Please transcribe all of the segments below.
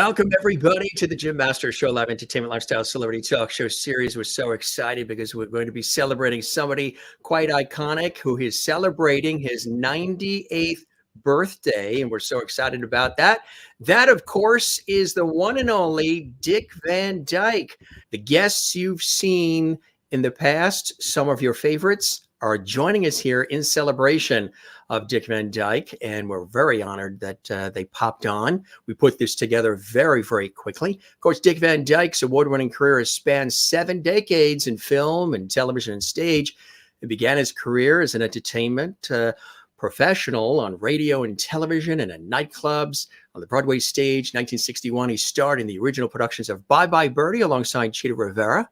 Welcome, everybody, to the Jim Master Show Live Entertainment Lifestyle Celebrity Talk Show series. We're so excited because we're going to be celebrating somebody quite iconic who is celebrating his 98th birthday, and we're so excited about that. That, of course, is the one and only Dick Van Dyke. The guests you've seen in the past, some of your favorites, are joining us here in celebration of Dick Van Dyke, and we're very honored that they popped on. We put this together very, very quickly. Of course, Dick Van Dyke's award-winning career has spanned 7 decades in film and television and stage. He began his career as an entertainment professional on radio and television and in nightclubs. On the Broadway stage, 1961, he starred in the original productions of Bye Bye Birdie alongside Chita Rivera.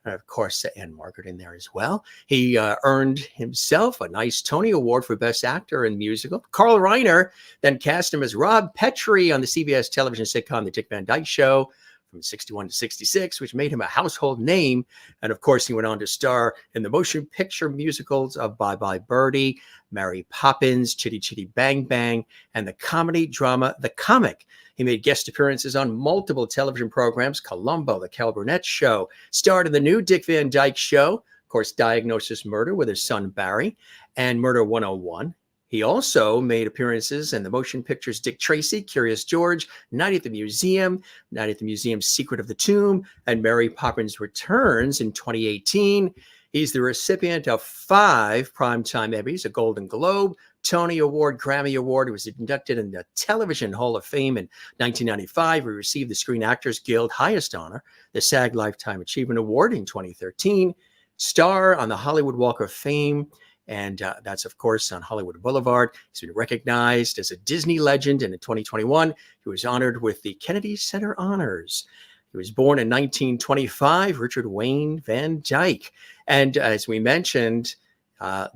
And of course, Ann-Margret in there as well. He earned himself a nice Tony Award for Best Actor in Musical. Carl Reiner then cast him as Rob Petrie on the CBS television sitcom The Dick Van Dyke Show from 61 to 66, which made him a household name. And of course, he went on to star in the motion picture musicals of Bye Bye Birdie, Mary Poppins, Chitty Chitty Bang Bang, and the comedy drama The Comic. He made guest appearances on multiple television programs, Columbo, The Cal Burnett Show, starred in the new Dick Van Dyke Show, of course, Diagnosis Murder with his son Barry, and Murder 101. He also made appearances in the motion pictures Dick Tracy, Curious George, Night at the Museum, Night at the Museum's Secret of the Tomb, and Mary Poppins Returns in 2018. He's the recipient of 5 Primetime Emmys, a Golden Globe, Tony Award, Grammy Award. He was inducted in the Television Hall of Fame in 1995. He received the Screen Actors Guild highest honor, the SAG Lifetime Achievement Award in 2013, star on the Hollywood Walk of Fame, and that's, of course, on Hollywood Boulevard. He's been recognized as a Disney legend, and in 2021, he was honored with the Kennedy Center Honors. He was born in 1925, Richard Wayne Van Dyke. And as we mentioned,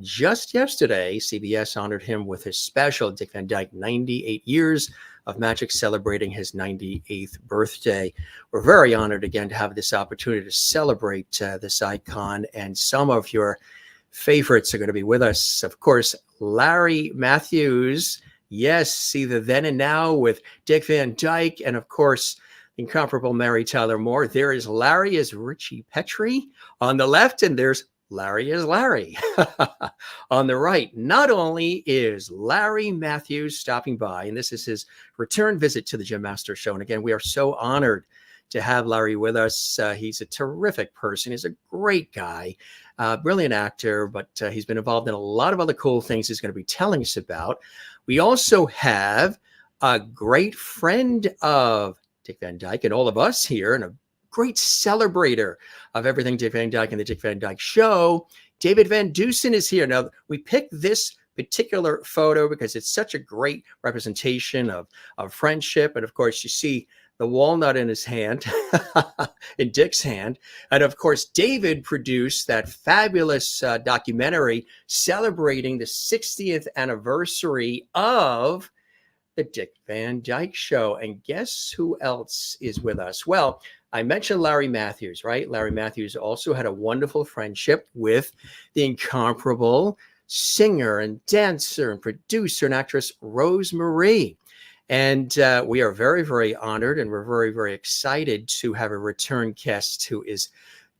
just yesterday, CBS honored him with his special, Dick Van Dyke, 98 Years of Magic, celebrating his 98th birthday. We're very honored again to have this opportunity to celebrate this icon, and some of your favorites are going to be with us. Of course, Larry Mathews, yes, either then and now with Dick Van Dyke, and of course, incomparable Mary Tyler Moore. There is Larry as Ritchie Petrie on the left, and there's Larry is Larry on the right. Not only is Larry Mathews stopping by, and this is his return visit to the Jim Master Show. And again, we are so honored to have Larry with us. He's a terrific person. He's a great guy, brilliant actor, but he's been involved in a lot of other cool things he's going to be telling us about. We also have a great friend of Dick Van Dyke and all of us here, and a great celebrator of everything Dick Van Dyke and the Dick Van Dyke Show. David Van Dusen is here. Now, we picked this particular photo because it's such a great representation of friendship. And of course, you see the walnut in his hand, in Dick's hand. And of course, David produced that fabulous documentary celebrating the 60th anniversary of the Dick Van Dyke Show. And guess who else is with us? Well, I mentioned Larry Mathews, right? Larry Mathews also had a wonderful friendship with the incomparable singer and dancer and producer and actress Rose Marie. And we are very, very honored, and we're very, very excited to have a return guest who is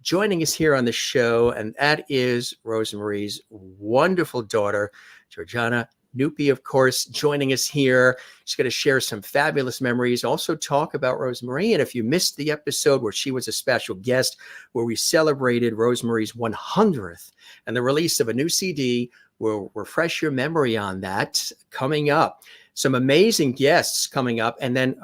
joining us here on the show. And that is Rose Marie's wonderful daughter, Georgiana Noopy, of course, joining us here. She's going to share some fabulous memories, also talk about Rose Marie. And if you missed the episode where she was a special guest, where we celebrated Rose Marie's 100th and the release of a new CD, we'll refresh your memory on that coming up. Some amazing guests coming up. And then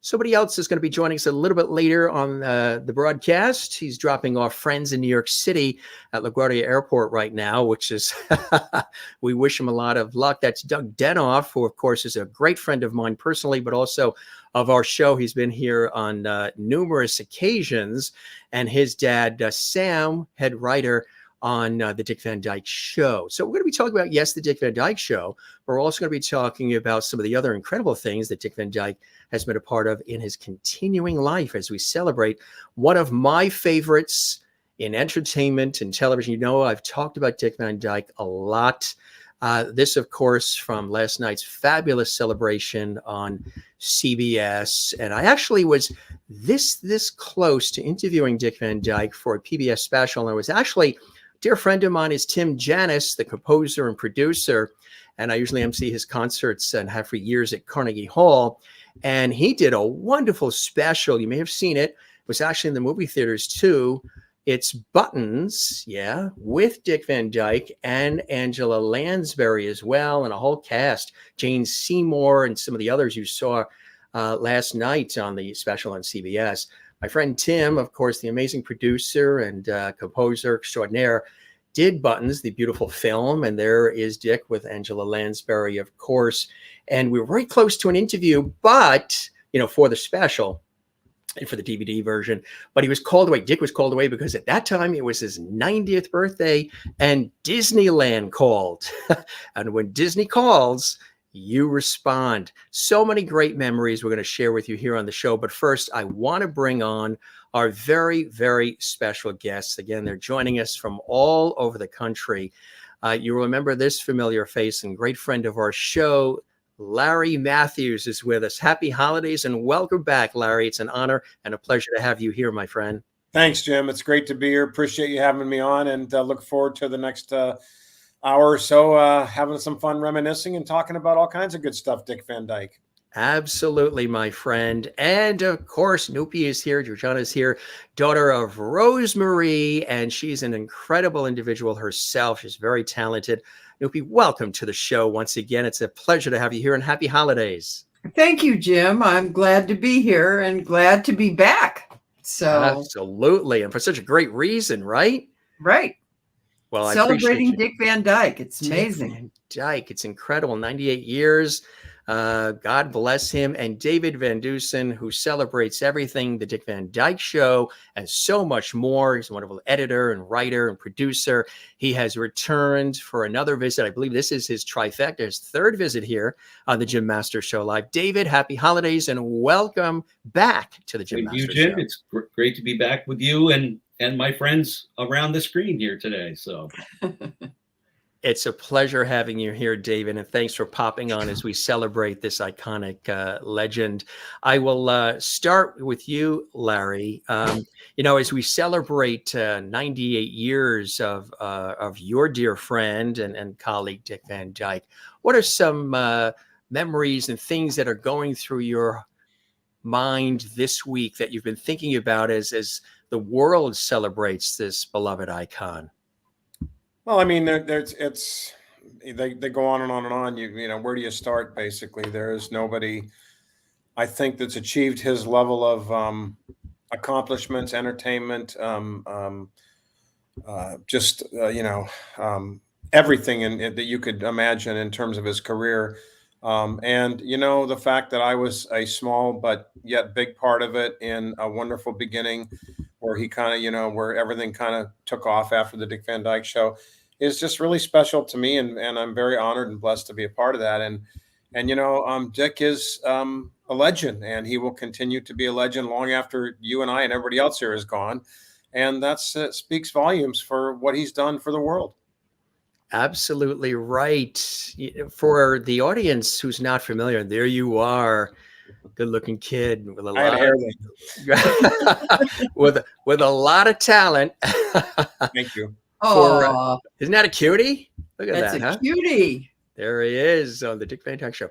somebody else is going to be joining us a little bit later on the broadcast. He's dropping off friends in New York City at LaGuardia Airport right now, which is, we wish him a lot of luck. That's Doug Denoff, who, of course, is a great friend of mine personally, but also of our show. He's been here on numerous occasions. And his dad, Sam, head writer on the Dick Van Dyke Show. So we're going to be talking about, yes, the Dick Van Dyke Show. We're also going to be talking about some of the other incredible things that Dick Van Dyke has been a part of in his continuing life as we celebrate one of my favorites in entertainment and television. You know, I've talked about Dick Van Dyke a lot. This, of course, from last night's fabulous celebration on CBS. And I actually was this close to interviewing Dick Van Dyke for a PBS special. And I was actually, a dear friend of mine is Tim Janis, the composer and producer. And I usually MC his concerts and have for years at Carnegie Hall. And he did a wonderful special. You may have seen it. It was actually in the movie theaters too. It's Buttons, yeah, with Dick Van Dyke and Angela Lansbury as well, and a whole cast. Jane Seymour and some of the others you saw last night on the special on CBS. My friend Tim, of course, the amazing producer and composer extraordinaire, did Buttons, the beautiful film, and there is Dick with Angela Lansbury, of course. And we were very close to an interview, but, for the special and for the DVD version, but he was called away. Dick was called away because at that time it was his 90th birthday and Disneyland called. And when Disney calls, you respond. So many great memories we're going to share with you here on the show. But first, I want to bring on our very, very special guests. Again, they're joining us from all over the country. You remember this familiar face and great friend of our show, Larry Mathews, is with us. Happy holidays and welcome back, Larry. It's an honor and a pleasure to have you here, my friend. Thanks, Jim. It's great to be here. Appreciate you having me on, and look forward to the next hour or so, having some fun reminiscing and talking about all kinds of good stuff, Dick Van Dyke. Absolutely, my friend. And of course, Noopy is here. Georgiana is here, daughter of Rosemary, and she's an incredible individual herself. She's very talented. Noopy, welcome to the show once again. It's a pleasure to have you here, and happy holidays. Thank you, Jim. I'm glad to be here and glad to be back. So absolutely, and for such a great reason, right? Right. Well, celebrating Dick Van Dyke. It's amazing. Dick Van Dyke. It's incredible. 98 years. God bless him. And David Van Dusen, who celebrates everything, the Dick Van Dyke Show, and so much more. He's a wonderful editor and writer and producer. He has returned for another visit. I believe this is his trifecta, his third visit here on the Jim Master Show Live. David, happy holidays and welcome back to the Jim Master Show. It's great to be back with you and my friends around the screen here today. So it's a pleasure having you here, David, and thanks for popping on as we celebrate this iconic legend. I will start with you, Larry. As we celebrate 98 years of your dear friend and colleague, Dick Van Dyke, what are some memories and things that are going through your mind this week that you've been thinking about as the world celebrates this beloved icon? Well, I mean, they go on and on and on. Where do you start? Basically, there is nobody, I think, that's achieved his level of accomplishments, entertainment, everything that you could imagine in terms of his career. And the fact that I was a small but yet big part of it in a wonderful beginning, where he kind of, where everything kind of took off after the Dick Van Dyke Show, is just really special to me, and I'm very honored and blessed to be a part of that. And Dick is a legend, and he will continue to be a legend long after you and I and everybody else here is gone. And that speaks volumes for what he's done for the world. Absolutely right. For the audience who's not familiar, there you are, good-looking kid with a lot with a lot of talent. Thank you. Isn't that a cutie? Look at that. That's a cutie. There he is on the Dick Van Dyke Show.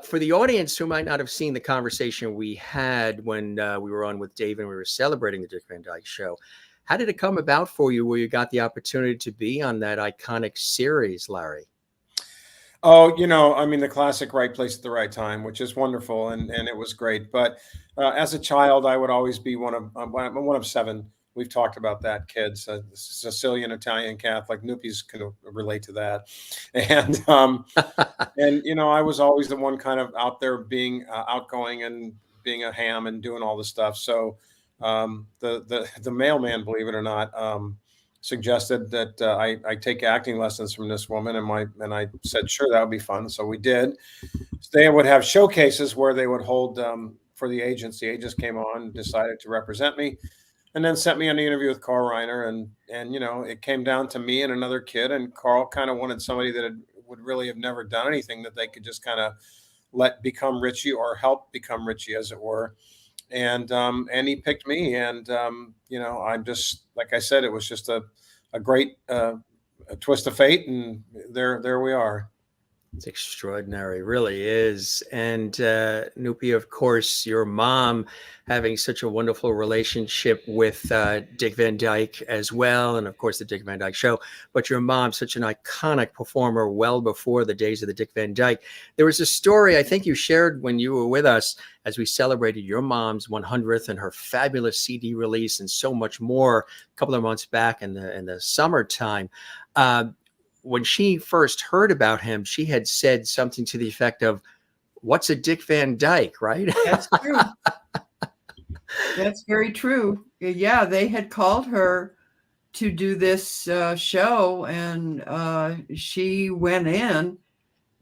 For the audience who might not have seen the conversation we had when we were on with Dave and we were celebrating the Dick Van Dyke Show, how did it come about for you where you got the opportunity to be on that iconic series, Larry? Oh, the classic right place at the right time, which is wonderful, and it was great. But as a child, I would always be one of seven. We've talked about that, kids. Sicilian, Italian, Catholic. Noopy's can relate to that. And I was always the one kind of out there being outgoing and being a ham and doing all the stuff. So the mailman, believe it or not, suggested that I take acting lessons from this woman, and I said, sure, that would be fun. So we did. So they would have showcases where they would hold for the agents. The agents came on and decided to represent me, and then sent me on the interview with Carl Reiner. And it came down to me and another kid, and Carl kind of wanted somebody that had would really have never done anything that they could just kind of let become Ritchie or help become Ritchie, as it were. And he picked me, and I'm just, like I said, it was just a great a twist of fate, and there we are. It's extraordinary, really is. And Noopy, of course, your mom having such a wonderful relationship with Dick Van Dyke as well, and of course the Dick Van Dyke Show. But your mom, such an iconic performer, well before the days of the Dick Van Dyke. There was a story I think you shared when you were with us as we celebrated your mom's 100th and her fabulous CD release and so much more a couple of months back in the summertime. When she first heard about him, she had said something to the effect of, "What's a Dick Van Dyke?" Right? That's true. That's very true. Yeah, they had called her to do this show, and she went in,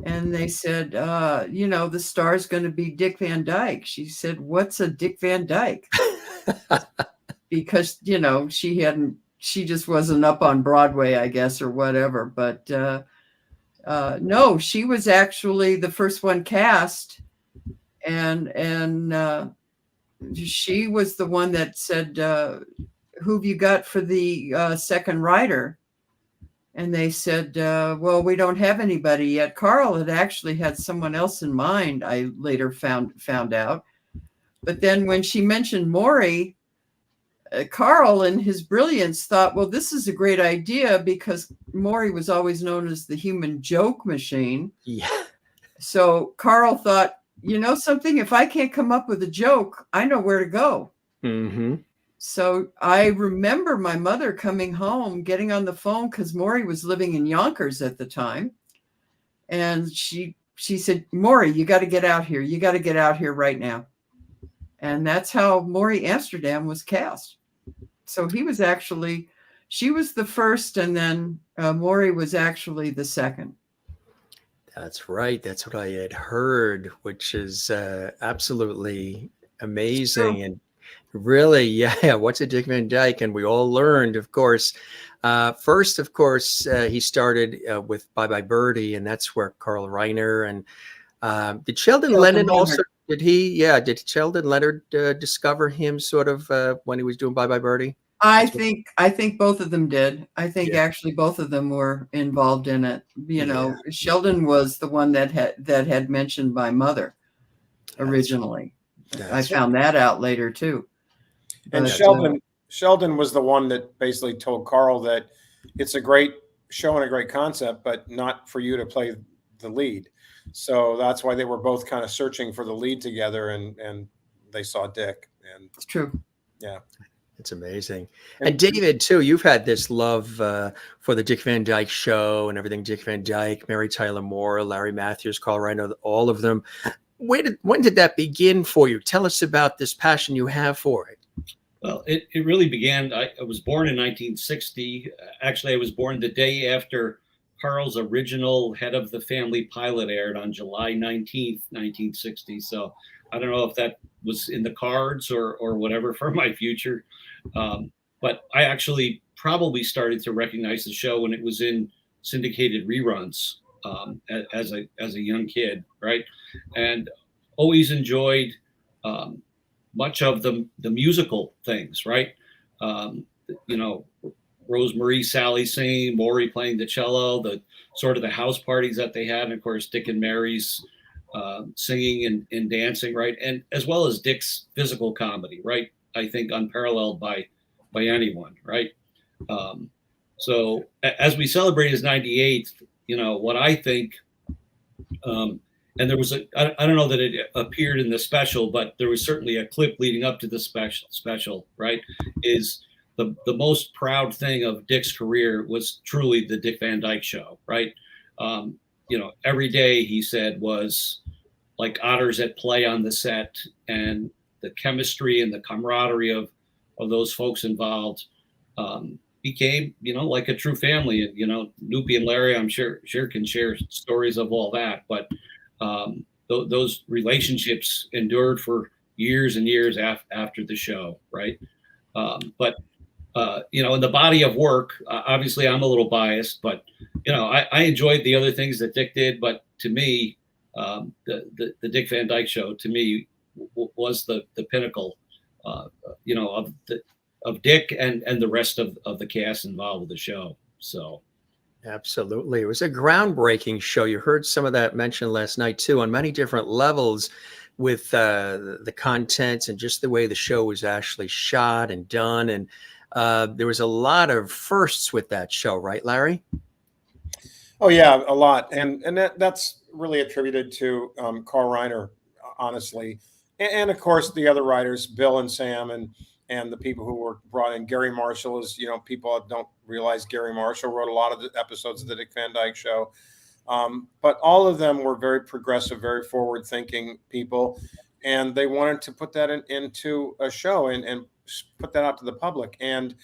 and they said, the star's going to be Dick Van Dyke. She said, "What's a Dick Van Dyke?" Because, she just wasn't up on Broadway, I guess, or whatever. But no, she was actually the first one cast, and she was the one that said, "Who've you got for the second writer?" And they said, "Well, we don't have anybody yet." Carl had actually had someone else in mind, I later found out. But then when she mentioned Maury, Carl, in his brilliance, thought, well, this is a great idea, because Maury was always known as the human joke machine. Yeah. So Carl thought, something, if I can't come up with a joke, I know where to go. Mm-hmm. So I remember my mother coming home, getting on the phone, because Maury was living in Yonkers at the time. And she said, "Maury, you got to get out here. You got to get out here right now." And that's how Maury Amsterdam was cast. So she was the first, and then Maury was actually the second. That's right. That's what I had heard, which is absolutely amazing. And really, yeah, what's a Dick Van Dyke? And we all learned, of course, first, of course, he started with Bye Bye Birdie, and that's where Carl Reiner and did Sheldon Leonard also, did Sheldon Leonard discover him sort of when he was doing Bye Bye Birdie? I think both of them did. I think actually both of them were involved in it. Sheldon was the one that had mentioned my mother originally. I found that out later too. And Sheldon was the one that basically told Carl that it's a great show and a great concept, but not for you to play the lead. So that's why they were both kind of searching for the lead together, and they saw Dick. And it's true. Yeah. It's amazing. And David, too, you've had this love for the Dick Van Dyke Show and everything Dick Van Dyke, Mary Tyler Moore, Larry Mathews, Carl Reiner, all of them. When did that begin for you? Tell us about this passion you have for it. Well, it really began. I was born in 1960. Actually, I was born the day after Carl's original Head of the Family pilot aired on July 19th, 1960. So I don't know if that was in the cards or whatever for my future. But I actually probably started to recognize the show when it was in syndicated reruns as a young kid, right? And always enjoyed much of the musical things, right? Rosemarie, Sally singing, Maury playing the cello, the sort of the house parties that they had, and of course Dick and Mary's singing and dancing, right? And as well as Dick's physical comedy, right? I think unparalleled by anyone, right? So as we celebrate his 98th, what I think, and there was I don't know that it appeared in the special, but there was certainly a clip leading up to the special, right? Is the most proud thing of Dick's career was truly the Dick Van Dyke Show, right? Every day, he said, was like otters at play on the set, and the chemistry and the camaraderie of those folks involved became, like a true family. And, Noopy and Larry, I'm sure can share stories of all that, but those relationships endured for years and years after the show, right? But in the body of work, obviously I'm a little biased, but I enjoyed the other things that Dick did, but to me, the Dick Van Dyke Show to me was the pinnacle, of Dick and the rest of the cast involved with the show. So. Absolutely. It was a groundbreaking show. You heard some of that mentioned last night, too, on many different levels with the content and just the way the show was actually shot and done. And there was a lot of firsts with that show, right, Larry? Oh, yeah, a lot. And that's really attributed to Carl Reiner, honestly. And, of course, the other writers, Bill and Sam and the people who were brought in. Gary Marshall is, people don't realize Gary Marshall wrote a lot of the episodes of the Dick Van Dyke Show. But all of them were very progressive, very forward-thinking people, and they wanted to put that into a show and put that out to the public. And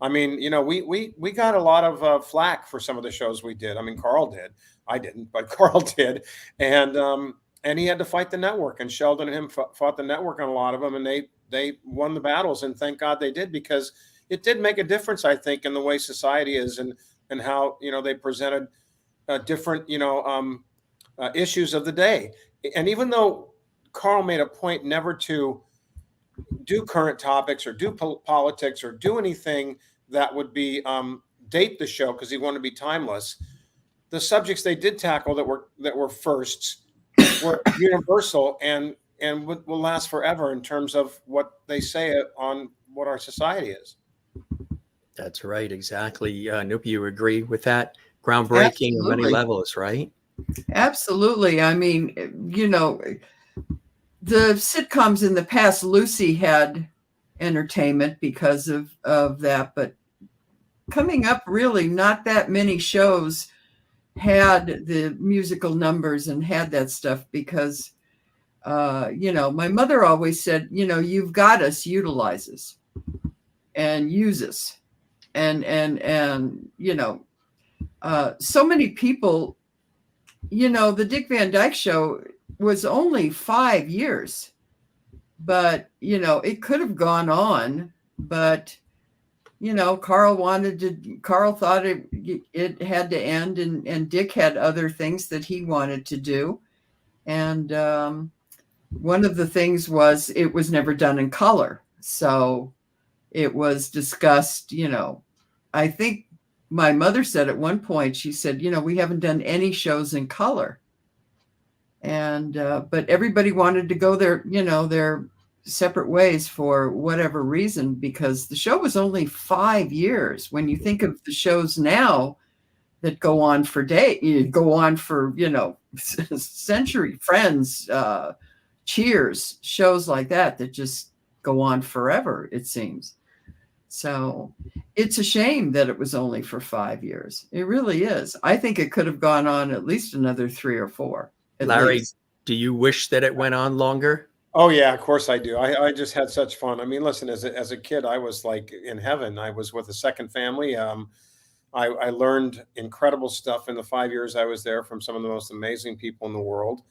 I mean, we got a lot of flack for some of the shows we did. I mean, Carl did. I didn't, but Carl did. And he had to fight the network, and Sheldon and him fought the network on a lot of them, and they won the battles, and thank God they did, because it did make a difference, I think, in the way society is and how, they presented different, issues of the day. And even though Carl made a point never to do current topics or do politics or do anything that would be date the show, because he wanted to be timeless, the subjects they did tackle that were firsts were universal and will last forever in terms of what they say on what our society is. That's right. Exactly. Noopy, you agree with that? Groundbreaking on many levels, right? Absolutely. I mean, the sitcoms in the past, Lucy had entertainment because of that, but coming up, really not that many shows had the musical numbers and had that stuff because, my mother always said, you've got us, utilize us and use us. And so many people, the Dick Van Dyke Show was only 5 years, but, it could have gone on, but, Carl thought it had to end, and Dick had other things that he wanted to do. And one of the things was it was never done in color. So it was discussed, I think my mother said at one point, she said, we haven't done any shows in color. And, but everybody wanted to go their separate ways for whatever reason, because the show was only 5 years. When you think of the shows now that go on for century, Friends, Cheers, shows like that just go on forever, it seems. So it's a shame that it was only for 5 years. It really is. I think it could have gone on at least another 3 or 4. Larry, do you wish that it went on longer? Oh yeah, of course I do. I just had such fun. I mean, listen, as a kid, I was like in heaven. I was with a second family. I learned incredible stuff in the 5 years I was there from some of the most amazing people in the world,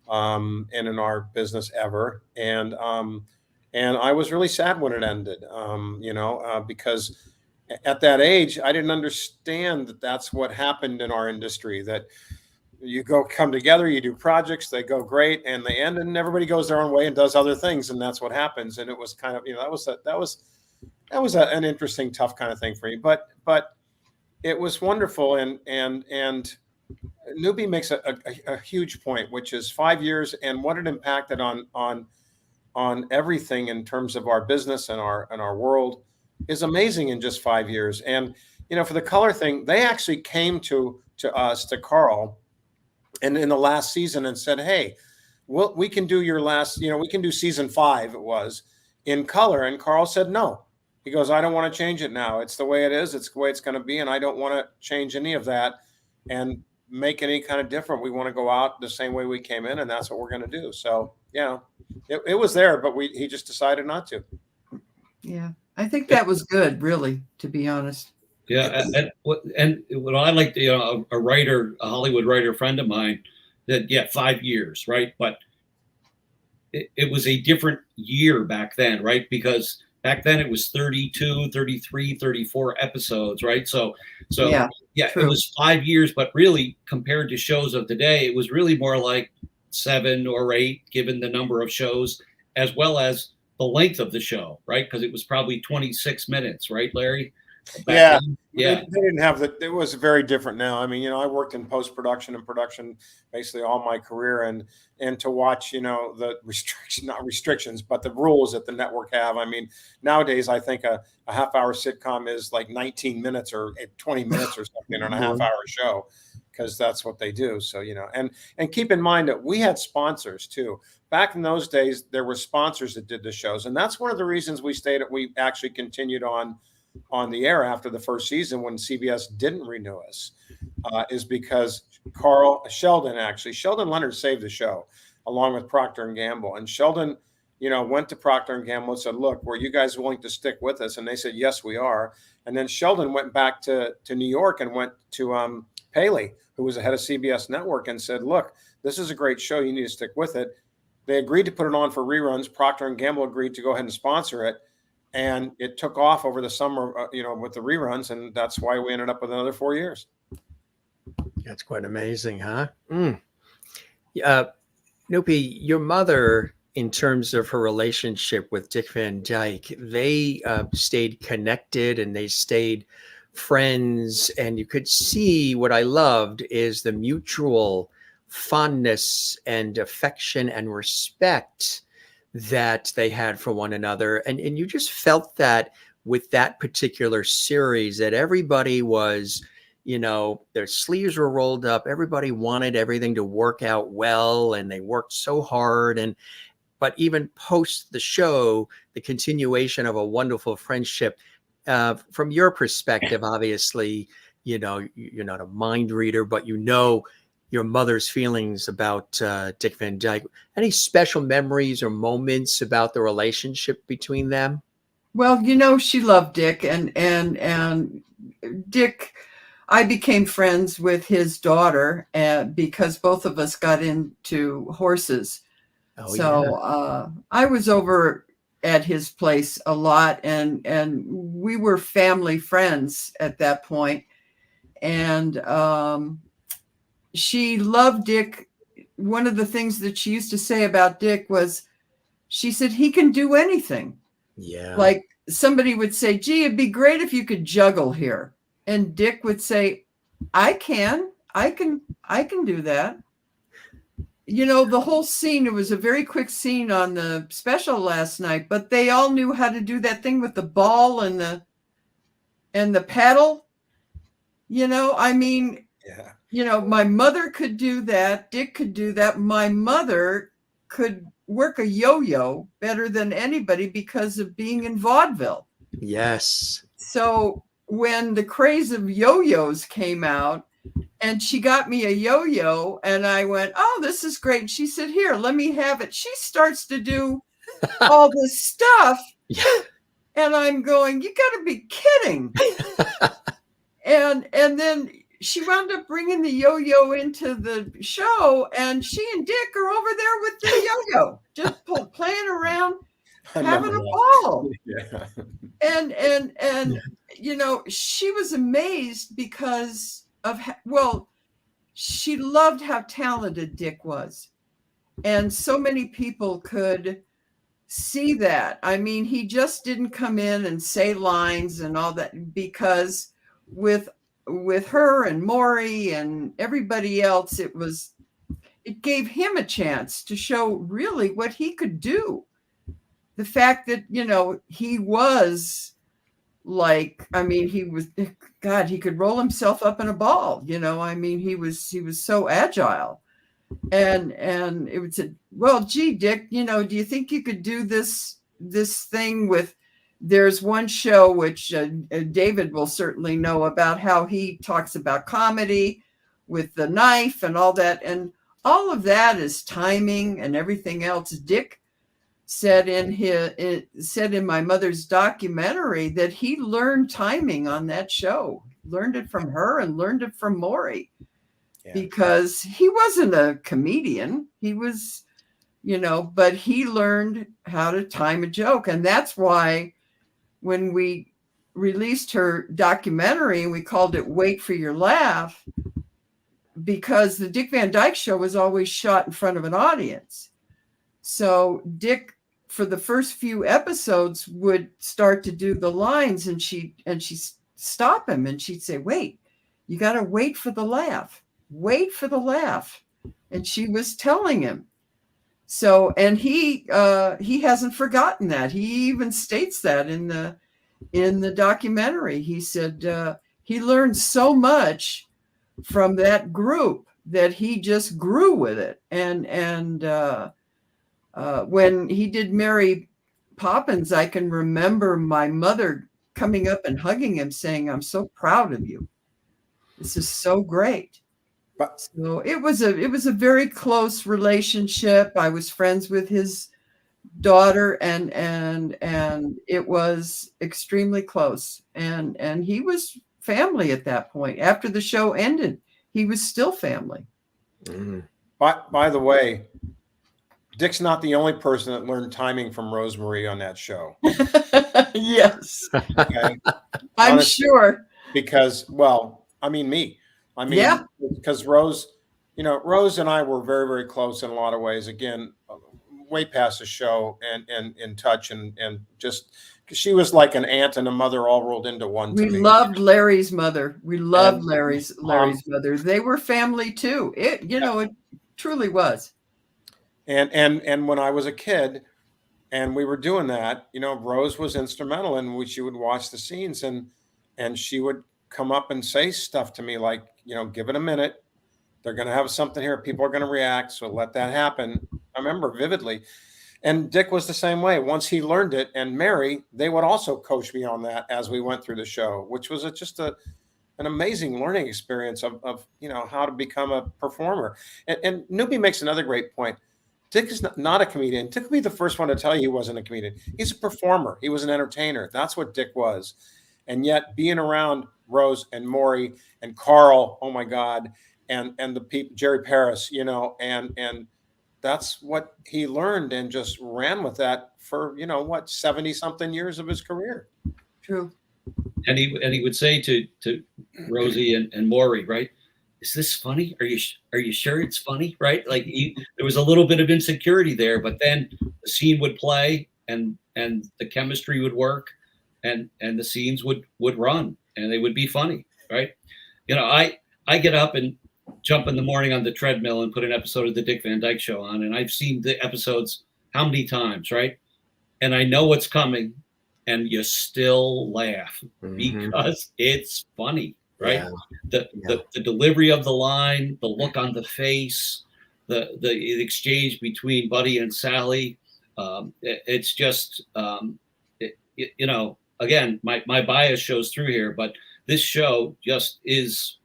and in our business ever. And I was really sad when it ended, because at that age, I didn't understand that that's what happened in our industry, that you come together, you do projects, they go great, and they end, and everybody goes their own way and does other things, and that's what happens. And it was kind of, that was an interesting, tough kind of thing for me, but it was wonderful. And Noopy makes a huge point, which is 5 years and what it impacted on everything in terms of our business and our world is amazing in just 5 years. And for the color thing, they actually came to us, to Carl, and in the last season, and said, hey, we can do your last, we can do season 5, it was, in color. And Carl said no. He goes, I don't want to change it now. It's the way it is. It's the way it's going to be, and I don't want to change any of that and make any kind of different. We want to go out the same way we came in, and that's what we're going to do. So it was there, but he just decided not to. Yeah, I think that was good, really, to be honest. Yeah, and what I like, a Hollywood writer friend of mine, that 5 years, right? But it was a different year back then, right? Because back then it was 32, 33, 34 episodes, right? So Yeah, it true. was 5 years, but really compared to shows of today, it was really more like 7 or 8, given the number of shows, as well as the length of the show, right? Because it was probably 26 minutes, right, Larry? Yeah. Yeah. They didn't have that. It was very different now. I mean, I worked in post-production and production basically all my career, and to watch, the not restrictions, but the rules that the network have. I mean, nowadays I think a half-hour sitcom is like 19 minutes or 20 minutes or something on a half-hour show, because that's what they do. So, and keep in mind that we had sponsors too. Back in those days, there were sponsors that did the shows, and that's one of the reasons we actually continued on the air after the first season when CBS didn't renew us, is because Sheldon Leonard saved the show along with Procter and Gamble. And Sheldon, went to Procter and Gamble and said, "Look, were you guys willing to stick with us?" And they said, "Yes, we are." And then Sheldon went back to New York and went to Paley, who was the head of CBS Network, and said, "Look, this is a great show. You need to stick with it." They agreed to put it on for reruns. Procter and Gamble agreed to go ahead and sponsor it. And it took off over the summer, with the reruns, and that's why we ended up with another 4 years. That's quite amazing, huh? Noopy, your mother, in terms of her relationship with Dick Van Dyke, they stayed connected and they stayed friends. And you could see what I loved is the mutual fondness and affection and respect that they had for one another. And you just felt that with that particular series, that everybody was, their sleeves were rolled up. Everybody wanted everything to work out well, and they worked so hard. But even post the show, the continuation of a wonderful friendship, from your perspective, obviously, you're not a mind reader, but your mother's feelings about Dick Van Dyke. Any special memories or moments about the relationship between them? Well, she loved Dick, and Dick, I became friends with his daughter because both of us got into horses. I was over at his place a lot, and we were family friends at that point. And she loved Dick. One of the things that she used to say about Dick was, she said, he can do anything. Yeah. Like somebody would say, "Gee, it'd be great if you could juggle here." And Dick would say, I can do that. The whole scene, it was a very quick scene on the special last night, but they all knew how to do that thing with the ball and the paddle. Yeah. My mother could do that. Dick could do that. My mother could work a yo-yo better than anybody because of being in vaudeville. Yes. So when the craze of yo-yos came out, and she got me a yo-yo, and I went, "Oh, this is great." And she said, "Here, let me have it." She starts to do all this stuff. Yeah. And I'm going, "You got to be kidding." And then she wound up bringing the yo-yo into the show, and she and Dick are over there with the yo-yo, just playing around, having a ball. Yeah. And she was amazed because of, she loved how talented Dick was. And so many people could see that. I mean, he just didn't come in and say lines and all that, because with her and Maury and everybody else, it gave him a chance to show really what he could do. The fact that, he was he could roll himself up in a ball, he was so agile. And it would say, "Well, gee, Dick, do you think you could do this thing with," there's one show which David will certainly know about, how he talks about comedy with the knife and all that. And all of that is timing and everything else. Dick said in my mother's documentary that he learned timing on that show, learned it from her and learned it from Maury. Yeah. Because he wasn't a comedian. He was, but he learned how to time a joke. And that's why when we released her documentary, and we called it Wait for Your Laugh, because the Dick Van Dyke Show was always shot in front of an audience. So Dick, for the first few episodes, would start to do the lines, and she'd stop him, and she'd say, wait, you got to wait for the laugh. Wait for the laugh. And she was telling him. So, and he hasn't forgotten that. He even states that in the documentary. He said he learned so much from that group that he just grew with it. And when he did Mary Poppins, I can remember my mother coming up and hugging him, saying, I'm so proud of you. This is so great. So it was a very close relationship. I was friends with his daughter, and it was extremely close. And he was family at that point. After the show ended, he was still family. Mm. By the way, Dick's not the only person that learned timing from Rosemary on that show. Yes. Okay? I'm Honestly, sure. Because, well, I mean, me. I mean, yeah. Because Rose and I were very, very close in a lot of ways. Again, way past the show, and in touch, and just because she was like an aunt and a mother all rolled into one. We to me. loved Larry's mother. We loved Larry's mother. They were family too. It truly was. And when I was a kid, and we were doing that, Rose was instrumental, and she would watch the scenes, and she would come up and say stuff to me like, give it a minute. They're going to have something here. People are going to react. So let that happen. I remember vividly. And Dick was the same way. Once he learned it, and Mary, they would also coach me on that as we went through the show, which was just an amazing learning experience of how to become a performer. And Noopy makes another great point. Dick is not a comedian. Dick will be the first one to tell you he wasn't a comedian. He's a performer. He was an entertainer. That's what Dick was. And yet being around Rose and Maury and Carl, oh my God, and the people, Jerry Paris, and that's what he learned, and just ran with that for 70 something years of his career. True. And he would say to Rosie and Maury, right? Is this funny? Are you sure it's funny? Right? Like there was a little bit of insecurity there, but then the scene would play, and the chemistry would work, and the scenes would run, and they would be funny, right? I get up and jump in the morning on the treadmill and put an episode of the Dick Van Dyke Show on, and I've seen the episodes how many times, right? And I know what's coming, and you still laugh because it's funny, right? Yeah. The delivery of the line, the look on the face, the exchange between Buddy and Sally. It's just, again, my bias shows through here, but this show just is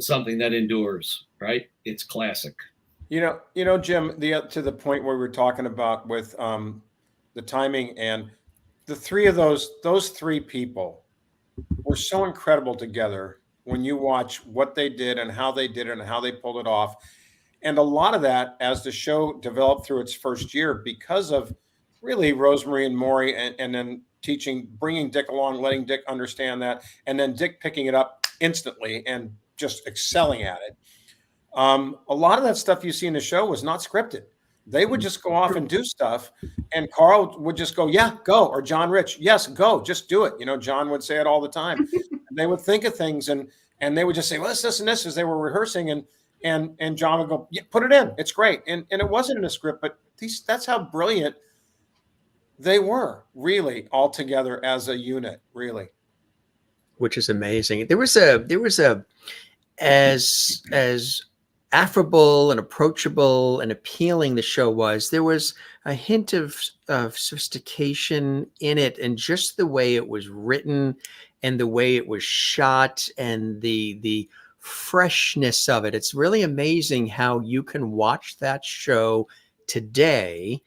something that endures, right? It's classic. Jim, to the point where we were talking about with the timing, and the three of those three people were so incredible together when you watch what they did and how they did it and how they pulled it off. And a lot of that, as the show developed through its first year, because of really Rosemary and Maury, and then bringing Dick along, letting Dick understand that, and then Dick picking it up instantly and just excelling at it. A lot of that stuff you see in the show was not scripted. They would just go off and do stuff, and Carl would just go, yeah, go. Or John Rich, yes, go, just do it. John would say it all the time. They would think of things, and they would just say, well, this and this, as they were rehearsing, and John would go, yeah, put it in. It's great. And it wasn't in a script, but that's how brilliant they were, really, all together as a unit, really. Which is amazing. There was a as affable and approachable and appealing the show was, there was a hint of sophistication in it, and just the way it was written and the way it was shot and the freshness of it. It's really amazing how you can watch that show today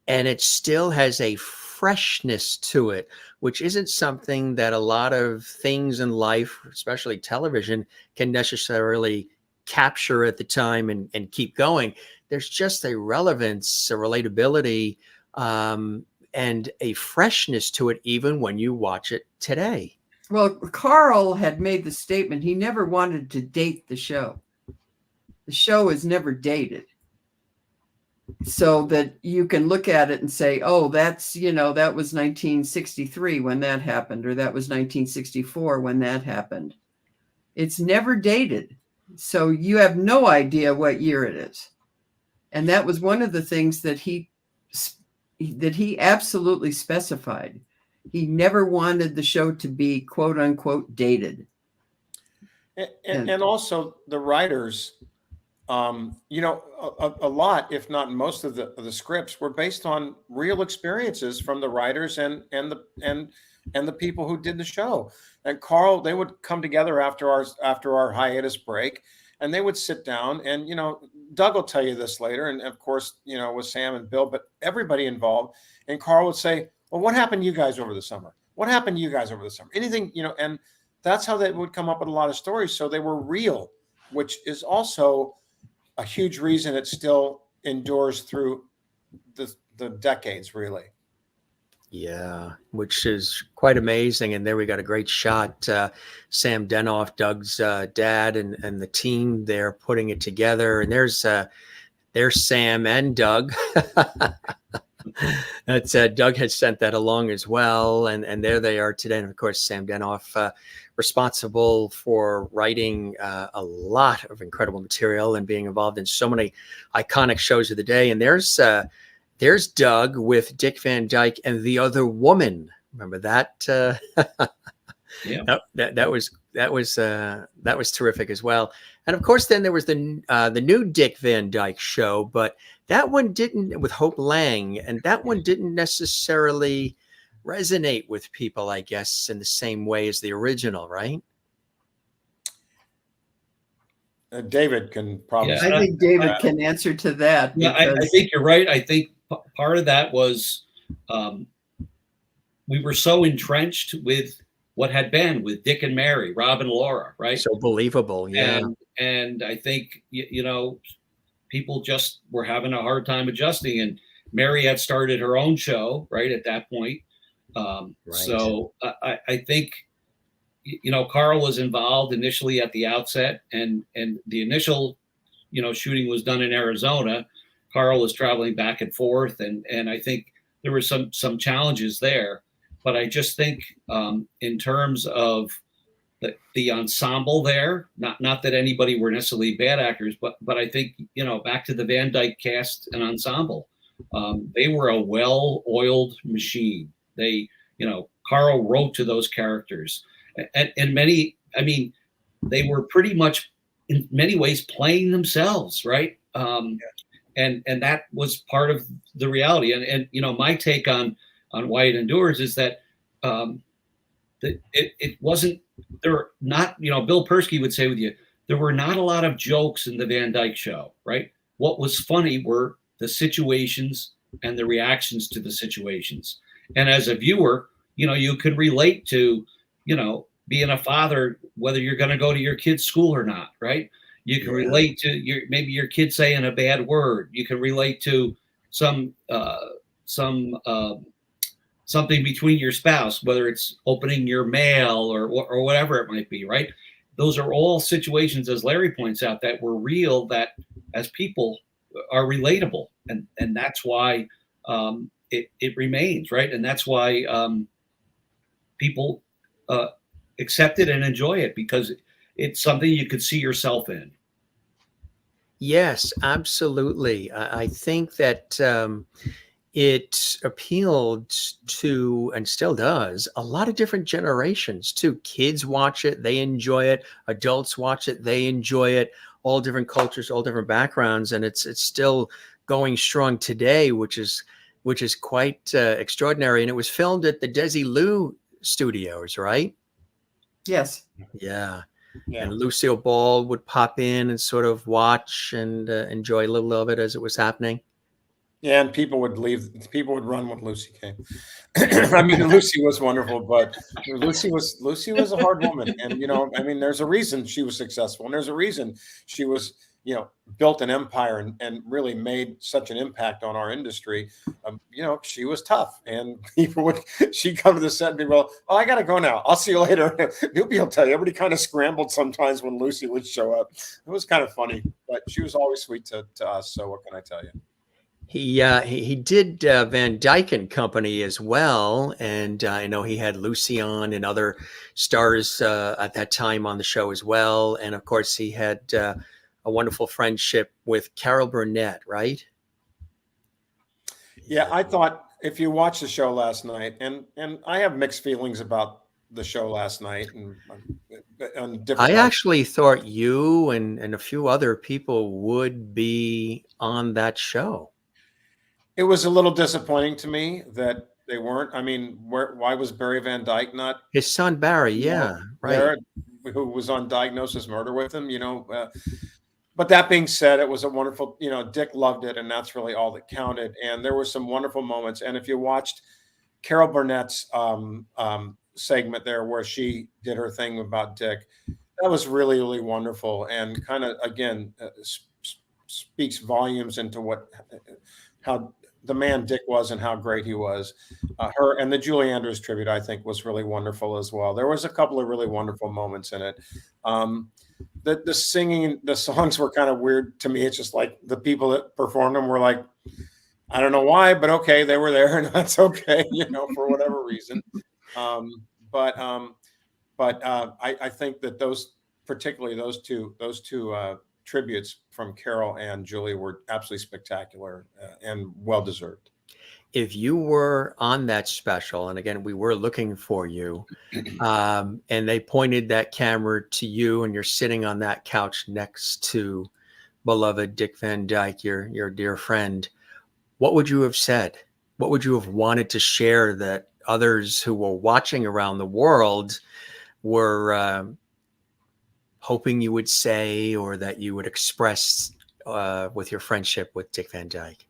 and it still has a freshness to it, which isn't something that a lot of things in life, especially television, can necessarily capture at the time and keep going. There's just a relevance, a relatability, and and a freshness to it even when you watch it today. Well, Carl had made the statement he never wanted to date the show. The show is never dated. So that you can look at it and say, oh, that's, that was 1963 when that happened, or that was 1964 when that happened. It's never dated. So you have no idea what year it is. And that was one of the things that he absolutely specified. He never wanted the show to be quote unquote dated. And also the writers, a lot, if not most of the scripts were based on real experiences from the writers and the people who did the show. And Carl, they would come together after our hiatus break, and they would sit down, and Doug will tell you this later, and of course with Sam and Bill, but everybody involved. And Carl would say, well, what happened to you guys over the summer? What happened to you guys over the summer? Anything, and that's how they would come up with a lot of stories. So they were real, which is also a huge reason it still endures through the decades, really. Yeah, which is quite amazing. And there we got a great shot. Sam Denoff, Doug's dad, and the team there putting it together. And there's Sam and Doug. That's Doug had sent that along as well, and there they are today. And of course, Sam Denoff, responsible for writing a lot of incredible material and being involved in so many iconic shows of the day. And there's Doug with Dick Van Dyke and the Other Woman. Remember that? Yeah, that was terrific as well. And of course, then there was the new Dick Van Dyke Show, but that one didn't, with Hope Lang, and that one didn't necessarily resonate with people, I guess, in the same way as the original, right? David can probably. Yeah, I think David can answer to that. Yeah, I think you're right. I think part of that was we were so entrenched with what had been with Dick and Mary, Rob and Laura, right? So believable, yeah. And I think, people just were having a hard time adjusting. And Mary had started her own show, right, at that point. Right. So I think, Carl was involved initially at the outset, and the initial, shooting was done in Arizona. Carl was traveling back and forth, and I think there were some challenges there. But I just think in terms of the ensemble there, not that anybody were necessarily bad actors, but I think, back to the Van Dyke cast and ensemble, they were a well-oiled machine. They, Carl wrote to those characters, and they were pretty much in many ways playing themselves, right? And that was part of the reality. And my take on why it endures is that it wasn't, there were not, Bill Persky would say with you, there were not a lot of jokes in the Van Dyke Show, right? What was funny were the situations and the reactions to the situations. And as a viewer, you can relate to, being a father, whether you're going to go to your kid's school or not, right? You can relate to maybe your kid saying a bad word. You can relate to something between your spouse, whether it's opening your mail or whatever it might be, right? Those are all situations, as Larry points out, that were real, that as people are relatable. And that's why it remains, right? And that's why people accept it and enjoy it, because it's something you could see yourself in. Yes, absolutely. I think that it appealed to, and still does, a lot of different generations too. Kids watch it, they enjoy it. Adults watch it, they enjoy it. All different cultures, all different backgrounds, and it's still going strong today, which is quite extraordinary. And it was filmed at the Desilu Studios, right? Yes. Yeah. And Lucille Ball would pop in and sort of watch and enjoy a little of it as it was happening. Yeah, and people would leave. People would run when Lucy came. I mean, Lucy was wonderful, but Lucy was a hard woman, and there's a reason she was successful, and there's a reason she was built an empire and really made such an impact on our industry. She was tough, and she'd come to the set and be, well, oh, I got to go now. I'll see you later. Noopy will tell you, everybody kind of scrambled sometimes when Lucy would show up. It was kind of funny, but she was always sweet to us. So what can I tell you? He did Van Dyke and Company as well, and I know he had Lucy on and other stars at that time on the show as well. And of course, he had a wonderful friendship with Carol Burnett, right? Yeah, I thought if you watch the show last night, and I have mixed feelings about the show last night, and on different. I actually thought you and a few other people would be on that show. It was a little disappointing to me that they weren't. I mean, why was Barry Van Dyke not? His son Barry, yeah, right. Who was on Diagnosis Murder with him, But that being said, it was a wonderful, Dick loved it, and that's really all that counted. And there were some wonderful moments. And if you watched Carol Burnett's segment there where she did her thing about Dick, that was really, really wonderful, and kind of, again, speaks volumes into how the man Dick was and how great he was. Her and the Julie Andrews tribute, I think, was really wonderful as well. There was a couple of really wonderful moments in it. The singing, the songs were kind of weird to me. It's just like the people that performed them were like, I don't know why, but okay, they were there, and that's okay, for whatever reason. But I think that particularly those two tributes from Carol and Julie were absolutely spectacular and well-deserved. If you were on that special, and again, we were looking for you, and they pointed that camera to you, and you're sitting on that couch next to beloved Dick Van Dyke, your dear friend, what would you have said? What would you have wanted to share that others who were watching around the world were hoping you would say, or that you would express with your friendship with Dick Van Dyke?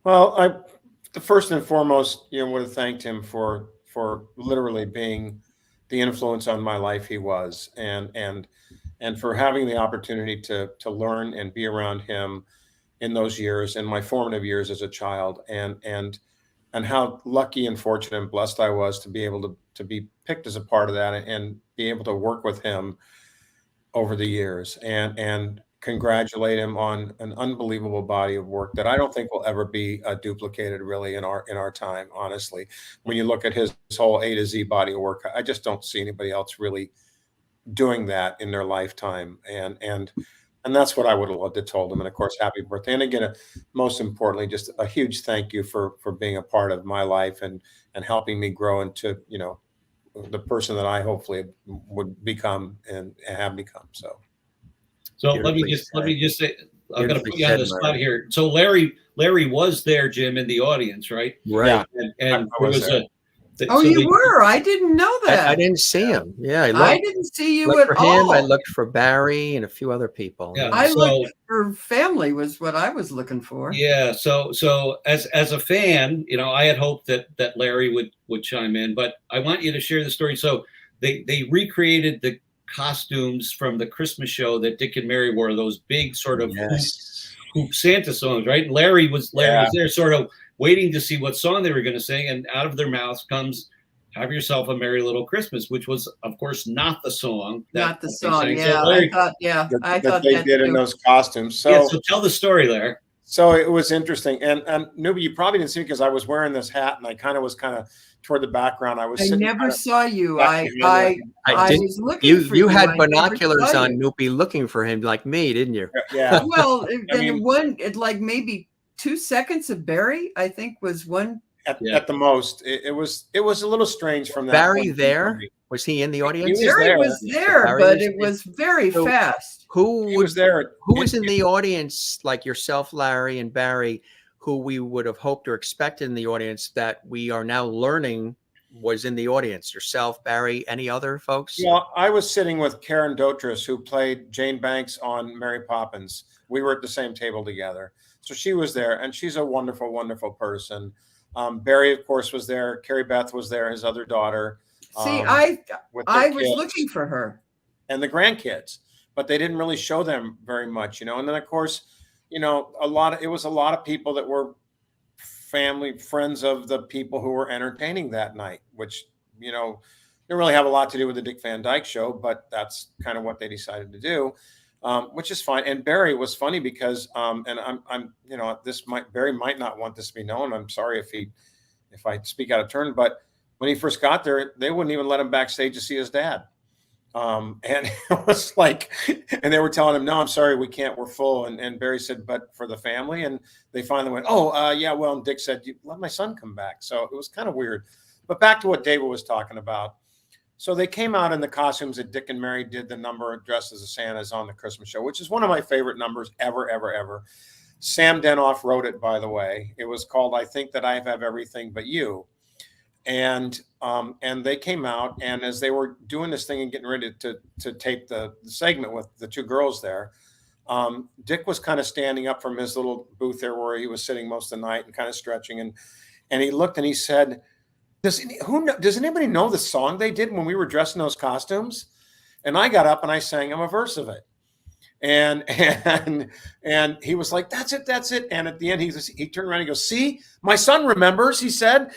Well, first and foremost, would have thanked him for literally being the influence on my life he was, and for having the opportunity to learn and be around him in those years, in my formative years as a child, and how lucky and fortunate and blessed I was to be able to be picked as a part of that and be able to work with him over the years, and congratulate him on an unbelievable body of work that I don't think will ever be duplicated really in our time. Honestly, when you look at his whole A to Z body of work, I just don't see anybody else really doing that in their lifetime. And that's what I would have loved to told him. And of course, happy birthday. And again, most importantly, just a huge thank you for being a part of my life and helping me grow into, the person that I hopefully would become and have become. So let me just say, I'm going to put you on the spot here. So Larry was there, Jim, in the audience, right? Right. And there was you were. I didn't know that. I didn't see him. Yeah, I didn't see you at Him, all. I looked for Barry and a few other people. Yeah, I looked for family was what I was looking for. Yeah. So as a fan, I had hoped that Larry would chime in, but I want you to share the story. So they recreated the costumes from the Christmas show that Dick and Mary wore, those big sort of hoop Santa songs, right? And Larry was there sort of waiting to see what song they were going to sing, and out of their mouths comes "Have Yourself a Merry Little Christmas," which was, of course, not the song. Not the song. Yeah, so Larry, I thought they did in those costumes. So tell the story there. So it was interesting, and Noopy, you probably didn't see me because I was wearing this hat, and I was toward the background. I never saw you. I was looking for you. You had binoculars on, Noopy, looking for him like me, didn't you? Yeah. Well, like maybe 2 seconds of Barry, I think, was one at the most. It was a little strange from that. Barry there? Was he in the audience? Barry was there, but it was very fast. He was there? Who was in the audience, like yourself, Larry, and Barry, who we would have hoped or expected in the audience that we are now learning was in the audience? Yourself, Barry, any other folks? Yeah, I was sitting with Karen Dotris, who played Jane Banks on Mary Poppins. We were at the same table together. So she was there, and she's a wonderful, wonderful person. Barry, of course, was there. Carrie Beth was there, his other daughter. See, I was looking for her. And the grandkids. but they didn't really show them very much, And then of course, it was a lot of people that were family friends of the people who were entertaining that night, which, didn't really have a lot to do with the Dick Van Dyke Show, but that's kind of what they decided to do, which is fine. And Barry was funny because, and I'm, Barry might not want this to be known. I'm sorry if I speak out of turn, but when he first got there, they wouldn't even let him backstage to see his dad. And it was like, and they were telling him, no, I'm sorry, we can't, we're full. And Barry said, but for the family. And they finally went, yeah, well, and Dick said, let my son come back. So it was kind of weird, but back to what David was talking about. So they came out in the costumes that Dick and Mary did the number dressed as the Santas on the Christmas show, which is one of my favorite numbers ever, ever, ever. Sam Denoff wrote it, by the way. It was called, I Think That I Have Everything But You. And they came out, and as they were doing this thing and getting ready to tape the segment with the two girls there, Dick was kind of standing up from his little booth there where he was sitting most of the night and kind of stretching, and he looked and he said, does anybody know the song they did when we were dressed in those costumes? And I got up and I sang him a verse of it. And he was like, that's it. And at the end, he turned around and he goes, see, my son remembers, he said.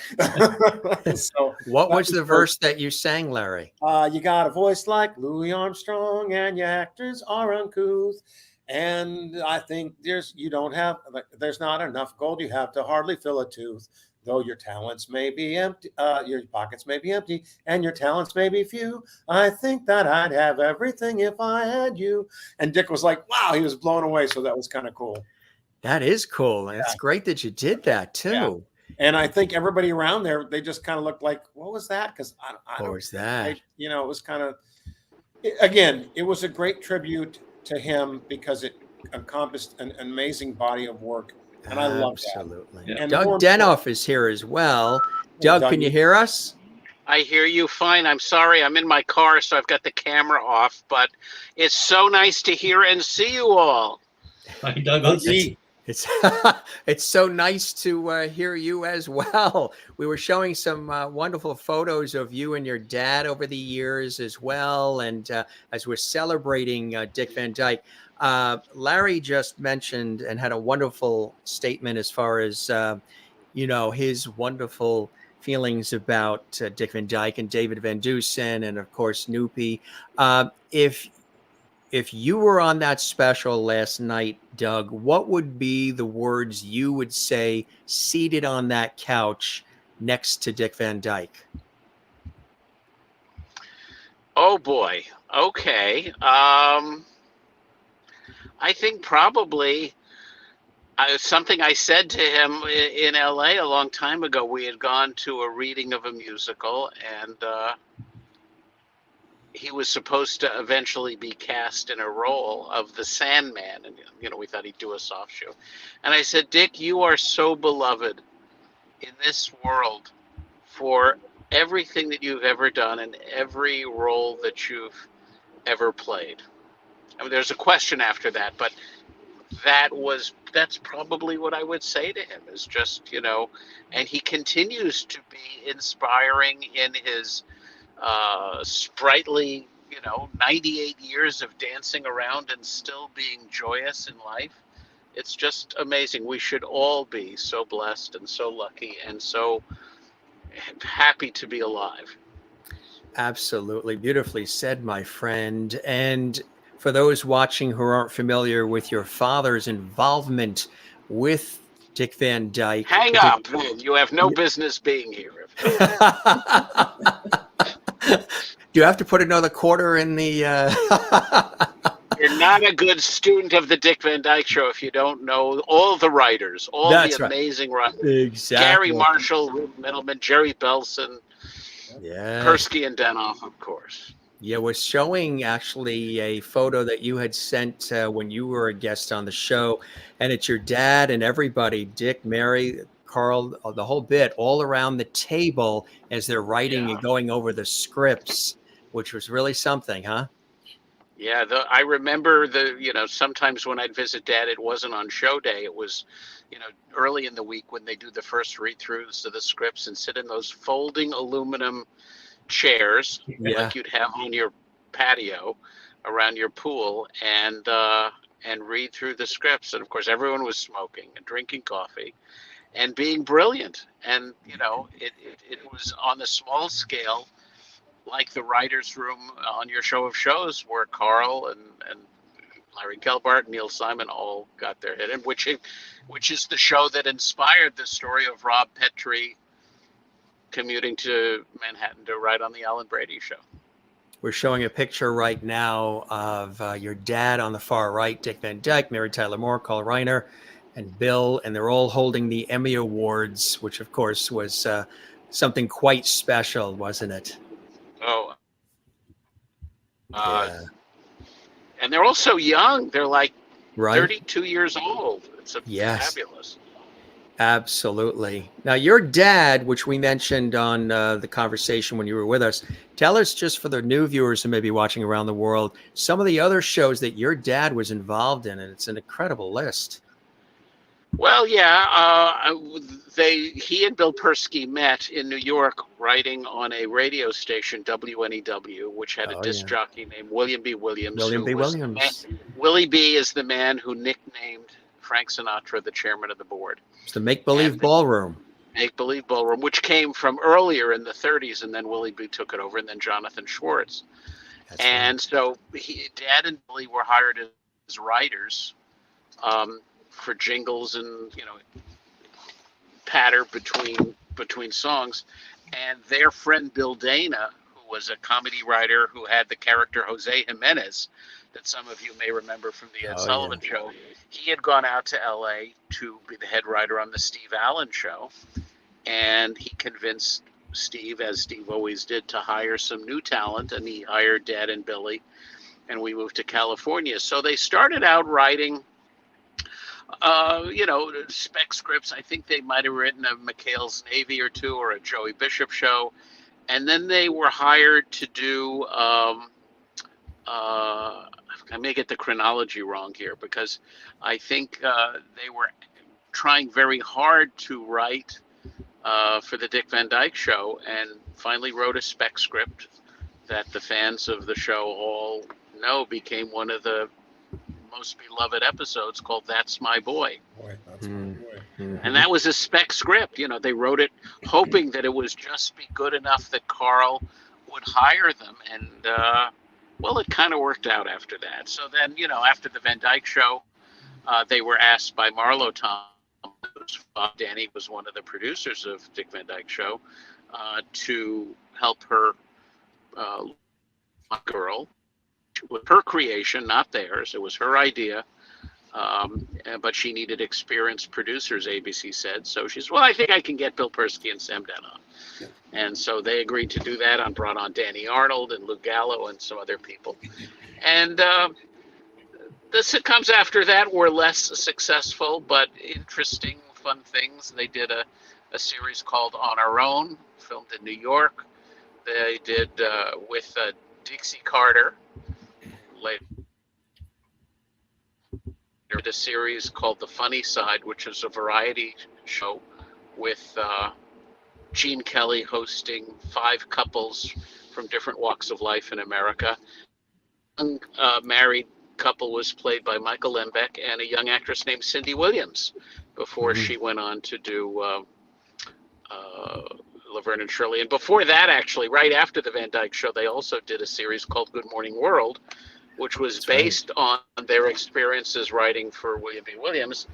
So what was the verse that you sang, Larry? You got a voice like Louis Armstrong and your actors are uncouth. And I think there's not enough gold. You have to hardly fill a tooth. Though your talents may be empty, your pockets may be empty, and your talents may be few. I think that I'd have everything if I had you. And Dick was like, wow, he was blown away. So that was kind of cool. That is cool. And it's great that you did that too. Yeah. And I think everybody around there, they just kind of looked like, what was that? Because what was that? It was kind of, again, it was a great tribute to him because it encompassed an amazing body of work. And I love that. Absolutely. Yeah. Doug Denoff is here as well. Doug, can you hear us? I hear you fine. I'm sorry. I'm in my car, so I've got the camera off. But it's so nice to hear and see you all. Hi, Doug. It's so nice to hear you as well. We were showing some wonderful photos of you and your dad over the years as well. And as we're celebrating Dick Van Dyke, Larry just mentioned and had a wonderful statement as far as, his wonderful feelings about Dick Van Dyke and David Van Dusen and, of course, Noopy. If you were on that special last night, Doug, what would be the words you would say seated on that couch next to Dick Van Dyke? Oh, boy. Okay. I think probably something I said to him in LA a long time ago. We had gone to a reading of a musical, and he was supposed to eventually be cast in a role of the Sandman. And, we thought he'd do a soft shoe. And I said, Dick, you are so beloved in this world for everything that you've ever done and every role that you've ever played. I mean, there's a question after that, but that's probably what I would say to him is just, and he continues to be inspiring in his sprightly, 98 years of dancing around and still being joyous in life. It's just amazing. We should all be so blessed and so lucky and so happy to be alive. Absolutely. Beautifully said, my friend. And for those watching who aren't familiar with your father's involvement with Dick Van Dyke. Hang up. You have no business being here. Do you have to put another quarter in the... You're not a good student of the Dick Van Dyke Show if you don't know all the writers, all That's the amazing writers. Exactly. Gary Marshall, Rube Middleman, Jerry Belson, Persky and Denoff, of course. Yeah, we're showing actually a photo that you had sent when you were a guest on the show, and it's your dad and everybody, Dick, Mary, Carl, the whole bit, all around the table as they're writing and going over the scripts, which was really something, huh? Yeah, I remember sometimes when I'd visit Dad, it wasn't on show day. It was, early in the week when they do the first read-throughs of the scripts and sit in those folding aluminum chairs like you'd have on your patio around your pool and read through the scripts. And of course, everyone was smoking and drinking coffee and being brilliant. And, you know, it was on the small scale, like the writer's room on your show of shows, where Carl and Larry Gelbart, Neil Simon all got their hit in, which is the show that inspired the story of Rob Petrie commuting to Manhattan to write on the Alan Brady Show. We're showing a picture right now of your dad on the far right, Dick Van Dyke, Mary Tyler Moore, Carl Reiner, and Bill, and they're all holding the Emmy Awards, which of course was something quite special, wasn't it? Oh, Yeah. and they're all so young. They're like Right? 32 years old. It's Yes. fabulous. Absolutely. Now, your dad, which we mentioned on the conversation when you were with us, tell us, just for the new viewers who may be watching around the world, some of the other shows that your dad was involved in, and it's an incredible list. Well, yeah, he and Bill Persky met in New York writing on a radio station, WNEW, which had a disc jockey named William B. Williams. William B. Williams. Willie B. is the man who nicknamed Frank Sinatra the chairman of the board. It's the Make-Believe Ballroom. Make-Believe Ballroom, which came from earlier in the 30s, and then Willie B. took it over, and then Jonathan Schwartz. And so Dad and Billy were hired as writers for jingles and, you know, patter between songs. And their friend Bill Dana, who was a comedy writer who had the character Jose Jimenez that some of you may remember from the Ed Sullivan Show, he had gone out to LA to be the head writer on the Steve Allen Show. And he convinced Steve, as Steve always did, to hire some new talent. And he hired Dad and Billy, and we moved to California. So they started out writing, you know, spec scripts. I think they might have written a McHale's Navy or two, or a Joey Bishop show. And then they were hired to do, I may get the chronology wrong here, because I think they were trying very hard to write for the Dick Van Dyke Show, and finally wrote a spec script that the fans of the show all know became one of the most beloved episodes, called That's My Boy. That's my boy. Mm-hmm. And that was a spec script. You know, they wrote it hoping that it was just be good enough that Carl would hire them. And, well, it kind of worked out after that. So then, you know, after the Van Dyke Show, they were asked by Marlo Tom, Danny was one of the producers of Dick Van Dyke Show, to help her girl with her creation, not theirs. It was her idea, but she needed experienced producers, ABC said. So she said, well, I think I can get Bill Persky and Sam Den on. Yeah. And so they agreed to do that, and brought on Danny Arnold and Lou Gallo and some other people. And the sitcoms after that were less successful, but interesting, fun things. They did a series called On Our Own, filmed in New York. They did with Dixie Carter. Later, did a series called The Funny Side, which is a variety show with Gene Kelly hosting 5 couples from different walks of life in America. A married couple was played by Michael Lembeck and a young actress named Cindy Williams, before she went on to do Laverne and Shirley. And before that, actually, right after the Van Dyke Show, they also did a series called Good Morning World, which was based on their experiences writing for William B. Williams.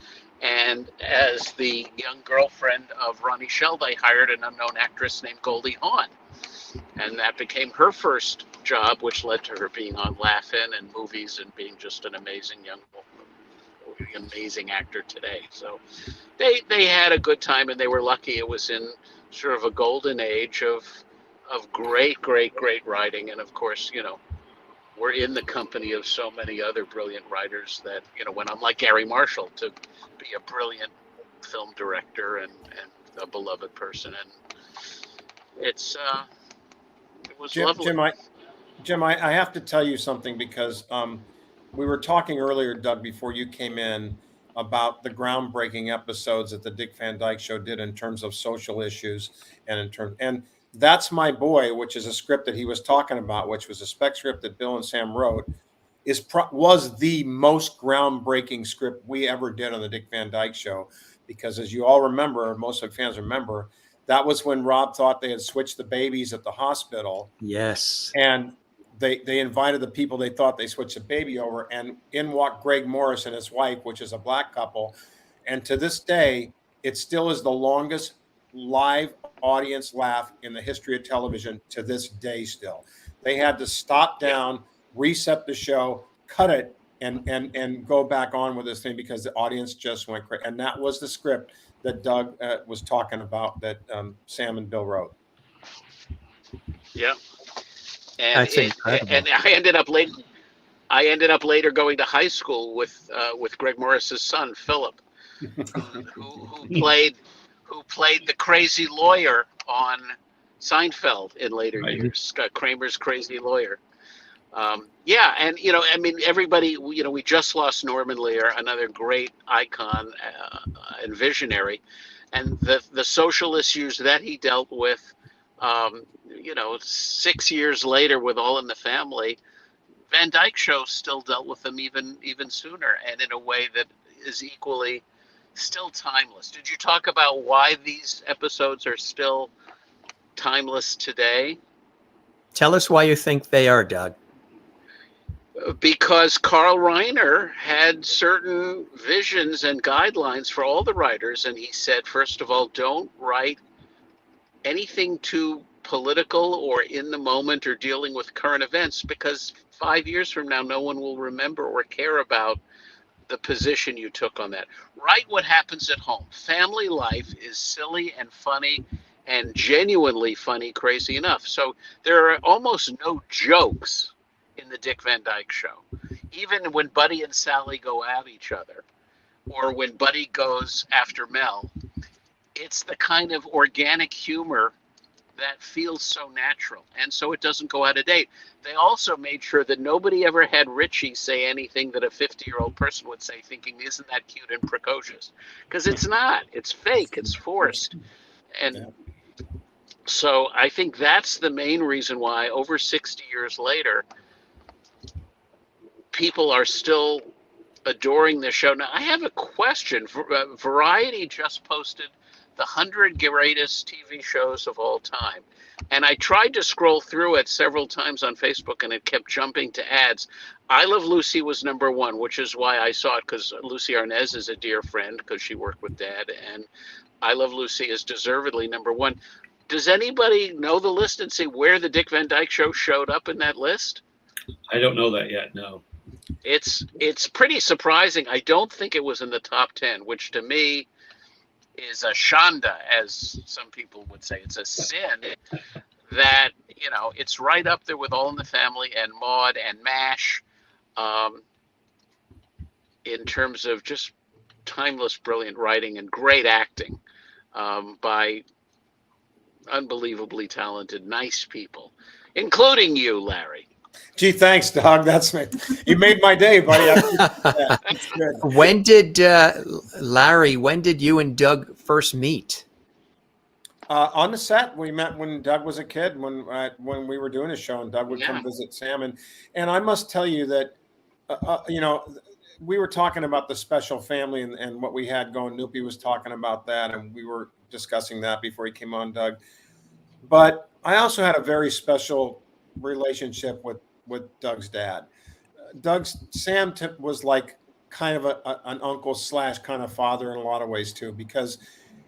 And as the young girlfriend of Ronnie Shell, they hired an unknown actress named Goldie Hawn. And that became her first job, which led to her being on Laugh-In and movies and being just an amazing amazing actor today. So they had a good time, and they were lucky. It was in sort of a golden age of great writing. And of course, you know, we're in the company of so many other brilliant writers that, you know, went on, like Gary Marshall, to be a brilliant film director and a beloved person. And it was lovely. Jim, I have to tell you something, because we were talking earlier, Doug, before you came in, about the groundbreaking episodes that the Dick Van Dyke Show did in terms of social issues, and That's My Boy, which is a script that he was talking about, which was a spec script that Bill and Sam wrote, was the most groundbreaking script we ever did on the Dick Van Dyke Show. Because as you all remember, most of the fans remember, that was when Rob thought they had switched the babies at the hospital. Yes. And they invited the people they thought they switched the baby over, and in walked Greg Morris and his wife, which is a black couple. And to this day, it still is the longest live audience laugh in the history of television to this day still. They had to stop down, reset the show, cut it, and go back on with this thing because the audience just went crazy. And that was the script that Doug was talking about that Sam and Bill wrote. Yeah. And That's incredible. and I ended up later going to high school with Greg Morris's son Philip, who played the crazy lawyer on Seinfeld in later years, Kramer's crazy lawyer. Yeah, and everybody, we just lost Norman Lear, another great icon and visionary, and the social issues that he dealt with. 6 years later with All in the Family, Van Dyke Show still dealt with them even sooner, and in a way that is equally still timeless. Did you talk about why these episodes are still timeless today? Tell us why you think they are, Doug. Because Carl Reiner had certain visions and guidelines for all the writers, and he said, first of all, don't write anything too political or in the moment or dealing with current events, because 5 years from now, no one will remember or care about the position you took on that. Write what happens at home. Family life is silly and funny and genuinely funny, crazy enough. So there are almost no jokes in the Dick Van Dyke Show. Even when Buddy and Sally go at each other, or when Buddy goes after Mel, it's the kind of organic humor that feels so natural, and so it doesn't go out of date. They also made sure that nobody ever had Ritchie say anything that a 50-year-old person would say, thinking, isn't that cute and precocious? Because it's not. It's fake. It's forced. And so I think that's the main reason why over 60 years later, people are still adoring this show. Now, I have a question. Variety just posted the 100 greatest TV shows of all time. And I tried to scroll through it several times on Facebook, and it kept jumping to ads. I Love Lucy was number one, which is why I saw it, because Lucy Arnaz is a dear friend because she worked with Dad. And I Love Lucy is deservedly number one. Does anybody know the list and see where the Dick Van Dyke Show showed up in that list? I don't know that yet, no. It's pretty surprising. I don't think it was in the top 10, which to me is a shanda, as some people would say. It's a sin that, it's right up there with All in the Family and Maude and MASH in terms of just timeless, brilliant writing and great acting by unbelievably talented, nice people, including you, Larry. Gee, thanks, Doug. You made my day, buddy. That's good. When did Larry? When did you and Doug first meet? On the set, we met when Doug was a kid. When we were doing a show, and Doug would come visit Sam, and I must tell you that we were talking about the special family and what we had going. Noopy was talking about that, and we were discussing that before he came on, Doug. But I also had a very special relationship with Doug's dad. Sam was like kind of an uncle / kind of father in a lot of ways too, because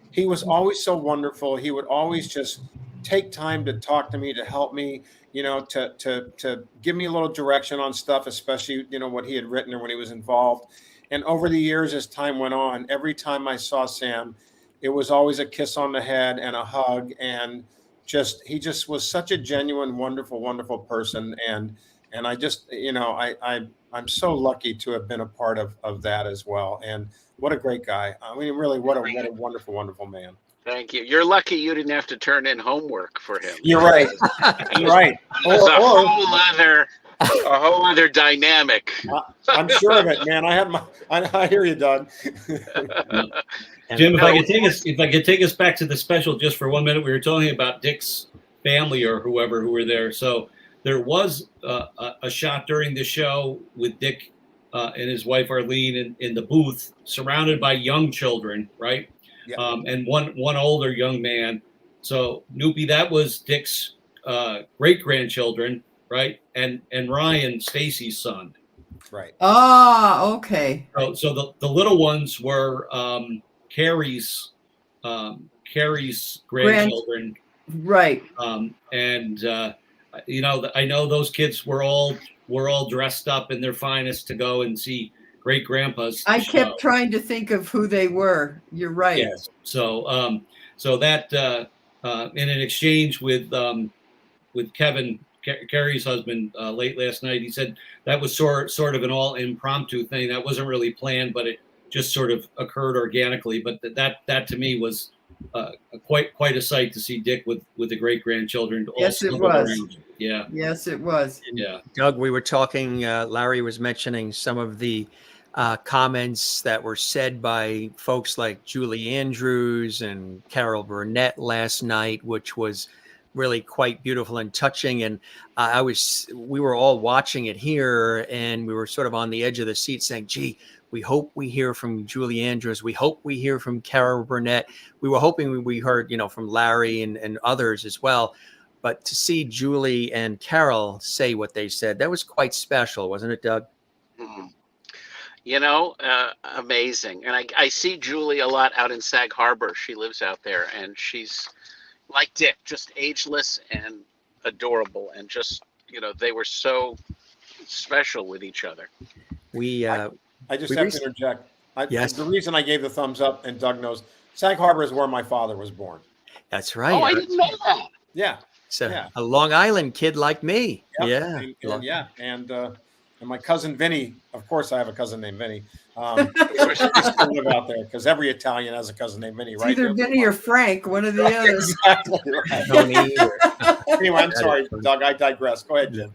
he was always so wonderful. He would always just take time to talk to me, to help me, to give me a little direction on stuff, especially, what he had written or when he was involved. And over the years, as time went on, every time I saw Sam, it was always a kiss on the head and a hug, and he just was such a genuine, wonderful, wonderful person. And I just, I'm so lucky to have been a part of that as well. And what a great guy. I mean, really, what a wonderful, wonderful man. Thank you. You're lucky you didn't have to turn in homework for him. You're right. You're right. It's a whole other dynamic. I'm sure of it, man. I hear you, Doug. Jim, if I could take us back to the special just for 1 minute. We were talking about Dick's family or whoever who were there. So there was a shot during the show with Dick and his wife Arlene in the booth, surrounded by young children, right? Yeah. And one older young man. So Noopy, that was Dick's great grandchildren, right? And Ryan, Stacy's son. Right. Ah, okay. So the little ones were Carrie's grandchildren. Right. And I know those kids were all dressed up in their finest to go and see great grandpa's I show. kept trying to think of who they were. You're right. Yes. So that in an exchange with Kevin, Carrie's husband, late last night, he said that was sort of an all impromptu thing. That wasn't really planned, but it just sort of occurred organically. But that to me was quite a sight to see Dick with the great grandchildren. Yes, it was. Around. Yeah. Yes, it was. Yeah. Doug, we were talking, Larry was mentioning some of the comments that were said by folks like Julie Andrews and Carol Burnett last night, which was really quite beautiful and touching. And we were all watching it here, and we were sort of on the edge of the seat saying, gee, we hope we hear from Julie Andrews. We hope we hear from Carol Burnett. We were hoping we heard, from Larry and others as well. But to see Julie and Carol say what they said, that was quite special, wasn't it, Doug? Mm-hmm. Amazing. And I see Julie a lot out in Sag Harbor. She lives out there, and she's like Dick, just ageless and adorable. And just, they were so special with each other. I just have to interject. Yes. The reason I gave the thumbs up, and Doug knows, Sag Harbor is where my father was born. That's right. Oh, I didn't know that. Yeah. So yeah. A Long Island kid like me. Yep. Yeah. And my cousin Vinny, of course I have a cousin named Vinny. They still live out there because every Italian has a cousin named Vinny, right? Either Vinny or Frank, one of the others. Exactly right. Anyway, I'm sorry, Doug. I digress. Go ahead, Jim.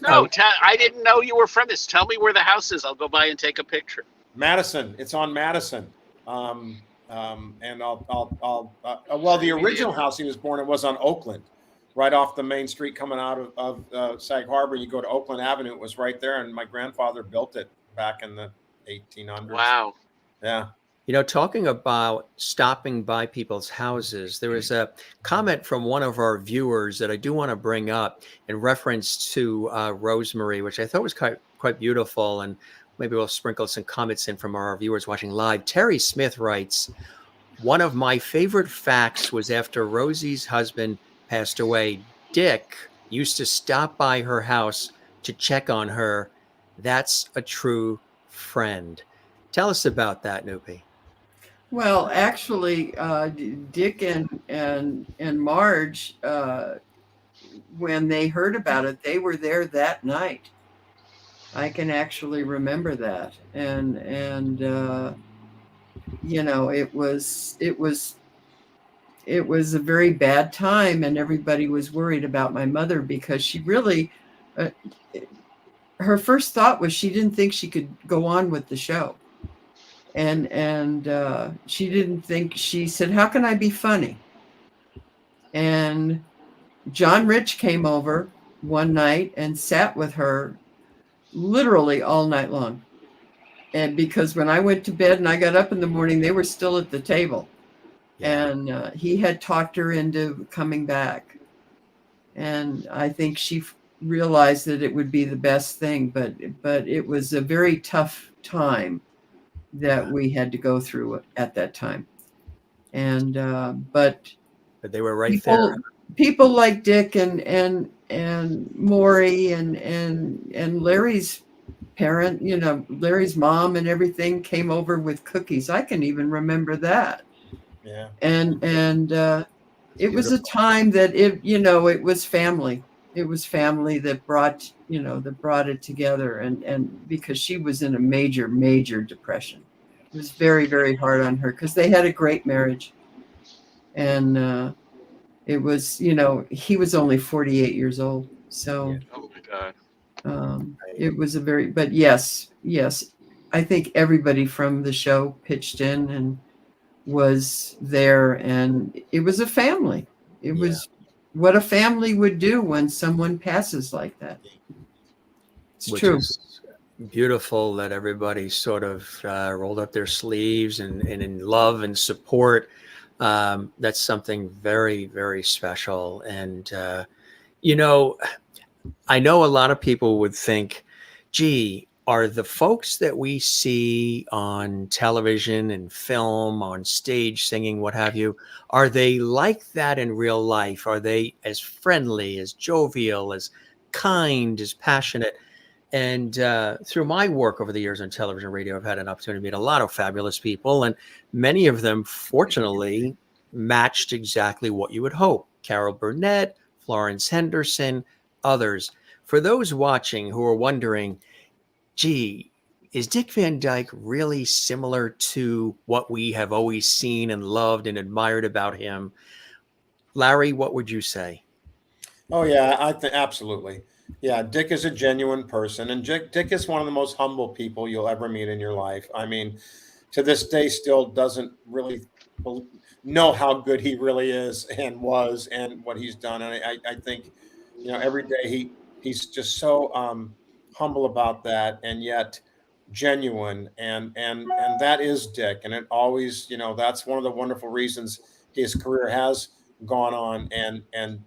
No, I didn't know you were from this. Tell me where the house is. I'll go by and take a picture. Madison. It's on Madison. And the original house he was born in was on Oakland, right off the main street coming out of Sag Harbor. You go to Oakland Avenue. It was right there, and my grandfather built it back in the 1800s. Wow. Yeah. Talking about stopping by people's houses, there was a comment from one of our viewers that I do want to bring up in reference to Rosemary, which I thought was quite beautiful. And maybe we'll sprinkle some comments in from our viewers watching live. Terry Smith writes, one of my favorite facts was after Rosie's husband passed away, Dick used to stop by her house to check on her. That's a true friend. Tell us about that, Noopy. Well, actually, Dick and Marge, when they heard about it, they were there that night. I can actually remember that, and it was a very bad time, and everybody was worried about my mother because she really, her first thought was she didn't think she could go on with the show. And she didn't think, she said, how can I be funny? And John Rich came over one night and sat with her literally all night long. And because when I went to bed and I got up in the morning, they were still at the table. Yeah. And he had talked her into coming back. And I think she realized that it would be the best thing, but it was a very tough time that we had to go through at that time. And but they were right there. People like Dick and Maury and Larry's parent, Larry's mom and everything came over with cookies. I can even remember that. Yeah. And it was a time that it was family. It was family that brought it together, and because she was in a major depression. It was very, very hard on her because they had a great marriage. And it was, he was only 48 years old. So oh my God. It was but yes, I think everybody from the show pitched in and was there, and it was a family. It was what a family would do when someone passes like that. It's Which true. is beautiful that everybody sort of rolled up their sleeves and in love and support. That's something very, very special. And, I know a lot of people would think, gee, are the folks that we see on television and film, on stage singing, what have you, are they like that in real life? Are they as friendly, as jovial, as kind, as passionate? And through my work over the years on television and radio, I've had an opportunity to meet a lot of fabulous people, and many of them, fortunately, matched exactly what you would hope. Carol Burnett, Florence Henderson, others. For those watching who are wondering, gee, is Dick Van Dyke really similar to what we have always seen and loved and admired about him? Larry, what would you say? Oh yeah, I think absolutely. Yeah, Dick is a genuine person, and Dick is one of the most humble people you'll ever meet in your life. I mean, to this day, still doesn't really know how good he really is and was, and what he's done. And I think, every day he's just so humble about that, and yet genuine, and that is Dick. And it always, that's one of the wonderful reasons his career has gone on, and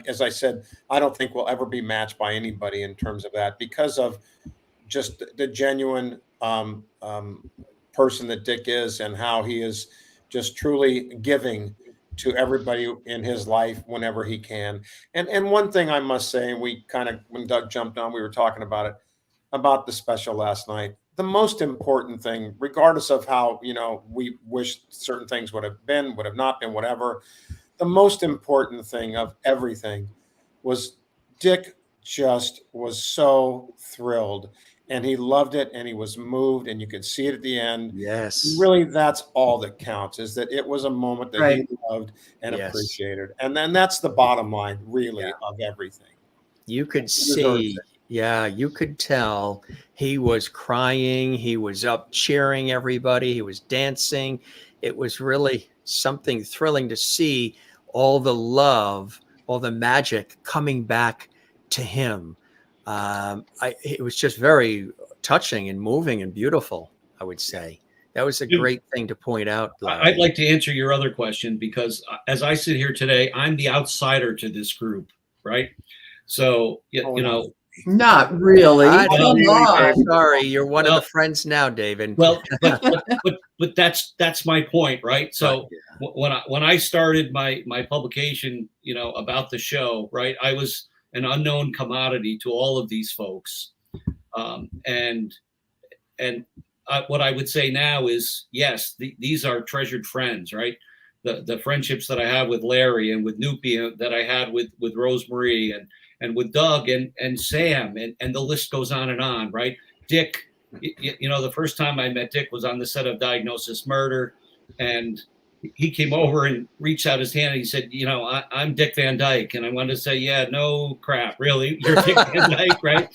as I said, I don't think we'll ever be matched by anybody in terms of that, because of just the genuine person that Dick is, and how he is just truly giving to everybody in his life whenever he can. And one thing I must say, and we kind of, when Doug jumped on, we were talking about it, about the special last night. The most important thing, regardless of how, we wish certain things would have been, would have not been, whatever, the most important thing of everything was Dick just was so thrilled, and he loved it, and he was moved, and you could see it at the end. Yes. Really, that's all that counts, is that it was a moment that Right. he loved and Yes. appreciated. And then that's the bottom line, really, of everything. You could He deserves see, it. you could tell he was crying. He was up cheering everybody. He was dancing. It was really something thrilling to see all the love, all the magic coming back to him. It was just very touching and moving and beautiful, I would say. That was a great thing to point out, Larry. I'd like to answer your other question, because as I sit here today, I'm the outsider to this group, right? So, Not really. I Come don't on. Sorry, you're one Well- of the friends now, David. well, but that's my point, right? So Right, when I started my publication, about the show, right, I was an unknown commodity to all of these folks, and what I would say now is, yes, these are treasured friends, right? The friendships that I have with Larry and with Noopy, that I had with Rosemarie and with Doug and Sam, and the list goes on, right? Dick, the first time I met Dick was on the set of Diagnosis Murder, and he came over and reached out his hand and he said, I'm Dick Van Dyke. And I wanted to say, yeah, no crap, really, you're Dick Van Dyke, right?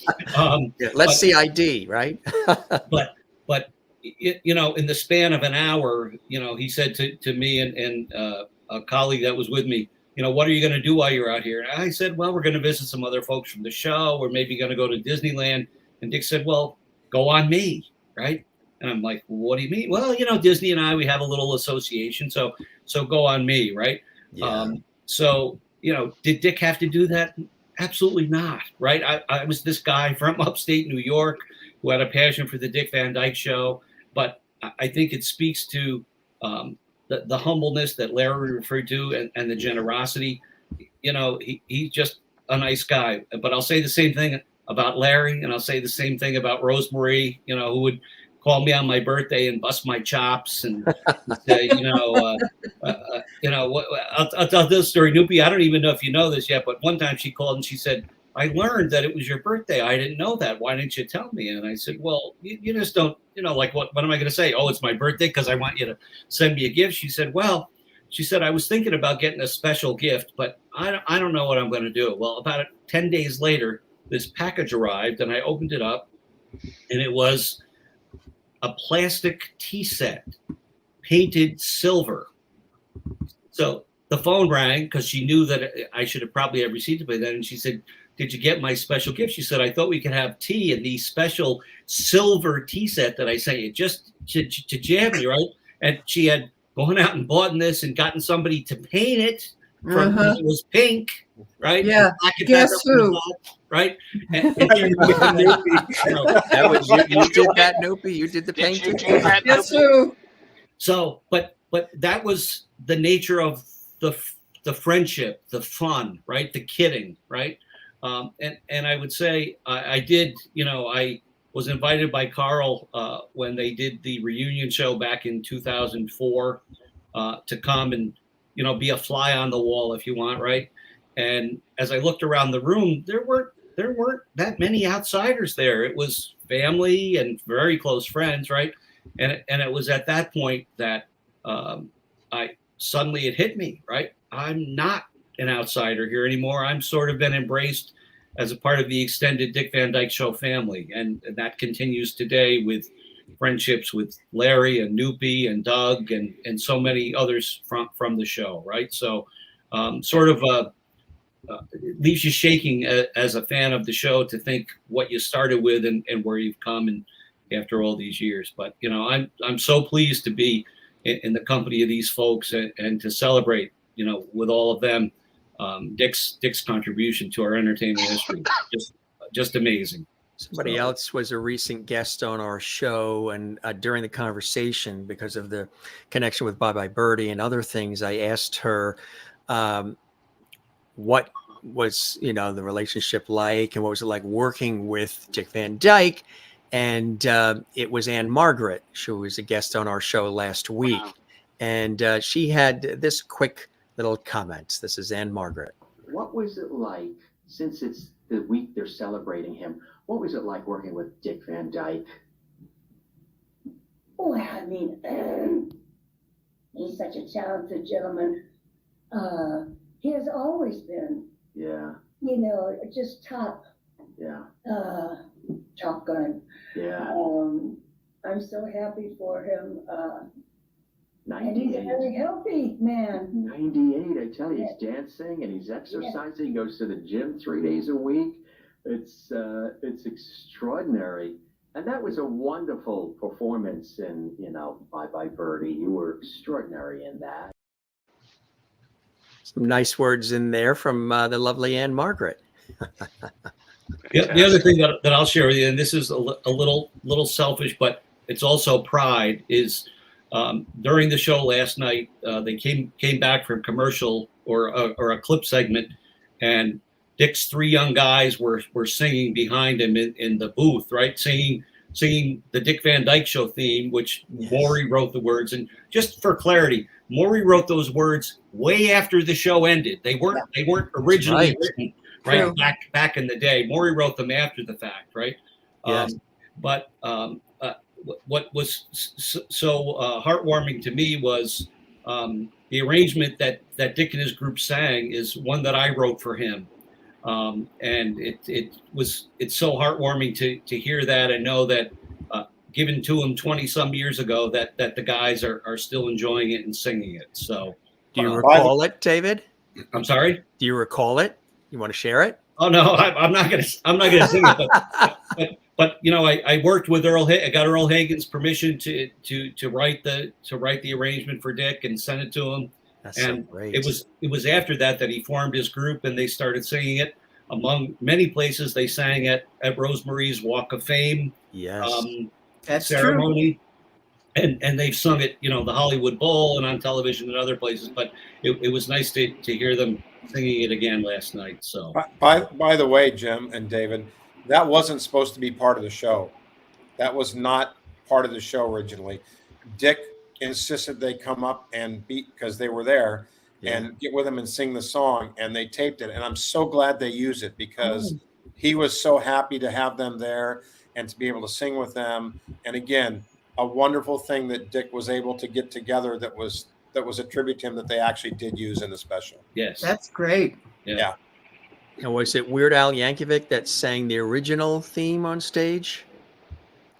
let's see ID, right? but in the span of an hour, he said to me and a colleague that was with me, what are you going to do while you're out here? And I said, well, we're going to visit some other folks from the show. We're maybe going to go to Disneyland. And Dick said, well, go on me, right? And I'm like, what do you mean? Well, Disney and we have a little association, so go on me, right? Yeah. Did Dick have to do that? Absolutely not, right? I was this guy from upstate New York who had a passion for the Dick Van Dyke Show, but I think it speaks to the humbleness that Larry referred to, and the generosity. He's just a nice guy. But I'll say the same thing about Larry, and I'll say the same thing about Rosemarie, who would call me on my birthday and bust my chops and say, I'll tell this story, Noopy. I don't even know if you know this yet, but one time she called and she said, I learned that it was your birthday. I didn't know that. Why didn't you tell me? And I said, well, you just don't, like, what am I going to say? Oh, it's my birthday because I want you to send me a gift. She said, I was thinking about getting a special gift, but I don't know what I'm going to do. Well, about 10 days later, this package arrived and I opened it up, and it was a plastic tea set painted silver. So the phone rang because she knew that I should have probably have received it by then. And she said, "Did you get my special gift?" She said, "I thought we could have tea in the special silver tea set that I sent you just to jam me, right?" And she had gone out and bought this and gotten somebody to paint it. It was pink, right? Yeah. Guess who? Right? That was you did that, Noopy. You did the painting. Guess who? So, but that was the nature of the friendship, the fun, right? The kidding, right? And I would say I did, I was invited by Carl when they did the reunion show back in 2004 to come and, be a fly on the wall if you want, right? And as I looked around the room, there weren't that many outsiders there. It was family and very close friends, right? And it was at that point that it hit me, right? I'm not an outsider here anymore. I'm sort of been embraced as a part of the extended Dick Van Dyke Show family. And that continues today with friendships with Larry and Noopy and Doug and so many others from the show, right? So it leaves you shaking as a fan of the show to think what you started with and where you've come and after all these years. But, I'm so pleased to be in the company of these folks and to celebrate, with all of them, Dick's contribution to our entertainment history. Just amazing. Somebody else was a recent guest on our show, and during the conversation, because of the connection with Bye Bye Birdie and other things, I asked her what was, the relationship like, and what was it like working with Dick Van Dyke? And it was Ann-Margret. She was a guest on our show last week, and she had this quick little comment. This is Ann-Margret. What was it like, since it's the week they're celebrating him, what was it like working with Dick Van Dyke? Well, I mean, he's such a talented gentleman. He has always been. Yeah. Just top. Yeah. Top gun. Yeah. I'm so happy for him. And 98. he's a very healthy man. 98, I tell you, he's dancing and he's exercising. He goes to the gym 3 days a week. It's extraordinary. And that was a wonderful performance in, Bye Bye Birdie. You were extraordinary in that. Some nice words in there from the lovely Ann-Margret. The other thing that I'll share with you, and this is a little selfish, but it's also pride, is during the show last night, they came back from commercial or a clip segment, and Dick's three young guys were singing behind him in the booth, right? Singing the Dick Van Dyke Show theme, which Maury wrote the words. And just for clarity, Maury wrote those words way after the show ended. They weren't originally written, right? Back in the day. Maury wrote them after the fact, right? Yes. But what was so heartwarming to me was the arrangement that Dick and his group sang is one that I wrote for him. And it's so heartwarming to hear that and know that given to him 20 some years ago that the guys are still enjoying it and singing it. So do you recall it, David? I'm sorry? Do you recall it? You want to share it? Oh no, I'm not gonna sing it, but I worked with Earl. I got Earl Hagen's permission to write the arrangement for Dick and send it to him. That's and so great. It was after that he formed his group and they started singing it. Among many places, they sang at Rosemarie's Walk of Fame. Yes, that's ceremony. True. And they've sung it, the Hollywood Bowl and on television and other places. But it was nice to hear them singing it again last night. So by the way, Jim and David, that wasn't supposed to be part of the show. That was not part of the show originally. Dick insisted they come up and because they were there and get with him and sing the song, and they taped it. And I'm so glad they use it because he was so happy to have them there and to be able to sing with them. And again, a wonderful thing that Dick was able to get together that was a tribute to him that they actually did use in the special. Yes. That's great. Yeah. And was it Weird Al Yankovic that sang the original theme on stage?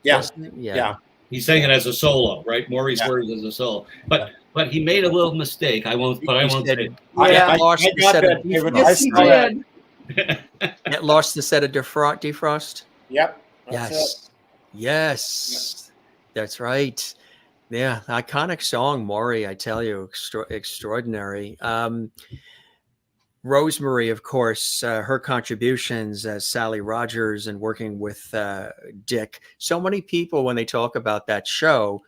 Yeah. Yeah. He sang it as a solo, right? Maury's words as a solo. But but he made a little mistake. I won't say it. Yeah. Lost the got set that, of David. Yes, he saw that. did. It lost the set of defrost. Yep. That's it. Yes. That's right. Yeah, iconic song, Maury. I tell you, extraordinary. Rosemary, of course, her contributions as Sally Rodgers and working with Dick. So many people, when they talk about that show,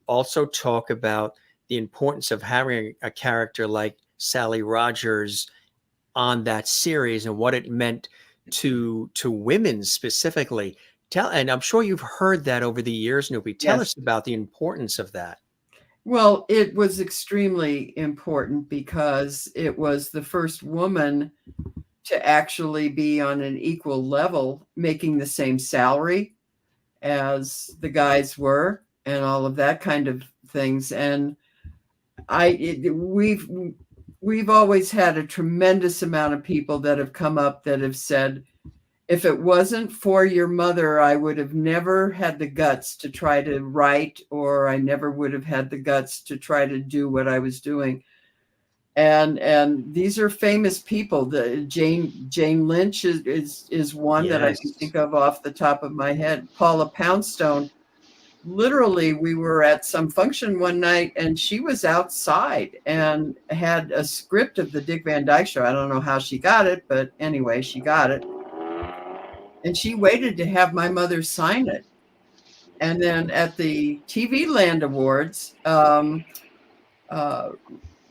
also talk about the importance of having a character like Sally Rodgers on that series and what it meant to women specifically. And I'm sure you've heard that over the years, Noopy. Tell us about the importance of that. Well, it was extremely important because it was the first woman to actually be on an equal level, making the same salary as the guys were and all of that kind of things. And we've always had a tremendous amount of people that have come up that have said, if it wasn't for your mother, I would have never had the guts to try to write, or I never would have had the guts to try to do what I was doing. And these are famous people. The Jane Lynch is one that I can think of off the top of my head. Paula Poundstone. Literally, we were at some function one night and she was outside and had a script of the Dick Van Dyke Show. I don't know how she got it, but anyway, she got it. And she waited to have my mother sign it. And then at the TV Land Awards,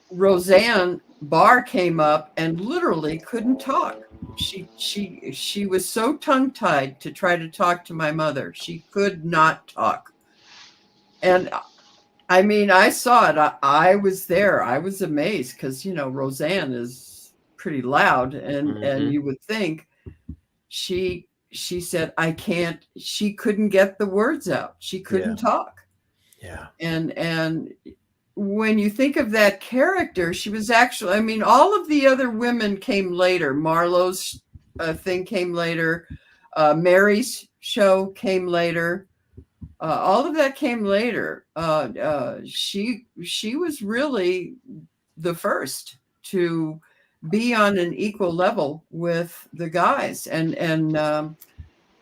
Roseanne Barr came up and literally couldn't talk. She was so tongue-tied to try to talk to my mother. She could not talk. And I mean, I saw it. I was there. I was amazed because, you know, Roseanne is pretty loud, and you would think she said, I can't, she couldn't get the words out. She couldn't talk. Yeah. And when you think of that character, she was actually, I mean, all of the other women came later. Marlowe's thing came later. Mary's show came later. All of that came later. She was really the first to be on an equal level with the guys. And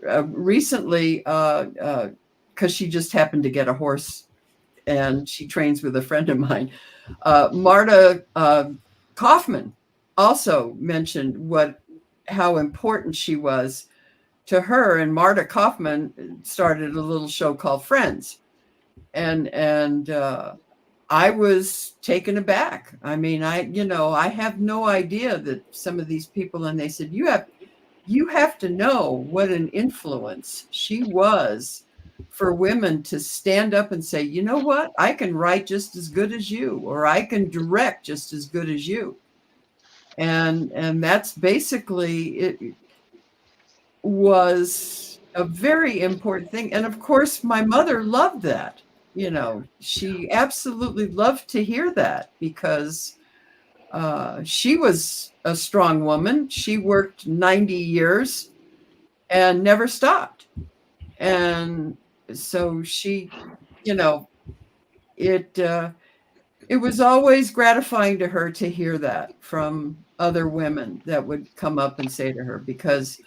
recently, because she just happened to get a horse and she trains with a friend of mine, Marta Kaufman also mentioned how important she was to her. And Marta Kaufman started a little show called Friends. And I was taken aback. I mean, I have no idea that some of these people, and they said, you have to know what an influence she was for women to stand up and say, you know what, I can write just as good as you, or I can direct just as good as you. And that's basically, it was a very important thing. And of course, my mother loved that. You know, she absolutely loved to hear that because she was a strong woman. She worked 90 years and never stopped. And so she, you know, it was always gratifying to her to hear that from other women that would come up and say to her, because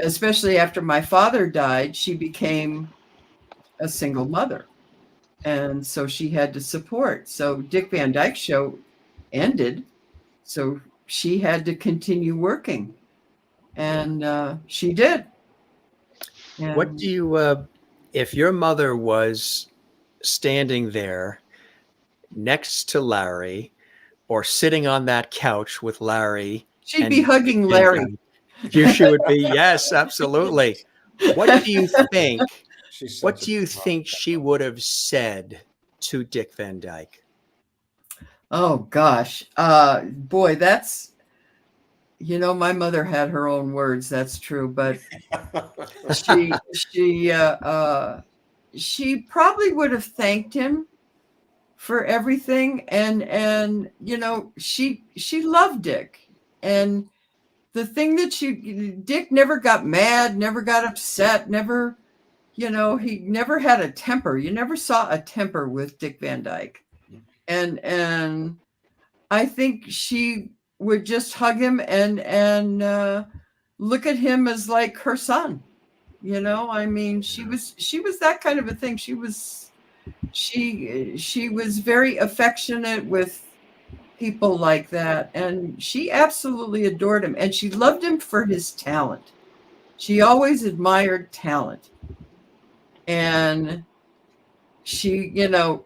especially after my father died, she became a single mother. And so she had to support. So Dick Van Dyke Show ended. So she had to continue working. And she did. And what do you, if your mother was standing there next to Larry or sitting on that couch with Larry, she'd be hugging Larry. She would be, yes, absolutely. What do you think? What do you think she would have said to Dick Van Dyke? Oh, gosh. Boy, that's, you know, my mother had her own words. That's true. But she probably would have thanked him for everything. And you know, she loved Dick. And the thing that Dick never got mad, never got upset, never, you know, he never had a temper. You never saw a temper with Dick Van Dyke. and I think she would just hug him and look at him as like her son. You know, I mean, she was that kind of a thing. She was very affectionate with people like that, and she absolutely adored him, and she loved him for his talent. She always admired talent, and she, you know,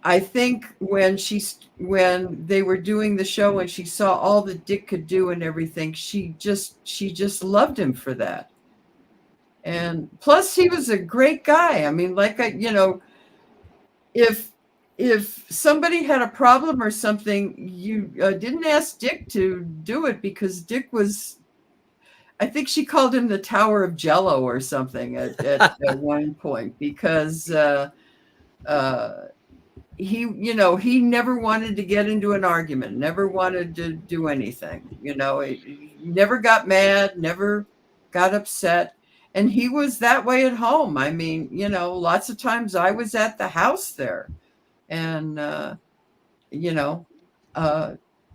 I think when they were doing the show and she saw all that Dick could do and everything, she just loved him for that. And plus, he was a great guy. I mean, if somebody had a problem or something, you didn't ask Dick to do it, because Dick was, I think she called him the Tower of Jello or something at one point, because he never wanted to get into an argument, never wanted to do anything. You know, he never got mad, never got upset. And he was that way at home. I mean, you know, lots of times I was at the house there, and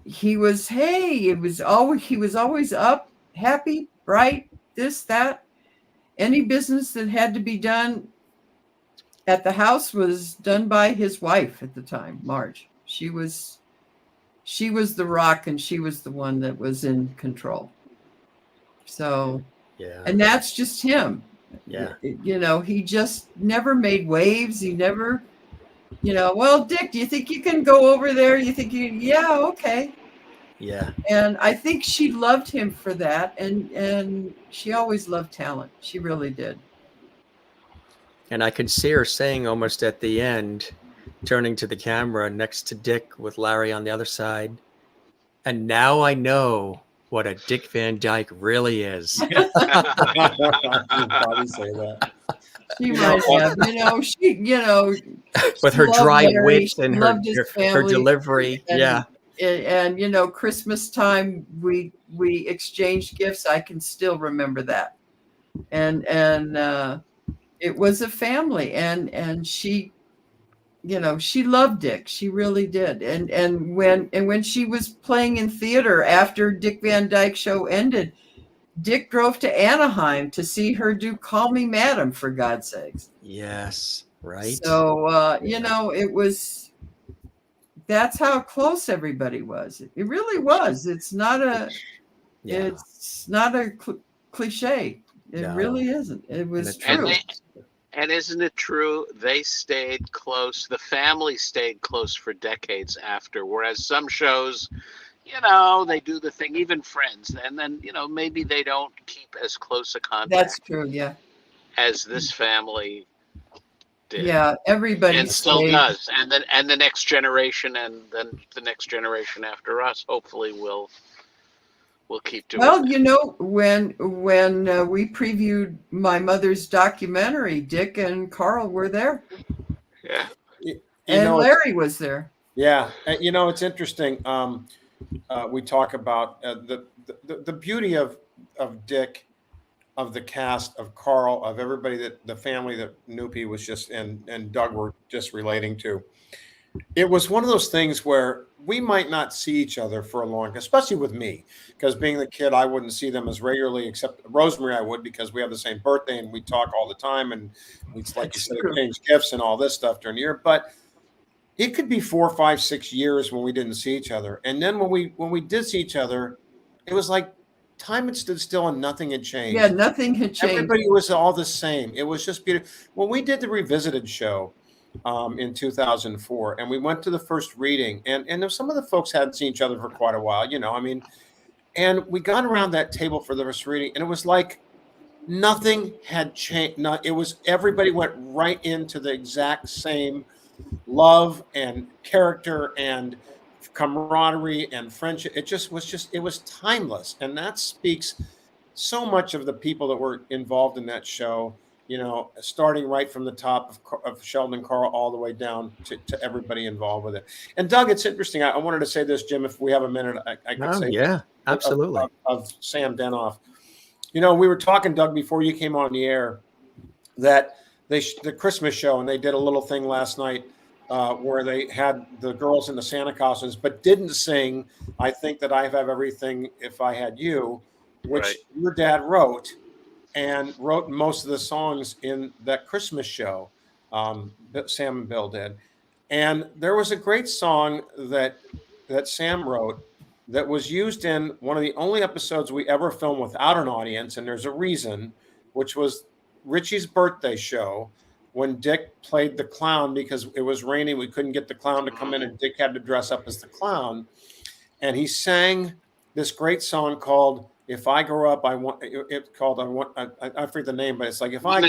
he was always up, happy, bright, this, that. Any business that had to be done at the house was done by his wife at the time, Marge. She was the rock, and she was the one that was in control. So, yeah. And that's just him. Yeah. You know, he just never made waves. He never, well, Dick, do you think you can go over there? You think yeah, okay. Yeah. And I think she loved him for that. And she always loved talent. She really did. And I could see her saying almost at the end, turning to the camera next to Dick with Larry on the other side, and now I know what a Dick Van Dyke really is. You'd probably say that. She might have, with her dry Larry, wit and her delivery. And, and Christmas time, we exchanged gifts. I can still remember that. And it was a family, and she, she loved Dick. She really did. And when she was playing in theater after Dick Van Dyke Show ended, Dick drove to Anaheim to see her do Call Me Madam, for God's sakes. Yes, right. So, that's how close everybody was. It really was. It's not a cliche. It really isn't. It was true. And isn't it true? They stayed close. The family stayed close for decades after. Whereas some shows, they do the thing, even Friends, and then, maybe they don't keep as close a contact. That's true, yeah. As this family did. Yeah, everybody and still does. And then the next generation, and then the next generation after us, hopefully will keep doing that. When we previewed my mother's documentary, Dick and Carl were there. Yeah. And Larry was there. Yeah. It's interesting. We talk about the beauty of Dick, of the cast, of Carl, of everybody, that the family that Noopy was just and Doug were just relating to. It was one of those things where we might not see each other for a long, especially with me, because being the kid, I wouldn't see them as regularly, except Rosemary I would, because we have the same birthday and we talk all the time, and we, like you said, exchange gifts and all this stuff during the year. But it could be 4, 5, 6 years when we didn't see each other, and then when we did see each other, it was like time had stood still and nothing had changed. Yeah, nothing had changed. Everybody was all the same. It was just beautiful. When we did the Revisited show in 2004, and we went to the first reading, and some of the folks hadn't seen each other for quite a while, and we got around that table for the first reading, and it was like nothing had changed. It was, everybody went right into the exact same love and character and camaraderie and friendship. It was timeless, and that speaks so much of the people that were involved in that show. Starting right from the top of Sheldon and Carl all the way down to everybody involved with it. And Doug, it's interesting. I wanted to say this, Jim, if we have a minute, I could say. Yeah, absolutely. Of Sam Denoff. We were talking, Doug, before you came on the air, that the Christmas show, and they did a little thing last night where they had the girls in the Santa costumes, but didn't sing "I Think That I Have Everything If I Had You," which Right. your dad wrote, and wrote most of the songs in that Christmas show. Sam and Bill did, and there was a great song that Sam wrote that was used in one of the only episodes we ever filmed without an audience, and there's a reason, which was Ritchie's birthday show when Dick played the clown because it was raining. We couldn't get the clown to come in, and Dick had to dress up as the clown. And he sang this great song called "If I Grow Up, I Want." It's called I forget the name, but it's like when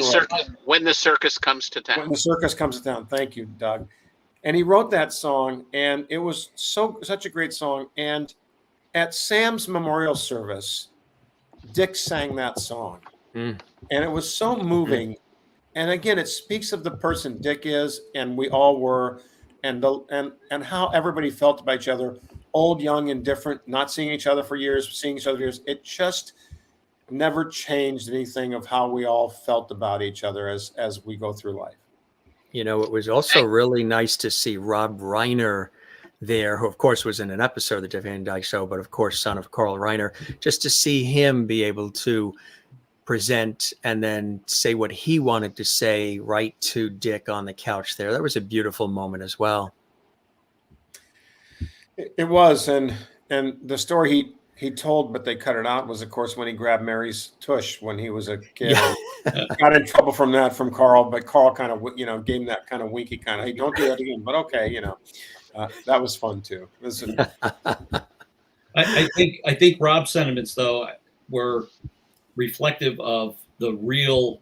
the circus comes to town. When the circus comes to town. Thank you, Doug. And he wrote that song, and it was such a great song. And at Sam's memorial service, Dick sang that song, and it was so moving. And again, it speaks of the person Dick is, and we all were, and how everybody felt about each other, old, young, and different, not seeing each other for years, seeing each other for years. It just never changed anything of how we all felt about each other as we go through life. You know, it was also really nice to see Rob Reiner there, who of course was in an episode of the Dick Van Dyke Show, but of course son of Carl Reiner, just to see him be able to present and then say what he wanted to say right to Dick on the couch there. That was a beautiful moment as well. It was, and the story he told, but they cut it out, was of course when he grabbed Mary's tush when he was a kid. Yeah. Got in trouble from Carl, but Carl kind of gave him that kind of winky kind of, hey, don't do that again. But okay, that was fun too. Listen, I think Rob's sentiments though were reflective of the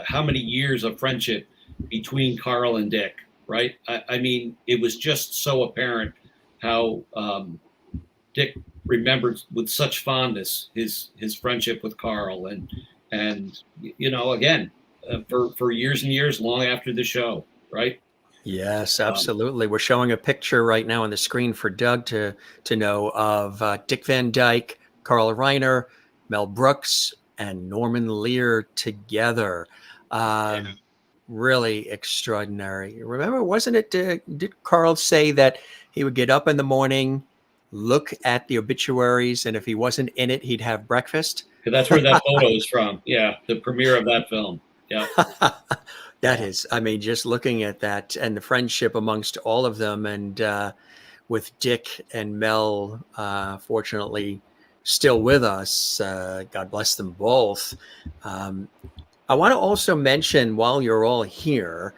how many years of friendship between Carl and Dick, right? I mean, it was just so apparent how Dick remembered with such fondness his friendship with Carl, and again, for years and years, long after the show, right? Yes, absolutely. We're showing a picture right now on the screen for Doug to know of Dick Van Dyke, Carl Reiner, Mel Brooks, and Norman Lear together. Really extraordinary. Remember, wasn't it, did Carl say that he would get up in the morning, look at the obituaries, and if he wasn't in it, he'd have breakfast? That's where that photo is from. Yeah, the premiere of that film. Yeah. That is, I mean, just looking at that and the friendship amongst all of them, and with Dick and Mel, fortunately, still with us. God bless them both. I want to also mention, while you're all here,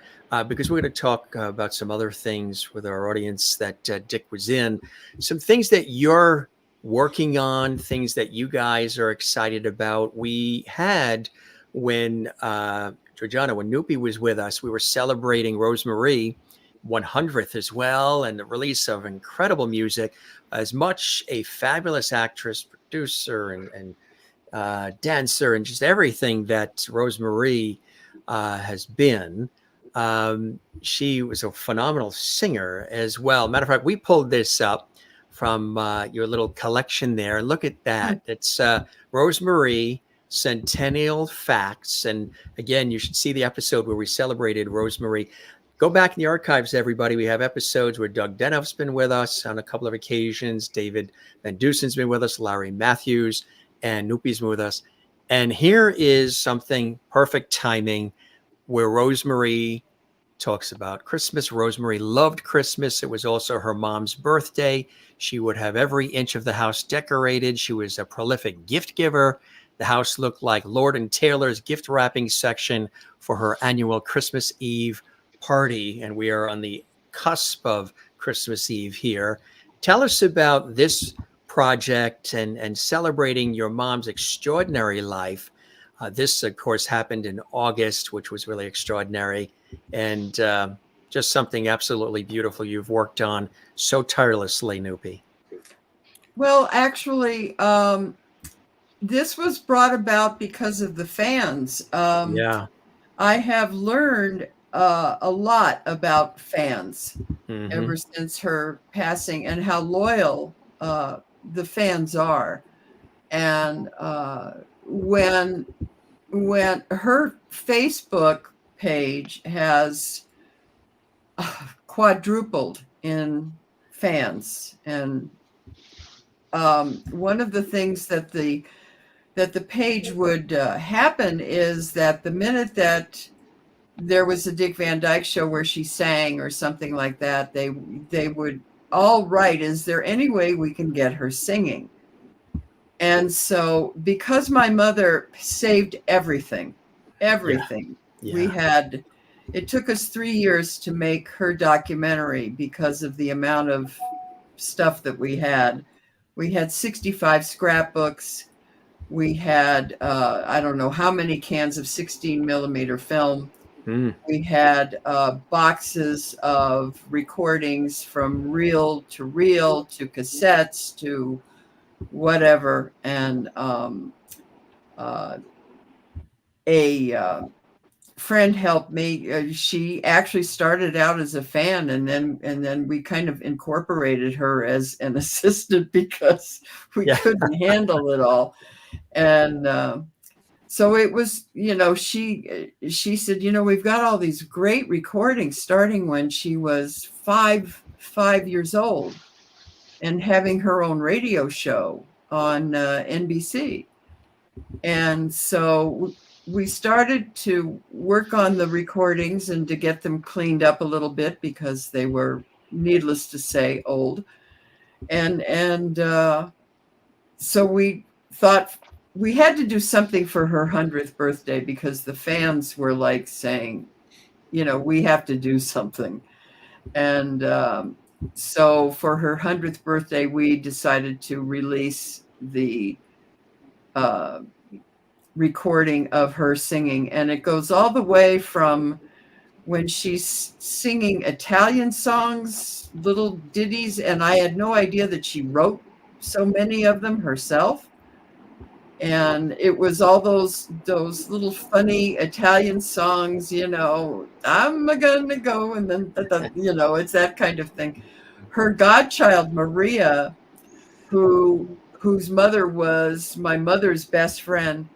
because we're going to talk about some other things with our audience that Dick was in, some things that you're working on, things that you guys are excited about. We had, when Georgiana, when Noopy was with us, we were celebrating Rosemarie 100th as well, and the release of incredible music. As much a fabulous actress, producer, and dancer, and just everything that Rosemarie has been. She was a phenomenal singer as well. Matter of fact, we pulled this up from your little collection there. Look at that. It's Rosemarie Centennial Facts. And again, you should see the episode where we celebrated Rosemarie. Go back in the archives, everybody. We have episodes where Doug Denoff's been with us on a couple of occasions. David Van Dusen's been with us. Larry Mathews and Noopy's been with us. And here is something perfect timing where Rosemarie talks about Christmas. Rosemarie loved Christmas. It was also her mom's birthday. She would have every inch of the house decorated. She was a prolific gift giver. The house looked like Lord & Taylor's gift wrapping section for her annual Christmas Eve party. And we are on the cusp of Christmas Eve here. Tell us about this project and celebrating your mom's extraordinary life. This, of course, happened in August, which was really extraordinary, and just something absolutely beautiful you've worked on so tirelessly, Noopy. Well, actually, this was brought about because of the fans. Yeah. I have learned a lot about fans ever since her passing, and how loyal the fans are. And when her Facebook page has quadrupled in fans. And one of the things that the page would happen is that the minute that there was a Dick Van Dyke Show where she sang or something like that, they would all write, is there any way we can get her singing? And so because my mother saved everything, we had, it took us 3 years to make her documentary because of the amount of stuff that we had. We had 65 scrapbooks. We had, I don't know how many cans of 16 millimeter film. We had boxes of recordings from reel to cassettes to whatever. And a friend helped me. She actually started out as a fan, and then we kind of incorporated her as an assistant because we couldn't handle it all. And so it was, she said, we've got all these great recordings starting when she was five years old and having her own radio show on NBC. And so we started to work on the recordings and to get them cleaned up a little bit because they were, needless to say, old. And so we thought we had to do something for her 100th birthday because the fans were like saying, we have to do something. And so for her 100th birthday, we decided to release the recording of her singing. And it goes all the way from when she's singing Italian songs, little ditties. And I had no idea that she wrote so many of them herself. And it was all those little funny Italian songs, I'm gonna go, and then, it's that kind of thing. Her godchild, Maria, whose mother was my mother's best friend,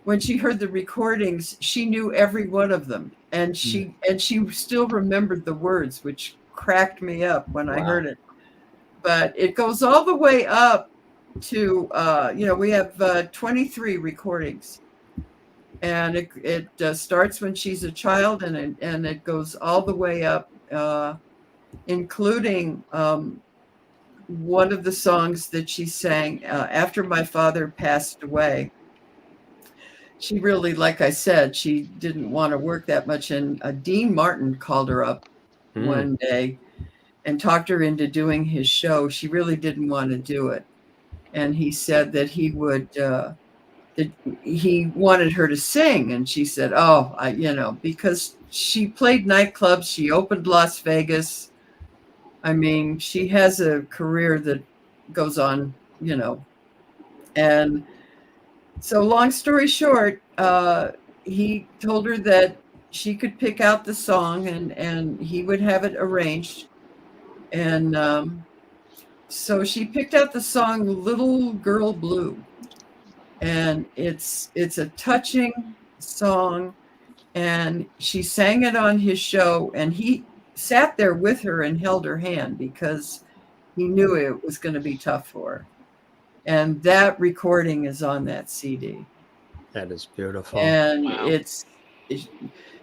when she heard the recordings, she knew every one of them. And she still remembered the words, which cracked me up when I heard it. But it goes all the way up to we have 23 recordings, and it starts when she's a child, and it goes all the way up, including one of the songs that she sang after my father passed away. She really, like I said, she didn't want to work that much, and Dean Martin called her up one day and talked her into doing his show. She really didn't want to do it. And he said that he would, that he wanted her to sing. And she said, because she played nightclubs, she opened Las Vegas. I mean, she has a career that goes on, And so long story short, he told her that she could pick out the song and he would have it arranged. And, so she picked out the song Little Girl Blue, and it's a touching song, and she sang it on his show, and he sat there with her and held her hand because he knew it was going to be tough for her. And that recording is on that CD. That is beautiful. And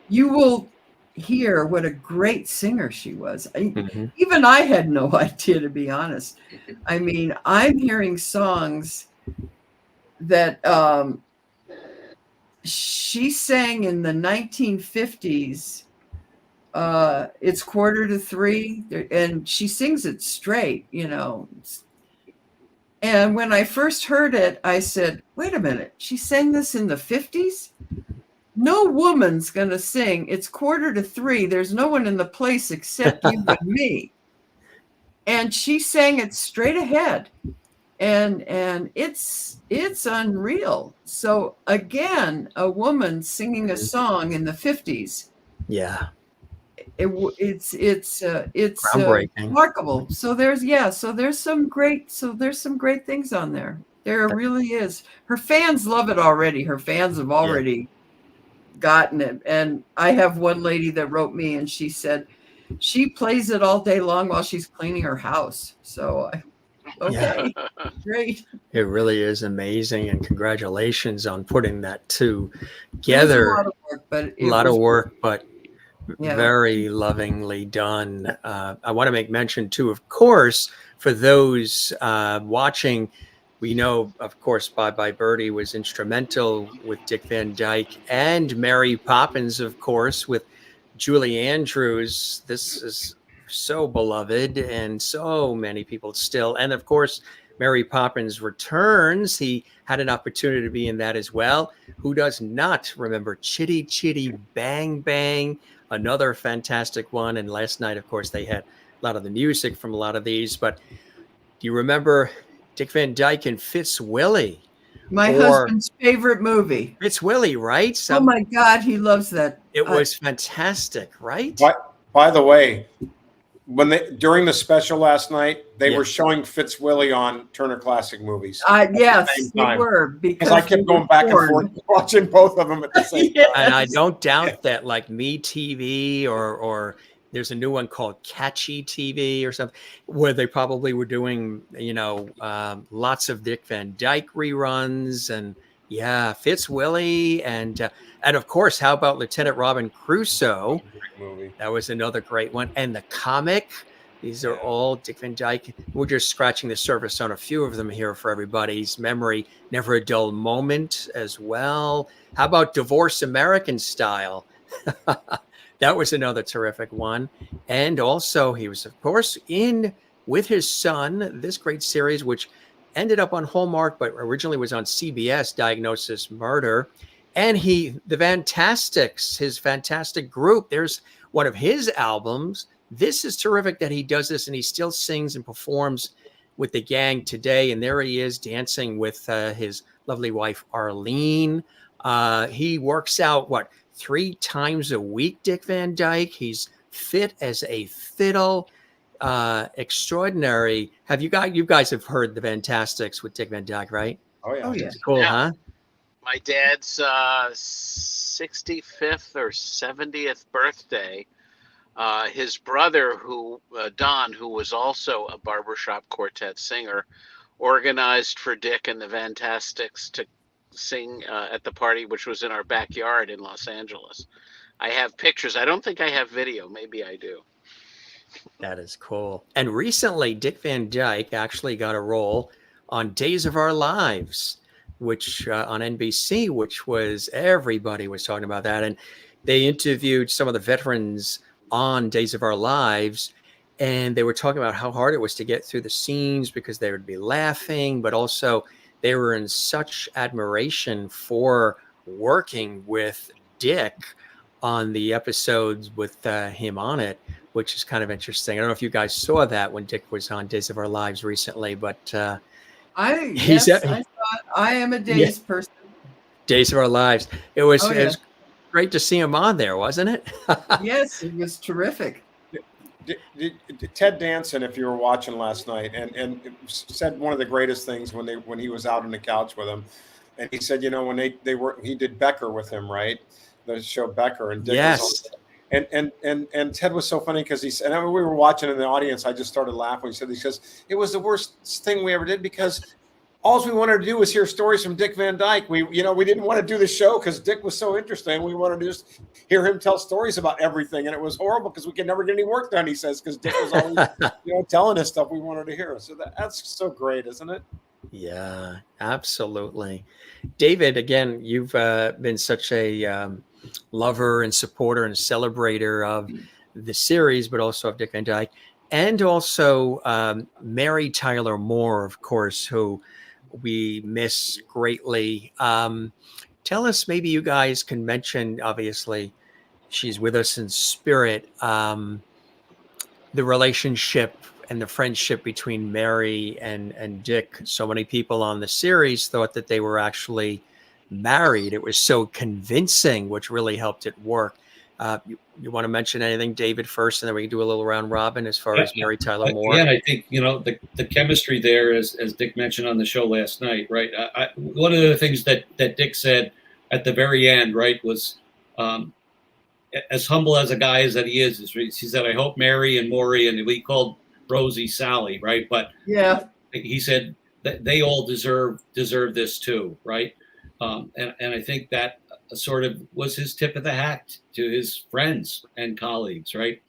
you will hear what a great singer she was. Even I had no idea, to be honest. I mean, I'm hearing songs that she sang in the 1950s. It's 2:45, and she sings it straight, And when I first heard it, I said, wait a minute, she sang this in the 50s? No woman's going to sing. It's 2:45. There's no one in the place except you and me. And she sang it straight ahead. And it's unreal. So again, a woman singing a song in the 50s. Yeah. It's groundbreaking. Remarkable. So there's some great things on there. There really is. Her fans love it already. Her fans have already gotten it. And I have one lady that wrote me, and she said, she plays it all day long while she's cleaning her house. So, okay, great. It really is amazing, and congratulations on putting that It was a together. lot of work, but A lot of work, but Yeah. very lovingly done. I want to make mention too, of course, for those watching, we know, of course, Bye Bye Birdie was instrumental with Dick Van Dyke, and Mary Poppins, of course, with Julie Andrews. This is so beloved, and so many people still. And of course, Mary Poppins Returns. He had an opportunity to be in that as well. Who does not remember Chitty Chitty Bang Bang? Another fantastic one. And last night, of course, they had a lot of the music from a lot of these. But do you remember Dick Van Dyke and Fitzwilly? My husband's favorite movie. Fitzwilly, right? Oh my God, he loves that. It was fantastic, right? By the way, during the special last night, they were showing Fitzwilly on Turner Classic Movies. Yes, they were, because I kept going back and forth watching both of them at the same time. And I don't doubt that, like Me TV or there's a new one called Catchy TV or something, where they probably were doing, lots of Dick Van Dyke reruns, and Fitzwilly, and of course, how about Lieutenant Robin Crusoe? Movie. That was another great one. And the comic, these are all Dick Van Dyke. We're just scratching the surface on a few of them here for everybody's memory. Never a Dull Moment as well. How about Divorce American Style? That was another terrific one. And also he was, of course, in with his son, this great series, which ended up on Hallmark, but originally was on CBS, Diagnosis Murder. And the Fantastics, his fantastic group, there's one of his albums. This is terrific that he does this, and he still sings and performs with the gang today. And there he is dancing with his lovely wife, Arlene. He works out, 3 times a week, Dick Van Dyke. He's fit as a fiddle. Extraordinary. You guys have heard the Fantastics with Dick Van Dyke, right? Oh yeah. It's cool, huh? My dad's 65th or 70th birthday, his brother, Don, who was also a barbershop quartet singer, organized for Dick and the Fantastics to sing at the party, which was in our backyard in Los Angeles. I have pictures. I don't think I have video. Maybe I do. That is cool. And recently, Dick Van Dyke actually got a role on Days of Our Lives, which on NBC, which was, everybody was talking about that. And they interviewed some of the veterans on Days of Our Lives, and they were talking about how hard it was to get through the scenes because they would be laughing, but also they were in such admiration for working with Dick on the episodes with him on it, which is kind of interesting. I don't know if you guys saw that when Dick was on Days of Our Lives recently, but I am a Days person. Days of Our Lives. It was great to see him on there, wasn't it? Yes, it was terrific. Ted Danson, if you were watching last night, and said one of the greatest things when he was out on the couch with him, and he said, when he did Becker with him, right? The show Becker, and Dick was on, and Ted was so funny because he said, and we were watching in the audience, I just started laughing. He said, it was the worst thing we ever did because all we wanted to do was hear stories from Dick Van Dyke. We didn't want to do the show because Dick was so interesting. We wanted to just hear him tell stories about everything. And it was horrible because we could never get any work done, he says, because Dick was always, telling us stuff we wanted to hear. So that's so great, isn't it? Yeah, absolutely. David, again, you've been such a lover and supporter and celebrator of the series, but also of Dick Van Dyke, and also Mary Tyler Moore, of course, who we miss greatly. Tell us, maybe you guys can mention, obviously, she's with us in spirit, the relationship and the friendship between Mary and Dick. So many people on the series thought that they were actually married. It was so convincing, which really helped it work. You want to mention anything, David, first, and then we can do a little round robin as far as Mary Tyler Moore? Again, I think, the chemistry there, as Dick mentioned on the show last night, right? One of the things that Dick said at the very end, right, was as humble as a guy as that he is, he said, I hope Mary and Maury, and we called Rosie Sally, right? But Yeah. he said that they all deserve this too, right? And I think that sort of was his tip of the hat to his friends and colleagues, right?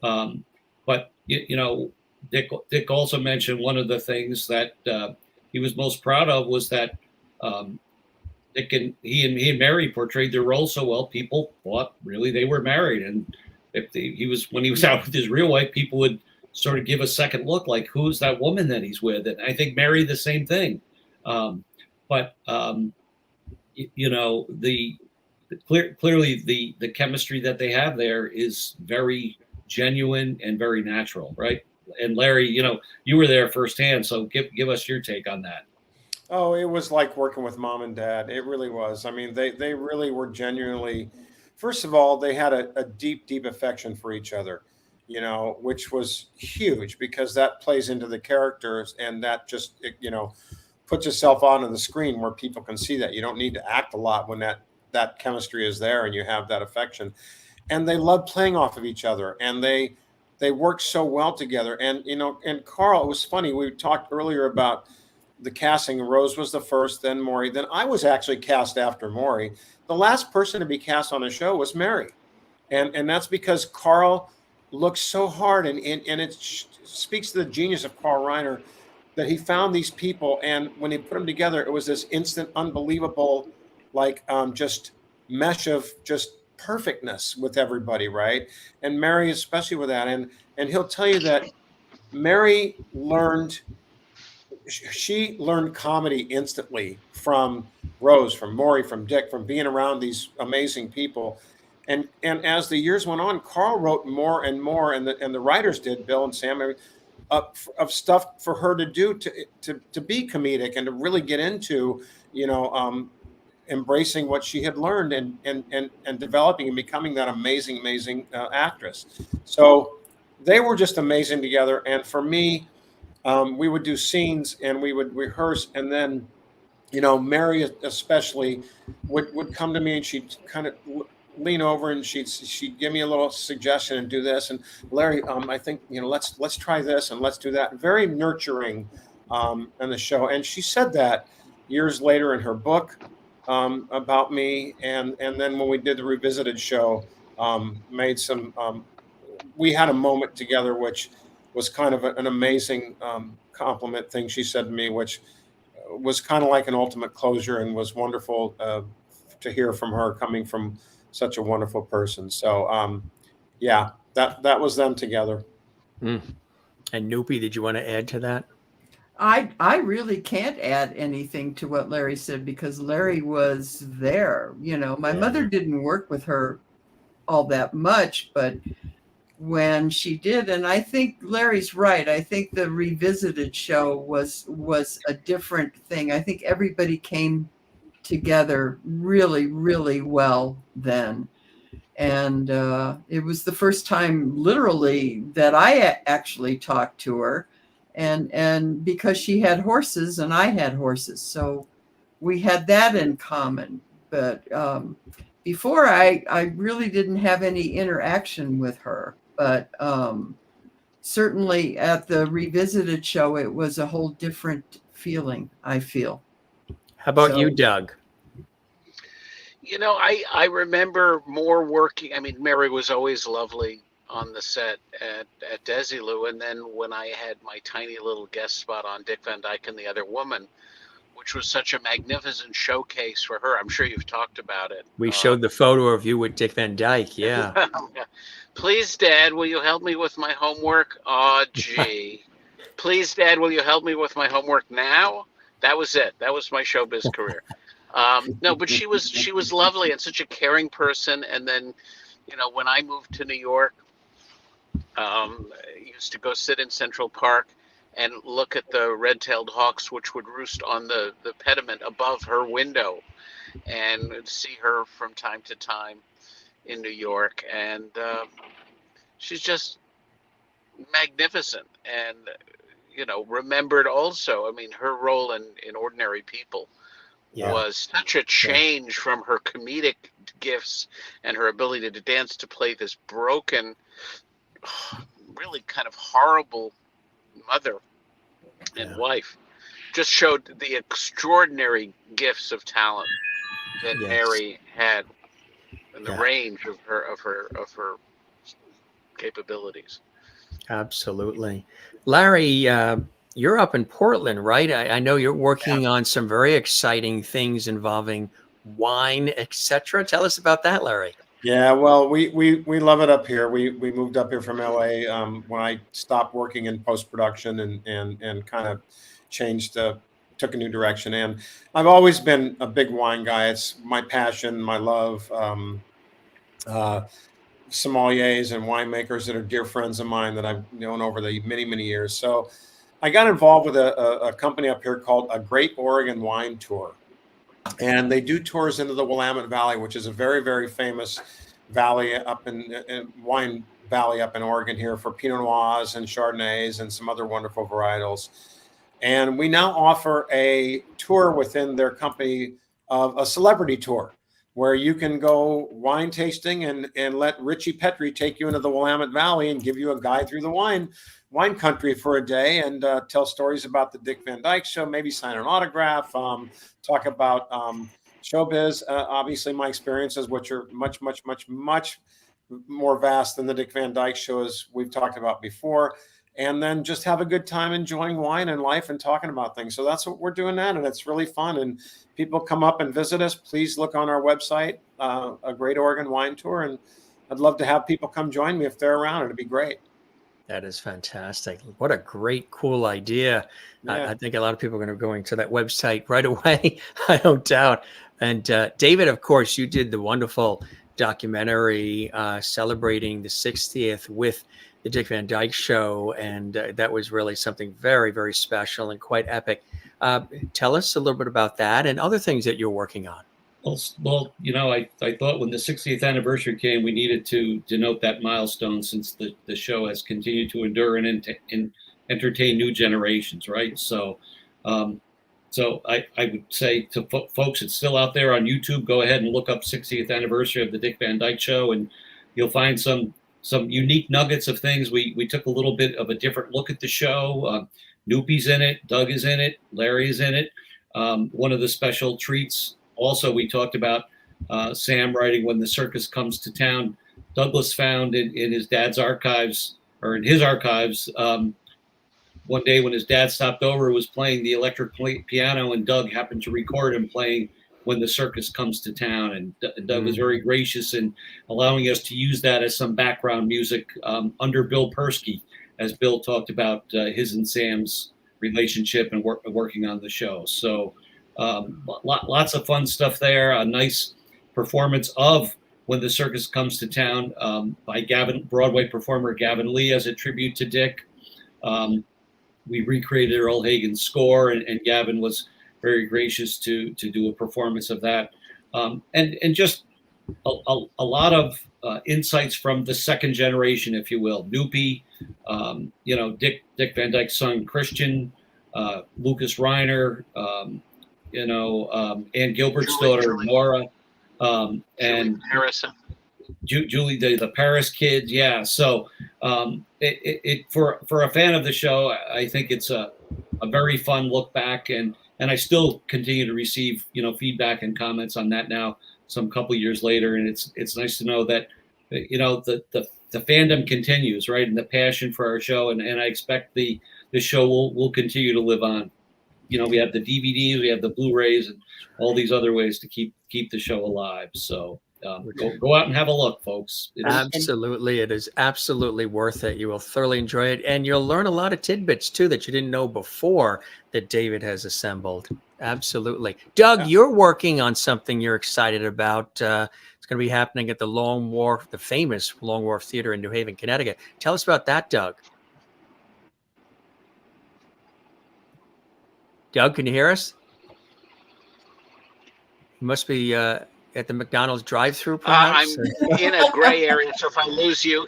But you know, Dick also mentioned one of the things that he was most proud of was that Dick and he and Mary portrayed their role so well. People thought really they were married, and if he was when he was out with his real wife, people would sort of give a second look, like who's that woman that he's with? And I think Mary the same thing. But you know, clearly the chemistry that they have there is very genuine and very natural, right? And Larry, you know, you were there firsthand, so give us your take on that. Oh, it was like working with mom and dad. It really was. I mean, they really were genuinely, first of all, they had a deep, deep affection for each other, you know, which was huge because that plays into the characters, and that just, you know, puts itself onto the screen where people can see that. You don't need to act a lot when that chemistry is there and you have that affection. And they loved playing off of each other, and they worked so well together. And, you know, and Carl, it was funny. We talked earlier about the casting. Rose was the first, then Maury. Then I was actually cast after Maury. The last person to be cast on the show was Mary. And that's because Carl looked so hard, and it speaks to the genius of Carl Reiner that he found these people, and when he put them together, it was this instant, unbelievable, like just mesh of just perfectness with everybody, right? And Mary, especially with that, and he'll tell you that Mary she learned comedy instantly from Rose, from Maury, from Dick, from being around these amazing people. And as the years went on, Carl wrote more and more, and the writers did, Bill and Sam, of stuff for her to do to be comedic and to really get into, you know, embracing what she had learned and developing and becoming that amazing actress. So they were just amazing together. And for me, we would do scenes and we would rehearse, and then, you know, Mary especially would come to me, and she'd kind of lean over and she'd give me a little suggestion and do this. And Larry, I think, you know, let's try this and let's do that. Very nurturing in the show. And she said that years later in her book about me. And then when we did the revisited show, made some, we had a moment together, which was kind of an amazing compliment thing she said to me, which was kind of like an ultimate closure, and was wonderful to hear from her, coming from such a wonderful person. So yeah, that was them together. And Noopy, did you want to add to that? I really can't add anything to what Larry said, because Larry was there. You know, my mother didn't work with her all that much, but when she did, and I think Larry's right, I think the revisited show was a different thing. I think everybody came together really well then. And it was the first time literally that I actually talked to her, and because she had horses and I had horses, so we had that in common. But before, I really didn't have any interaction with her, but certainly at the revisited show, it was a whole different feeling, I feel. How about you, Doug? You know, I remember more working. I mean, Mary was always lovely on the set at Desilu. And then when I had my tiny little guest spot on Dick Van Dyke and the Other Woman, which was such a magnificent showcase for her. I'm sure you've talked about it. We showed the photo of you with Dick Van Dyke. Yeah. Please, Dad, will you help me with my homework? Oh, gee. Please, Dad, will you help me with my homework now? That was it. That was my showbiz career. No, but she was lovely and such a caring person. And then, you know, when I moved to New York, I used to go sit in Central Park and look at the red-tailed hawks, which would roost on the pediment above her window, and see her from time to time in New York. And she's just magnificent. And, you know, remembered also, I mean, her role in Ordinary People was such a change from her comedic gifts and her ability to dance to play this broken, really kind of horrible mother and wife. Just showed the extraordinary gifts of talent that Mary had, and the range of her capabilities. Absolutely. Larry, you're up in Portland, right? I know you're working on some very exciting things involving wine, etc. Tell us about that, Larry. Yeah, well, we love it up here. We moved up here from LA when I stopped working in post-production and kind of took a new direction. And I've always been a big wine guy. It's my passion, my love. Sommeliers and winemakers that are dear friends of mine that I've known over the many years. So I got involved with a company up here called a Great Oregon Wine Tour. And they do tours into the Willamette Valley, which is a very famous valley up in wine valley up in Oregon here for Pinot Noirs and Chardonnays and some other wonderful varietals. And we now offer a tour within their company of a celebrity tour, where you can go wine tasting and let Ritchie Petrie take you into the Willamette Valley and give you a guide through the wine country for a day and tell stories about the Dick Van Dyke Show, maybe sign an autograph, talk about showbiz. Obviously, my experiences, which are much more vast than the Dick Van Dyke Show, as we've talked about before. And then just have a good time enjoying wine and life and talking about things. So that's what we're doing now, and it's really fun. And people come up and visit us. Please look on our website, a Great Oregon Wine Tour, and I'd love to have people come join me if they're around. It'd be great. That is fantastic. What a great, cool idea. Yeah. I think a lot of people are going to be going to that website right away. I don't doubt. And David, of course, you did the wonderful documentary celebrating the 60th with the Dick Van Dyke Show, and that was really something very special and quite epic. Tell us a little bit about that and other things that you're working on. Well, I thought when the 60th anniversary came, we needed to denote that milestone, since the show has continued to endure and entertain new generations, right? So I would say to folks that's still out there on YouTube, go ahead and look up 60th anniversary of the Dick Van Dyke Show, and you'll find some unique nuggets of things. We took a little bit of a different look at the show. Noopy's in it, Doug is in it, Larry is in it. One of the special treats, also, we talked about Sam writing When the Circus Comes to Town. Douglas found in his dad's archives, or in his archives, one day when his dad stopped over, was playing the electric piano, and Doug happened to record him playing When the Circus Comes to Town. And Doug was very gracious in allowing us to use that as some background music under Bill Persky, as Bill talked about his and Sam's relationship and working on the show. So lots of fun stuff there. A nice performance of When the Circus Comes to Town by Broadway performer Gavin Lee as a tribute to Dick. We recreated Earl Hagen's score, and Gavin was very gracious to do a performance of that. And just a lot of insights from the second generation, if you will. Noopy, Dick Van Dyke's son Christian, Lucas Reiner, Ann Gilbert's daughter Nora, and Harrison. Julie, the Paris kid. Yeah. So for a fan of the show, I think it's a very fun look back, and I still continue to receive feedback and comments on that now, some couple years later, and it's nice to know that the fandom continues, right, and the passion for our show, and I expect the show will continue to live on. We have the DVDs, we have the Blu-rays, and all these other ways to keep the show alive. So go out and have a look, folks. Absolutely. It is absolutely worth it. You will thoroughly enjoy it. And you'll learn a lot of tidbits, too, that you didn't know before that David has assembled. Absolutely. Doug, you're working on something you're excited about. It's going to be happening at the famous Long Wharf Theater in New Haven, Connecticut. Tell us about that, Doug. Doug, can you hear us? You must be at the McDonald's drive-thru, perhaps? I'm in a gray area, so if I lose you,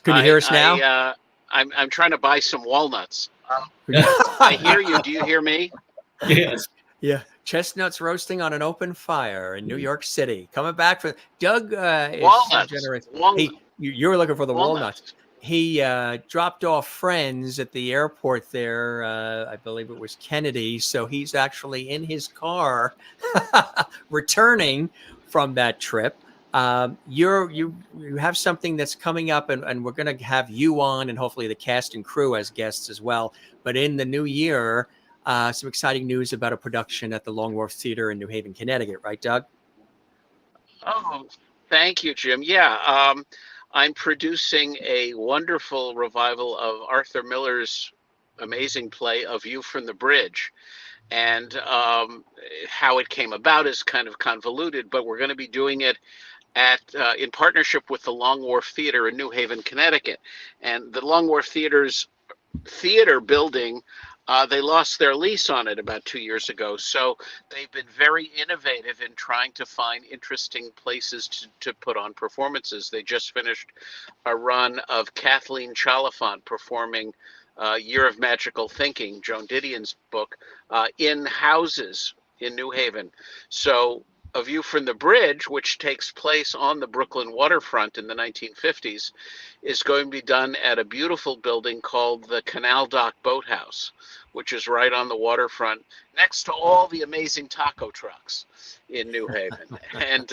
can you hear us now? I'm trying to buy some walnuts. I hear you. Do you hear me? Yes. Yeah, chestnuts roasting on an open fire in New York City. Coming back for Doug is so Walnuts. generous. Walnut. You were looking for the walnuts. Walnuts. He dropped off friends at the airport there. I believe it was Kennedy. So he's actually in his car returning from that trip. You have something that's coming up, and we're going to have you on, and hopefully the cast and crew as guests as well. But in the new year, some exciting news about a production at the Long Wharf Theater in New Haven, Connecticut, right, Doug? Oh, thank you, Jim. Yeah, I'm producing a wonderful revival of Arthur Miller's amazing play, A View from the Bridge. And how it came about is kind of convoluted, but we're going to be doing it in partnership with the Long Wharf Theater in New Haven, Connecticut. And the Long Wharf Theater's theater building, they lost their lease on it about 2 years ago. So they've been very innovative in trying to find interesting places to put on performances. They just finished a run of Kathleen Chalifant performing Year of Magical Thinking, Joan Didion's book, in houses in New Haven. So A View from the Bridge, which takes place on the Brooklyn waterfront in the 1950s, is going to be done at a beautiful building called the Canal Dock Boathouse, which is right on the waterfront next to all the amazing taco trucks in New Haven. And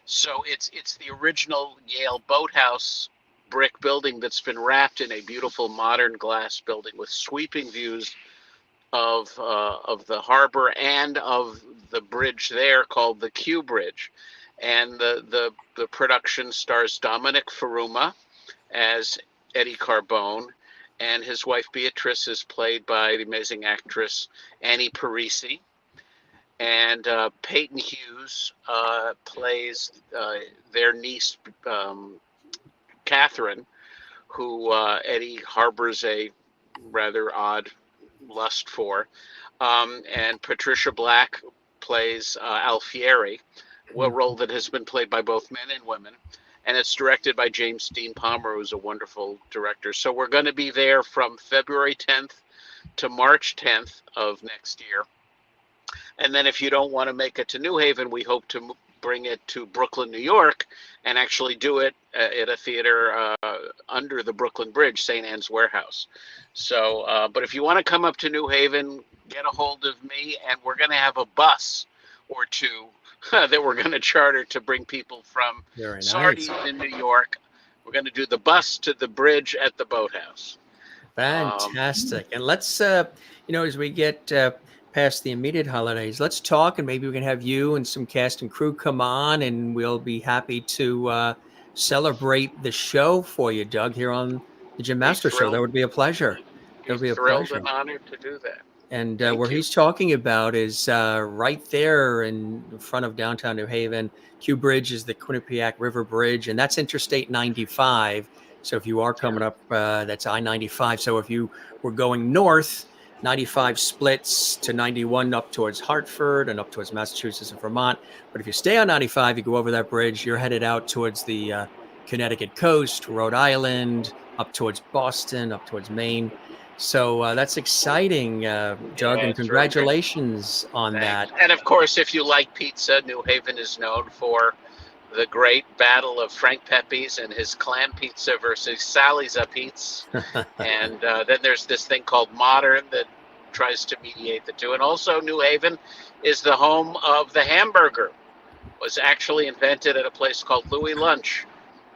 so it's the original Yale Boathouse brick building that's been wrapped in a beautiful modern glass building with sweeping views of the harbor and of the bridge there called the Q Bridge. And the production stars Dominic Faruma as Eddie Carbone, and his wife Beatrice is played by the amazing actress Annie Parisi. And Peyton Hughes plays their niece, Catherine, who Eddie harbors a rather odd lust for. And Patricia Black plays Alfieri, a role that has been played by both men and women. And it's directed by James Dean Palmer, who's a wonderful director. So we're going to be there from February 10th to March 10th of next year. And then if you don't want to make it to New Haven, we hope to bring it to Brooklyn, New York, and actually do it at a theater under the Brooklyn Bridge, St. Anne's Warehouse. So, but if you want to come up to New Haven, get a hold of me, and we're going to have a bus or two that we're going to charter to bring people from Sardines in New York. We're going to do the bus to the bridge at the boathouse. Fantastic. And let's, as we get past the immediate holidays, let's talk, and maybe we can have you and some cast and crew come on, and we'll be happy to celebrate the show for you, Doug, here on the Jim Master Show. That would be a pleasure. It would be a pleasure. And honored to do that. And where he's talking about is right there in front of downtown New Haven. Q Bridge is the Quinnipiac River Bridge, and that's Interstate 95. So if you are coming up, that's I-95. So if you were going north, 95 splits to 91 up towards Hartford and up towards Massachusetts and Vermont. But if you stay on 95, you go over that bridge, you're headed out towards the Connecticut coast, Rhode Island, up towards Boston, up towards Maine. So that's exciting, Doug, and congratulations on that. And of course, if you like pizza, New Haven is known for the great battle of Frank Pepe's and his clam pizza versus Sally's Pizza. And then there's this thing called Modern that tries to mediate the two. And also New Haven is the home of the hamburger. It was actually invented at a place called Louis Lunch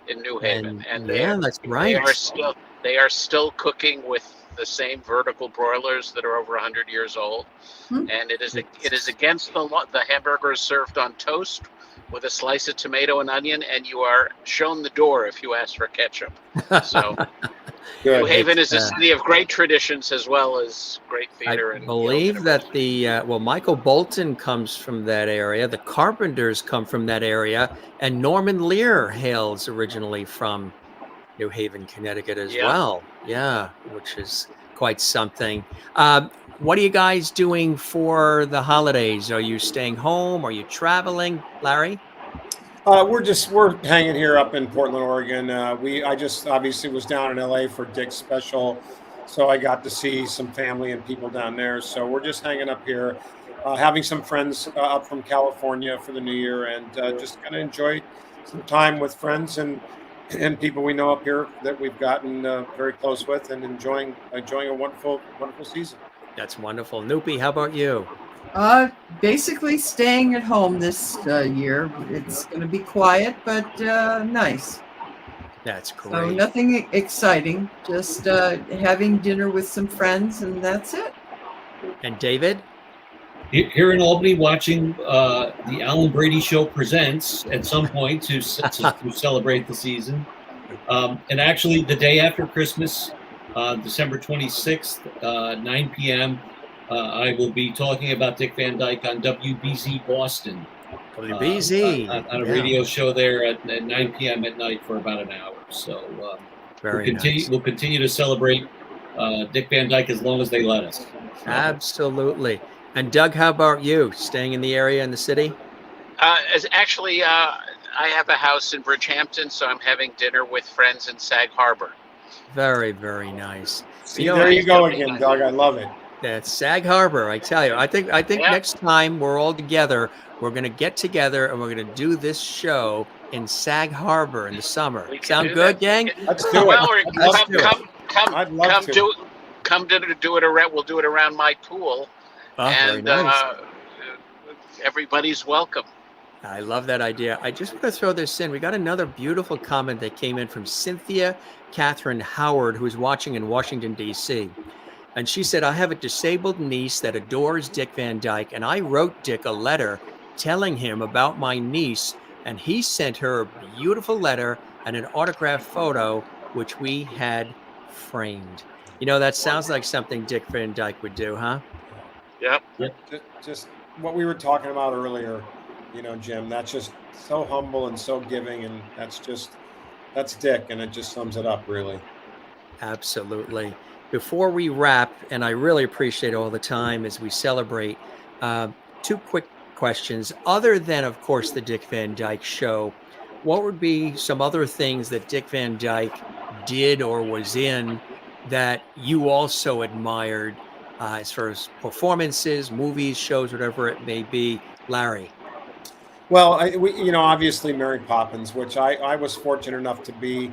in New Haven. And that's right. They are still cooking with the same vertical broilers that are over 100 years old. And it is against the law. The hamburger is served on toast with a slice of tomato and onion, and you are shown the door if you ask for ketchup. So New Haven is a city of great traditions as well as great theater. I believe that Michael Bolton comes from that area. The Carpenters come from that area, and Norman Lear hails originally from New Haven, Connecticut as well. Yeah, which is quite something. What are you guys doing for the holidays? Are you staying home? Are you traveling, Larry? We're hanging here up in Portland, Oregon. I just obviously was down in LA for Dick's Special, so I got to see some family and people down there. So we're just hanging up here. having some friends up from California for the new year, and just going to enjoy some time with friends and people we know up here that we've gotten very close with, and enjoying a wonderful season. That's wonderful. Noopy, how about you? Basically staying at home this year. It's going to be quiet, but nice. That's great. So nothing exciting, just having dinner with some friends, and that's it. And David? Here in Albany, watching the Alan Brady Show presents at some point to celebrate the season. And actually, the day after Christmas, December 26th, 9 p.m., I will be talking about Dick Van Dyke on WBZ Boston. WBZ. On a radio show there at 9 p.m. at night for about an hour. So we'll continue to celebrate Dick Van Dyke as long as they let us. Absolutely. And Doug, how about you? Staying in the area in the city? Actually, I have a house in Bridgehampton, so I'm having dinner with friends in Sag Harbor. Very, very nice. See, there you go again, Doug. I love it. That's Sag Harbor, I tell you. I think next time we're all together, we're going to get together and we're going to do this show in Sag Harbor in the summer. Sound good, gang? Let's do it. Come to do it around. We'll do it around my pool, and nice. Everybody's welcome. I love that idea. I just want to throw this in. We got another beautiful comment that came in from Cynthia Catherine Howard, who's watching in Washington, D.C. And she said, I have a disabled niece that adores Dick Van Dyke, and I wrote Dick a letter telling him about my niece, and he sent her a beautiful letter and an autographed photo, which we had framed. You know, that sounds like something Dick Van Dyke would do, huh? Yep. Just what we were talking about earlier, you know, Jim, that's just so humble and so giving, and that's Dick, and it just sums it up, really. Absolutely. Before we wrap, and I really appreciate all the time as we celebrate, two quick questions. Other than, of course, the Dick Van Dyke Show, what would be some other things that Dick Van Dyke did or was in that you also admired as far as performances, movies, shows, whatever it may be? Larry? Well, obviously Mary Poppins, which I was fortunate enough to be.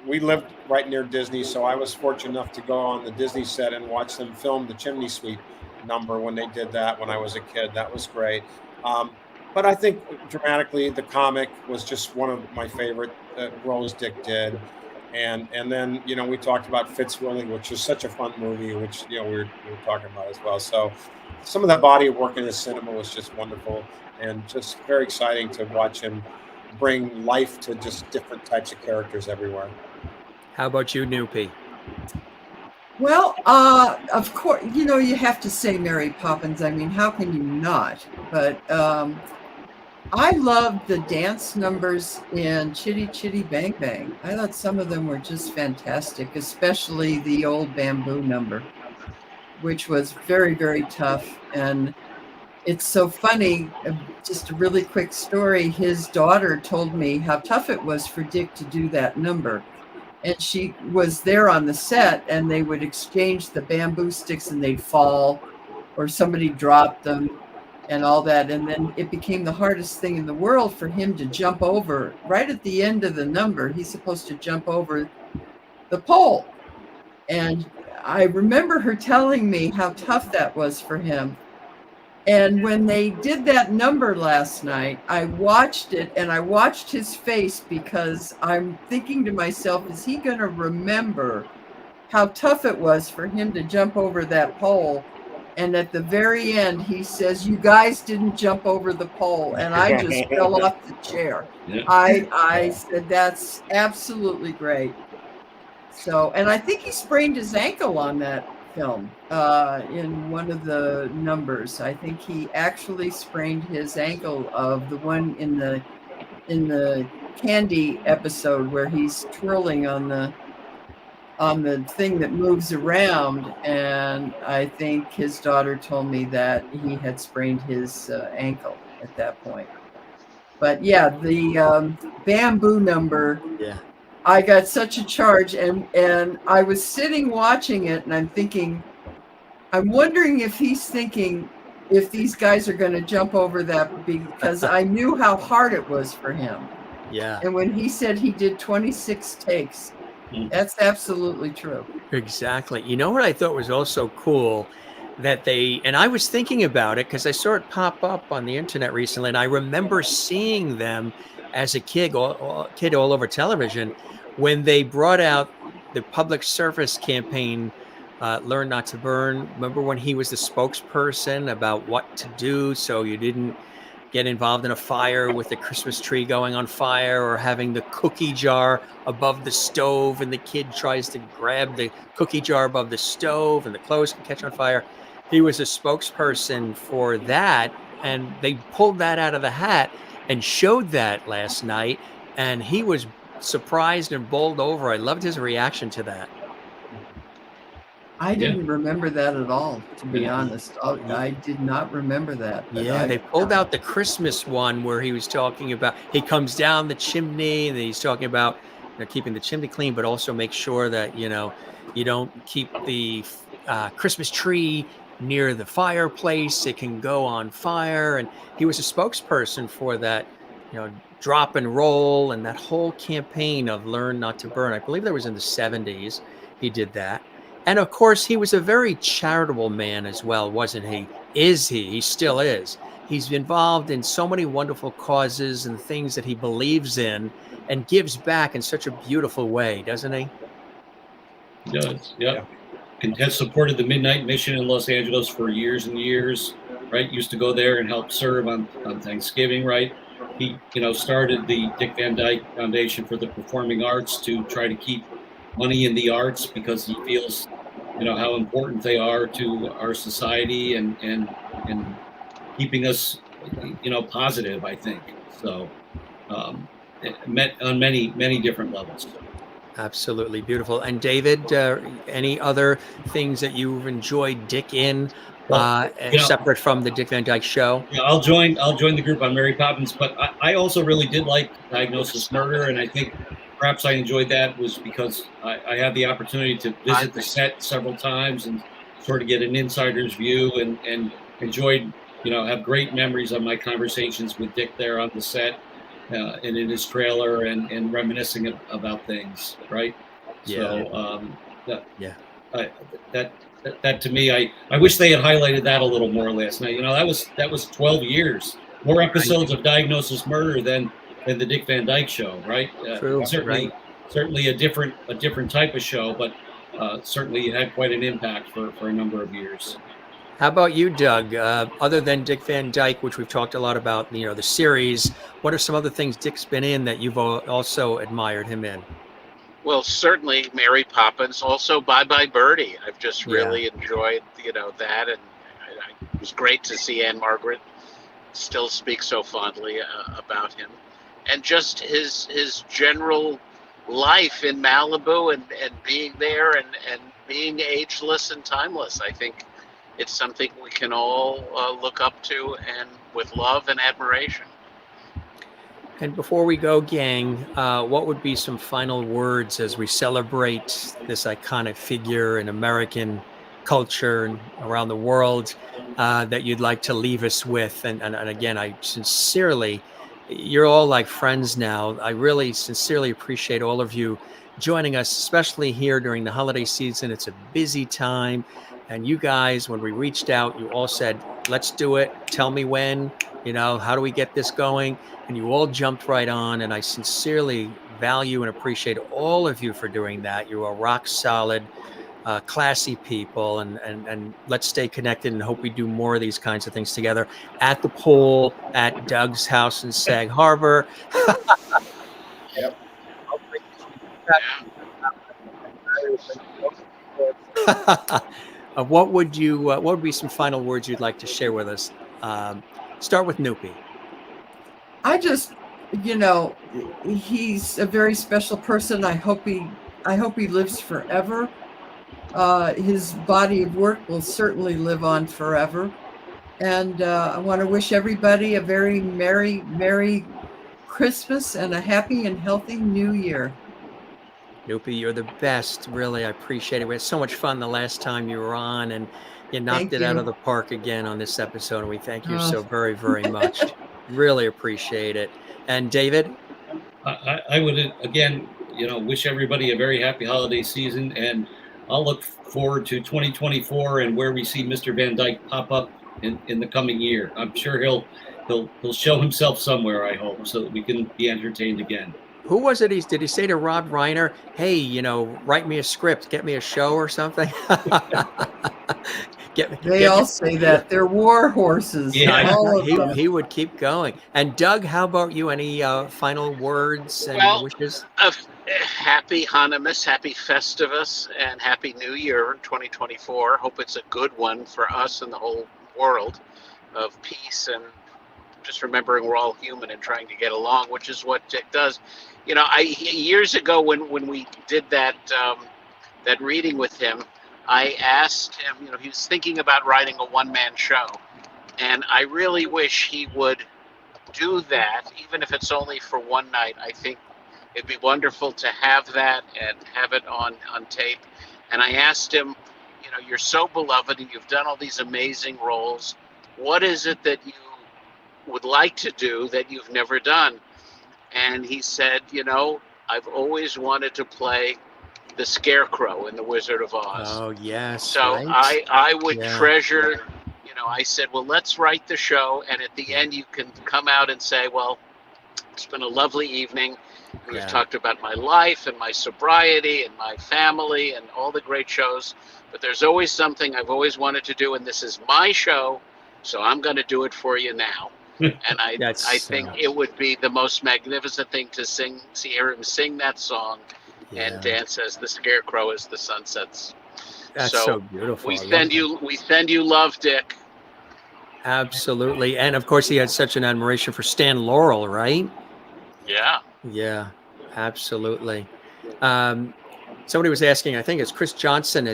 We lived right near Disney, so I was fortunate enough to go on the Disney set and watch them film the Chimney Sweep number when they did that when I was a kid. That was great. But I think dramatically, the comic was just one of my favorite roles Dick did. And then, we talked about Fitzwillie, which is such a fun movie, which, we were talking about as well. So some of that body of work in the cinema was just wonderful and just very exciting to watch him bring life to just different types of characters everywhere. How about you, Noopy? Well, of course, you have to say Mary Poppins. I mean, how can you not? But I loved the dance numbers in Chitty Chitty Bang Bang. I thought some of them were just fantastic, especially the old bamboo number, which was very, very tough. And it's so funny, just a really quick story. His daughter told me how tough it was for Dick to do that number. And she was there on the set, and they would exchange the bamboo sticks and they'd fall, or somebody dropped them and all that. And then it became the hardest thing in the world for him to jump over. Right at the end of the number, he's supposed to jump over the pole. And I remember her telling me how tough that was for him. And when they did that number last night, I watched it and I watched his face, because I'm thinking to myself, is he going to remember how tough it was for him to jump over that pole? And at the very end, he says, you guys didn't jump over the pole. And I just fell off the chair. Yeah. I said, that's absolutely great. So, and I think he sprained his ankle on that film in one of the numbers. I think he actually sprained his ankle of the one in the Candy episode where he's twirling on the thing that moves around, and I think his daughter told me that he had sprained his ankle at that point. But yeah, the bamboo number, yeah, I got such a charge, and I was sitting watching it, and I'm thinking, I'm wondering if he's thinking, if these guys are going to jump over that, because I knew how hard it was for him. Yeah, And when he said he did 26 takes, that's absolutely true. exactly. You know what I thought was also cool, that and I was thinking about it because I saw it pop up on the internet recently, and I remember seeing them as a kid, all over television, when they brought out the public service campaign, Learn Not to Burn. Remember when he was the spokesperson about what to do so you didn't get involved in a fire with the Christmas tree going on fire, or having the cookie jar above the stove and the kid tries to grab the cookie jar above the stove and the clothes can catch on fire. He was a spokesperson for that, and they pulled that out of the hat and showed that last night, and he was surprised and bowled over. I loved his reaction to that. I didn't remember that at all, to be honest. I did not remember that. Yeah, they pulled out the Christmas one where he was talking about, he comes down the chimney and he's talking about keeping the chimney clean, but also make sure that, you don't keep the Christmas tree near the fireplace. It can go on fire. And he was a spokesperson for that, drop and roll and that whole campaign of Learn Not to Burn. I believe that was in the 70s. He did that. And of course, he was a very charitable man as well, wasn't he? Is he? He still is. He's involved in so many wonderful causes and things that he believes in, and gives back in such a beautiful way, doesn't he? He does, yeah. And has supported the Midnight Mission in Los Angeles for years and years, right? Used to go there and help serve on Thanksgiving, right? He, started the Dick Van Dyke Foundation for the Performing Arts to try to keep money in the arts, because he feels how important they are to our society and keeping us positive, I think. So met on many different levels. Absolutely beautiful. And David, any other things that you've enjoyed Dick in, separate from the Dick Van Dyke Show? Yeah, I'll join the group on Mary Poppins, but I also really did like Diagnosis Murder, and I think perhaps I enjoyed that was because I had the opportunity to visit the set several times and sort of get an insider's view, and enjoyed, have great memories of my conversations with Dick there on the set and in his trailer, and reminiscing about things, right? Yeah. So that to me, I wish they had highlighted that a little more last night. That was 12 years, more episodes of Diagnosis Murder than the Dick Van Dyke Show, right? True, certainly a different type of show, but certainly had quite an impact for a number of years. How about you, Doug? Other than Dick Van Dyke, which we've talked a lot about, the series, what are some other things Dick's been in that you've also admired him in? Well, certainly Mary Poppins, also Bye Bye Birdie. I've just really enjoyed, that, and it was great to see Ann-Margret still speak so fondly about him. And just his general life in Malibu and being there and being ageless and timeless. I think it's something we can all look up to, and with love and admiration. And before we go, gang, what would be some final words as we celebrate this iconic figure in American culture and around the world that you'd like to leave us with? And again, I sincerely, you're all like friends now. I really sincerely appreciate all of you joining us, especially here during the holiday season. It's a busy time. And you guys, when we reached out, you all said, let's do it. Tell me when, how do we get this going? And you all jumped right on. And I sincerely value and appreciate all of you for doing that. You are rock solid, classy people, and let's stay connected and hope we do more of these kinds of things together at the pool, at Doug's house in Sag Harbor. Yep. What would be some final words you'd like to share with us? Start with Noopy. I just, he's a very special person. I hope he lives forever. His body of work will certainly live on forever. And I want to wish everybody a very Merry Christmas and a happy and healthy New Year. Noopy, you're the best. Really, I appreciate it. We had so much fun the last time you were on, and You knocked Thank it out you. of the park again on this episode, and we thank you Oh. so very, very much. Really appreciate it. And David? I would, again, wish everybody a very happy holiday season, and I'll look forward to 2024 and where we see Mr. Van Dyke pop up in the coming year. I'm sure he'll show himself somewhere, I hope, so that we can be entertained again. Who was it? Did he say to Rob Reiner, hey, write me a script, get me a show or something? They all say that. They're war horses. Yeah. All of them. He would keep going. And Doug, how about you? Any final words and wishes? Happy Hanukkah, happy Festivus, and happy New Year 2024. Hope it's a good one for us and the whole world, of peace and just remembering we're all human and trying to get along, which is what Dick does. Years ago when we did that reading with him, I asked him, he was thinking about writing a one-man show, and I really wish he would do that, even if it's only for one night. I think it'd be wonderful to have that and have it on tape. And I asked him, you're so beloved and you've done all these amazing roles. What is it that you would like to do that you've never done? And he said, I've always wanted to play the Scarecrow in The Wizard of Oz. Oh, yes. So right? I would treasure, I said, well, let's write the show. And at the end, you can come out and say, well, it's been a lovely evening. We've talked about my life and my sobriety and my family and all the great shows. But there's always something I've always wanted to do. And this is my show. So I'm going to do it for you now. And I think it would be the most magnificent thing to hear him sing that song and dance as the Scarecrow as the sun sets. That's so beautiful. We send you love, Dick. Absolutely. And of course, he had such an admiration for Stan Laurel, right? Yeah. Yeah, absolutely. Somebody was asking, I think it's Chris Johnson.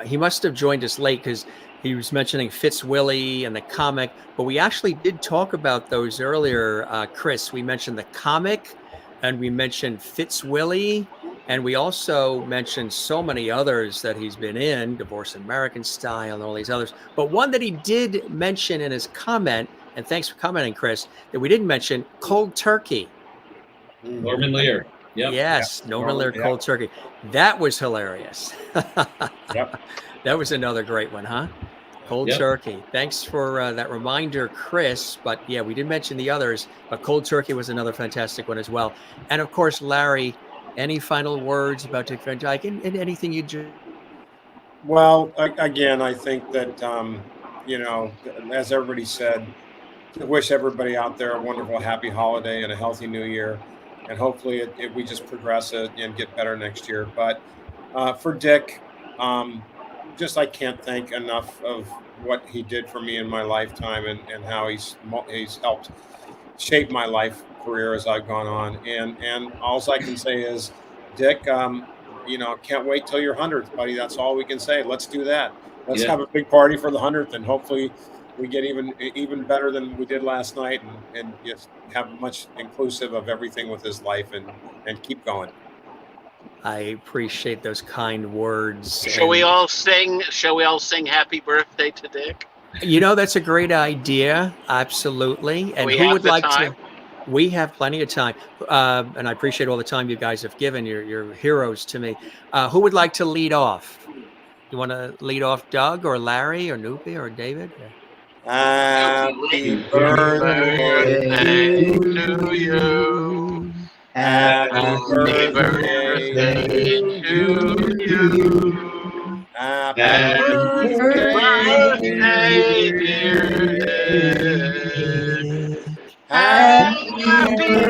He must have joined us late because he was mentioning Fitzwillie and the comic, but we actually did talk about those earlier, Chris. We mentioned the comic and we mentioned Fitzwillie, and we also mentioned so many others that he's been in, Divorce American Style and all these others. But one that he did mention in his comment, and thanks for commenting, Chris, that we didn't mention, Cold Turkey. Norman Lear. Yep. Yes, Norman Lear, Cold Turkey. That was hilarious. That was another great one, huh? Cold Turkey. Thanks for that reminder, Chris. But yeah, we did mention the others, but Cold Turkey was another fantastic one as well. And of course, Larry, any final words about Dick Van Dyke and anything you do? Well, again, I think that, as everybody said, I wish everybody out there a wonderful, happy holiday and a healthy new year. And hopefully we just progress it and get better next year. But for Dick, I can't thank enough of what he did for me in my lifetime and how he's helped shape my life career as I've gone on. And all I can say is, Dick, can't wait till your 100th, buddy. That's all we can say. Let's do that. Let's have a big party for the 100th, and hopefully we get even better than we did last night, and just have much inclusive of everything with his life, and keep going. I appreciate those kind words. Shall we all sing Happy Birthday to Dick? That's a great idea. Absolutely. And who would like to? We have plenty of time. And I appreciate all the time you guys have given. You're heroes to me. Who would like to lead off? You want to lead off, Doug or Larry or Noopy or David? Happy birthday to you. Happy birthday to you. Happy birthday, dear Dick. Happy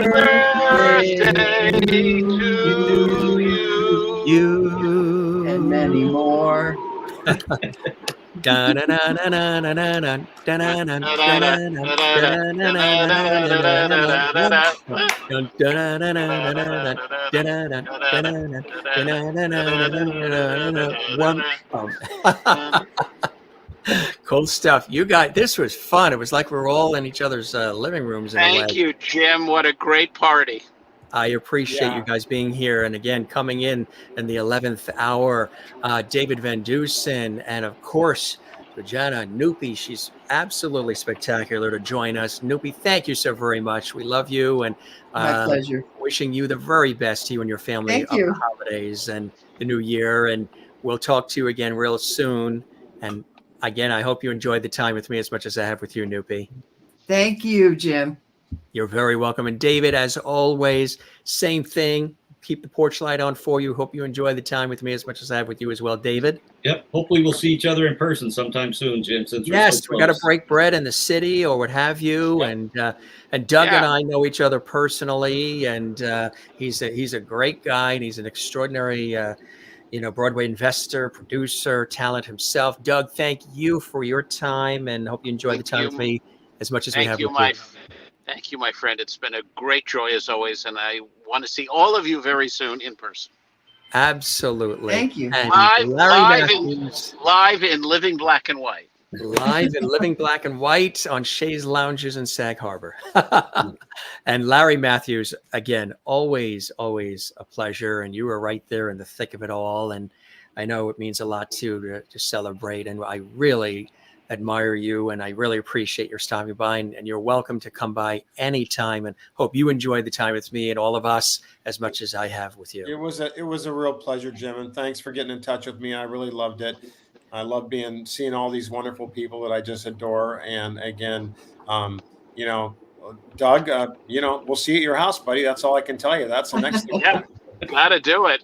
birthday to you. And many more. Cool stuff. You guys, this was fun. It was like we were all in each other's living rooms. Thank you, Jim. What a great party. I appreciate you guys being here. And again, coming in the 11th hour, David Van Dusen, and of course, Georgiana Noopy. She's absolutely spectacular to join us. Noopy, thank you so very much. We love you, and My pleasure. wishing you the very best to you and your family Thank of you. the holidays and the new year. And we'll talk to you again real soon. And again, I hope you enjoyed the time with me as much as I have with you, Noopy. Thank you, Jim. You're very welcome. And David, as always, same thing. Keep the porch light on for you. Hope you enjoy the time with me as much as I have with you as well, David. Yep. Hopefully we'll see each other in person sometime soon, Jim. Since Yes, we're we got to close. break bread in the city or what have you. Yeah. And Doug and Yeah. I know each other personally, and he's a great guy, and he's an extraordinary Broadway investor, producer, talent himself. Doug, thank you for your time, and hope you enjoy the time with me as much as we have with you. Thank you, my friend. It's been a great joy as always, and I want to see all of you very soon in person. Absolutely. Thank you. And Live in living black and white. Live in living black and white on Shays Lounges in Sag Harbor. And Larry Mathews, again, always a pleasure. And you were right there in the thick of it all. And I know it means a lot too to celebrate. And I really admire you, and I really appreciate your stopping by, and you're welcome to come by anytime, and hope you enjoyed the time with me and all of us as much as I have with you. It was a real pleasure, Jim, and thanks for getting in touch with me. I really loved it. I love seeing all these wonderful people that I just adore. And again, Doug, we'll see you at your house, buddy. That's all I can tell you. That's the next thing. Yeah. Gotta do it.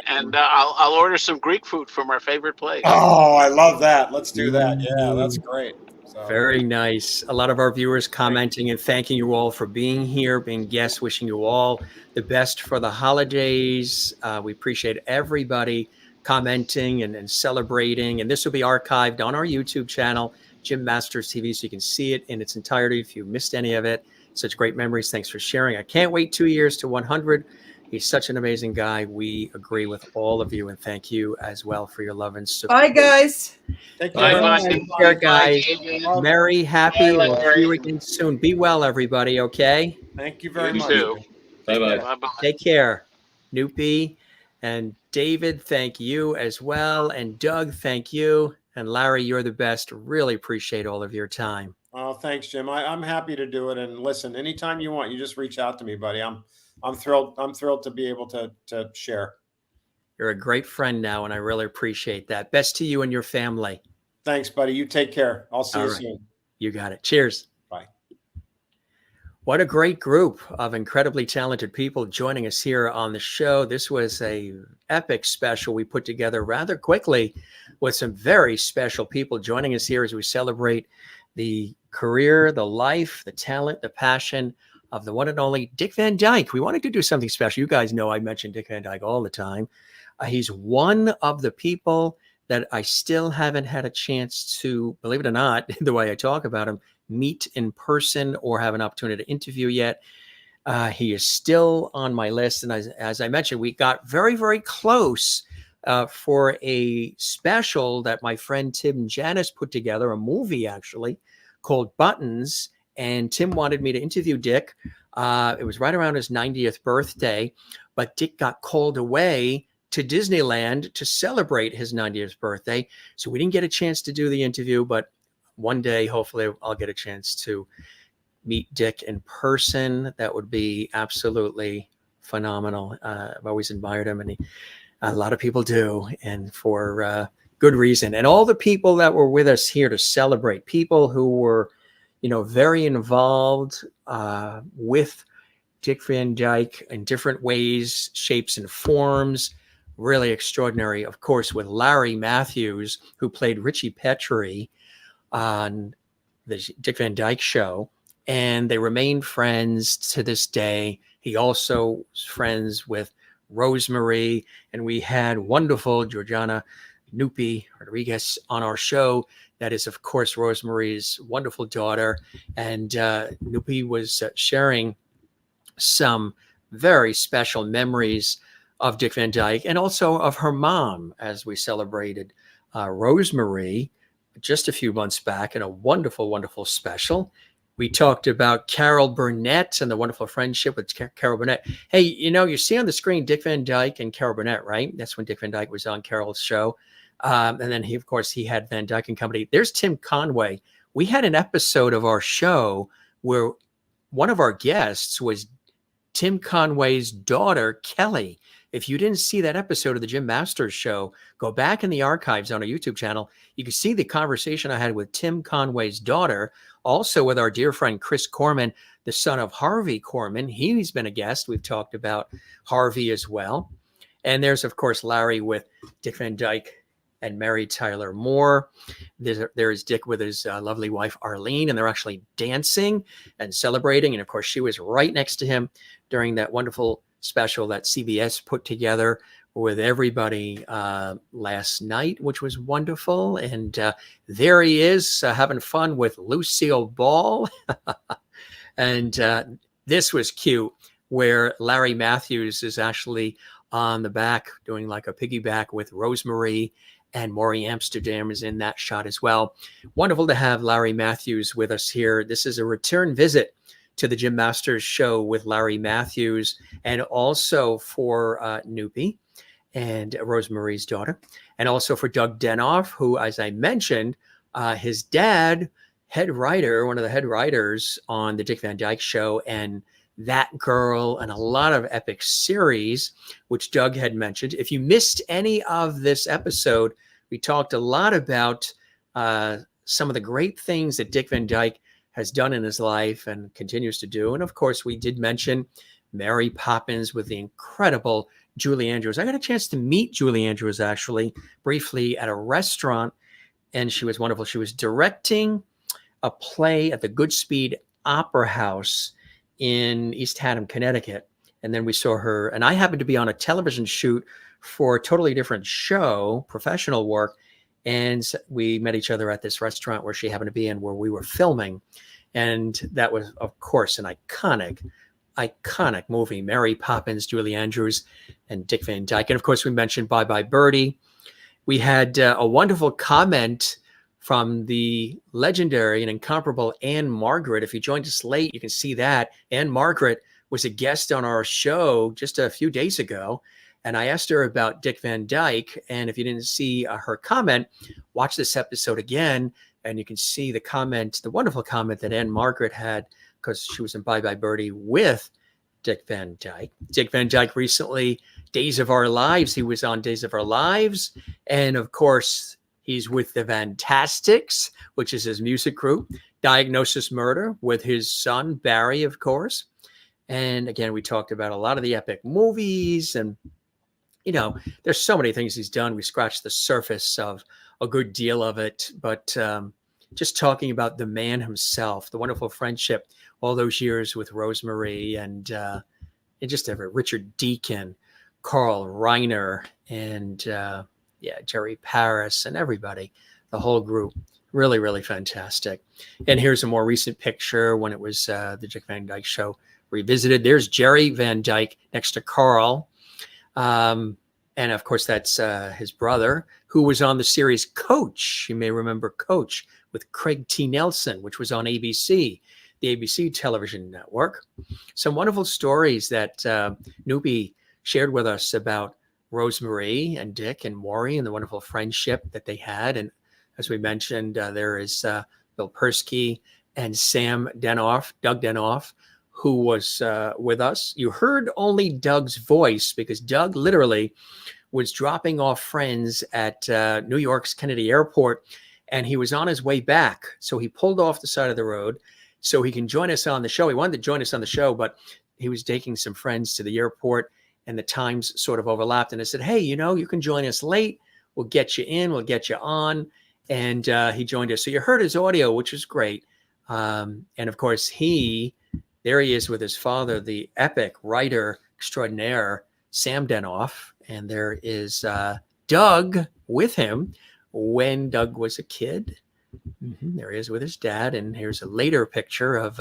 And I'll order some Greek food from our favorite place. Oh, I love that. Let's do that. Yeah, that's great. So. Very nice. A lot of our viewers commenting and thanking you all for being here, being guests, wishing you all the best for the holidays. We appreciate everybody commenting and celebrating. And this will be archived on our YouTube channel, Jim Masters TV, so you can see it in its entirety if you missed any of it. Such great memories. Thanks for sharing. I can't wait 2 years to 100. He's such an amazing guy. We agree with all of you, and thank you as well for your love and support. Bye, guys. Take Bye, care, guys. Bye. Merry, happy, and we'll see you again soon. Be well, everybody, okay? Thank you very You much. too. Bye-bye. Bye-bye. Take care. Noopy and David, thank you as well. And Doug, thank you. And Larry, you're the best. Really appreciate all of your time. Oh, thanks, Jim. I'm happy to do it. And listen, anytime you want, you just reach out to me, buddy. I'm thrilled. I'm thrilled to be able to share. You're a great friend now, and I really appreciate that. Best to you and your family. Thanks, buddy. You take care. I'll see you All right. soon. You got it. Cheers. Bye. What a great group of incredibly talented people joining us here on the show. This was a epic special we put together rather quickly with some very special people joining us here as we celebrate the career, the life, the talent, the passion of the one and only Dick Van Dyke. We wanted to do something special. You guys know I mention Dick Van Dyke all the time. He's one of the people that I still haven't had a chance to, believe it or not, the way I talk about him, meet in person or have an opportunity to interview yet. He is still on my list. And as I mentioned, we got very, very close for a special that my friend Tim Janis put together, a movie actually, called Buttons. And Tim wanted me to interview Dick. It was right around his 90th birthday, but Dick got called away to Disneyland to celebrate his 90th birthday. So we didn't get a chance to do the interview, but one day, hopefully I'll get a chance to meet Dick in person. That would be absolutely phenomenal. I've always admired him, and a lot of people do, and for good reason. And all the people that were with us here to celebrate, people who were very involved with Dick Van Dyke in different ways, shapes, and forms. Really extraordinary, of course, with Larry Mathews, who played Ritchie Petrie on the Dick Van Dyke Show. And they remained friends to this day. He also was friends with Rosemary. And we had wonderful Georgiana Noopy Rodrigues on our show. That is, of course, Rosemary's wonderful daughter. And Noopy was sharing some very special memories of Dick Van Dyke and also of her mom as we celebrated Rosemary just a few months back in a wonderful, wonderful special. We talked about Carol Burnett and the wonderful friendship with Carol Burnett. Hey, you see on the screen Dick Van Dyke and Carol Burnett, right? That's when Dick Van Dyke was on Carol's show. And then of course, he had Van Dyke and Company. There's Tim Conway. We had an episode of our show where one of our guests was Tim Conway's daughter, Kelly. If you didn't see that episode of the Jim Masters Show, go back in the archives on our YouTube channel. You can see the conversation I had with Tim Conway's daughter, also with our dear friend Chris Corman, the son of Harvey Corman. He's been a guest. We've talked about Harvey as well. And there's, of course, Larry with Dick Van Dyke and Mary Tyler Moore. There is Dick with his lovely wife, Arlene, and they're actually dancing and celebrating. And of course, she was right next to him during that wonderful special that CBS put together with everybody last night, which was wonderful. And there he is having fun with Lucille Ball. And this was cute, where Larry Mathews is actually on the back doing like a piggyback with Rosemary, and Maury Amsterdam is in that shot as well. Wonderful to have Larry Mathews with us here. This is a return visit to the Jim Masters Show with Larry Mathews, and also for Noopy and Rosemary's daughter, and also for Doug Denoff, who, as I mentioned, his dad, head writer, one of the head writers on the Dick Van Dyke Show, and That Girl, and a lot of epic series, which Doug had mentioned. If you missed any of this episode, we talked a lot about some of the great things that Dick Van Dyke has done in his life and continues to do. And of course, we did mention Mary Poppins with the incredible Julie Andrews. I got a chance to meet Julie Andrews actually briefly at a restaurant, and she was wonderful. She was directing a play at the Goodspeed Opera House in East Haddam, Connecticut. And then we saw her, and I happened to be on a television shoot for a totally different show, professional work. And we met each other at this restaurant where she happened to be and where we were filming. And that was, of course, an iconic movie, Mary Poppins, Julie Andrews, and Dick Van Dyke. And of course, we mentioned Bye Bye Birdie. We had a wonderful comment from the legendary and incomparable Ann-Margret. If you joined us late, you can see that. Ann-Margret was a guest on our show just a few days ago, and I asked her about Dick Van Dyke. And if you didn't see her comment, watch this episode again, and you can see the comment, the wonderful comment that Ann-Margret had, because she was in Bye Bye Birdie with Dick Van Dyke. Dick Van Dyke recently, Days of Our Lives. He was on Days of Our Lives. And of course, he's with the Fantastics, which is his music group. Diagnosis Murder with his son, Barry, of course. And again, we talked about a lot of the epic movies. And, you know, there's so many things he's done. We scratched the surface of a good deal of it. But just talking about the man himself, the wonderful friendship, all those years with Rosemary and just Richard Deacon, Carl Reiner, and Jerry Paris and everybody, the whole group. Really, really fantastic. And here's a more recent picture when it was the Dick Van Dyke Show revisited. There's Jerry Van Dyke next to Carl. And of course, that's his brother, who was on the series Coach. You may remember Coach with Craig T. Nelson, which was on ABC, the ABC television network. Some wonderful stories that Noopy shared with us about Rosemary and Dick and Maury and the wonderful friendship that they had. And as we mentioned, there is Bill Persky and Sam Denoff, Doug Denoff, who was with us. You heard only Doug's voice because Doug literally was dropping off friends at New York's Kennedy Airport, and he was on his way back. So he pulled off the side of the road so he can join us on the show. He wanted to join us on the show, but he was taking some friends to the airport, and the times sort of overlapped. And I said, hey, you know, you can join us late. We'll get you in. We'll get you on. And he joined us. So you heard his audio, which was great. And of course, there he is with his father, the epic writer extraordinaire, Sam Denoff. And there is Doug with him when Doug was a kid. There he is with his dad. And here's a later picture of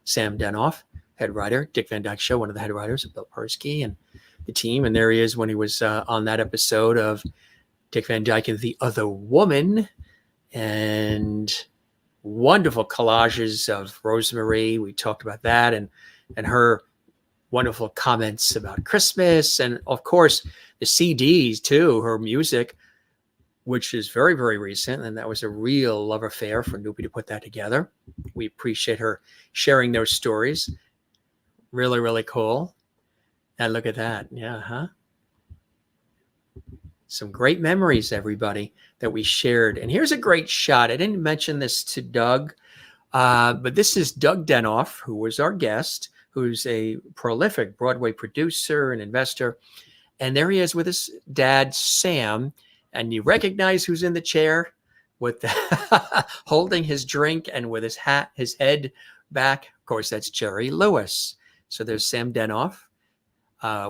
Sam Denoff, head writer, Dick Van Dyke Show, one of the head writers of Bill Persky and the team. And there he is when he was on that episode of Dick Van Dyke and the Other Woman. And wonderful collages of Rosemary. We talked about that and her wonderful comments about Christmas. And of course, the CDs too, her music. which is very, very recent. And that was a real love affair for Noopy to put that together. We appreciate her sharing those stories. Really, really cool. And look at that. Yeah, huh? Some great memories, everybody, that we shared. And here's a great shot. I didn't mention this to Doug, but this is Doug Denoff, who was our guest, who's a prolific Broadway producer and investor. And there he is with his dad, Sam. And you recognize who's in the chair with the holding his drink and with his hat, his head back. Of course, that's Jerry Lewis. So there's Sam Denoff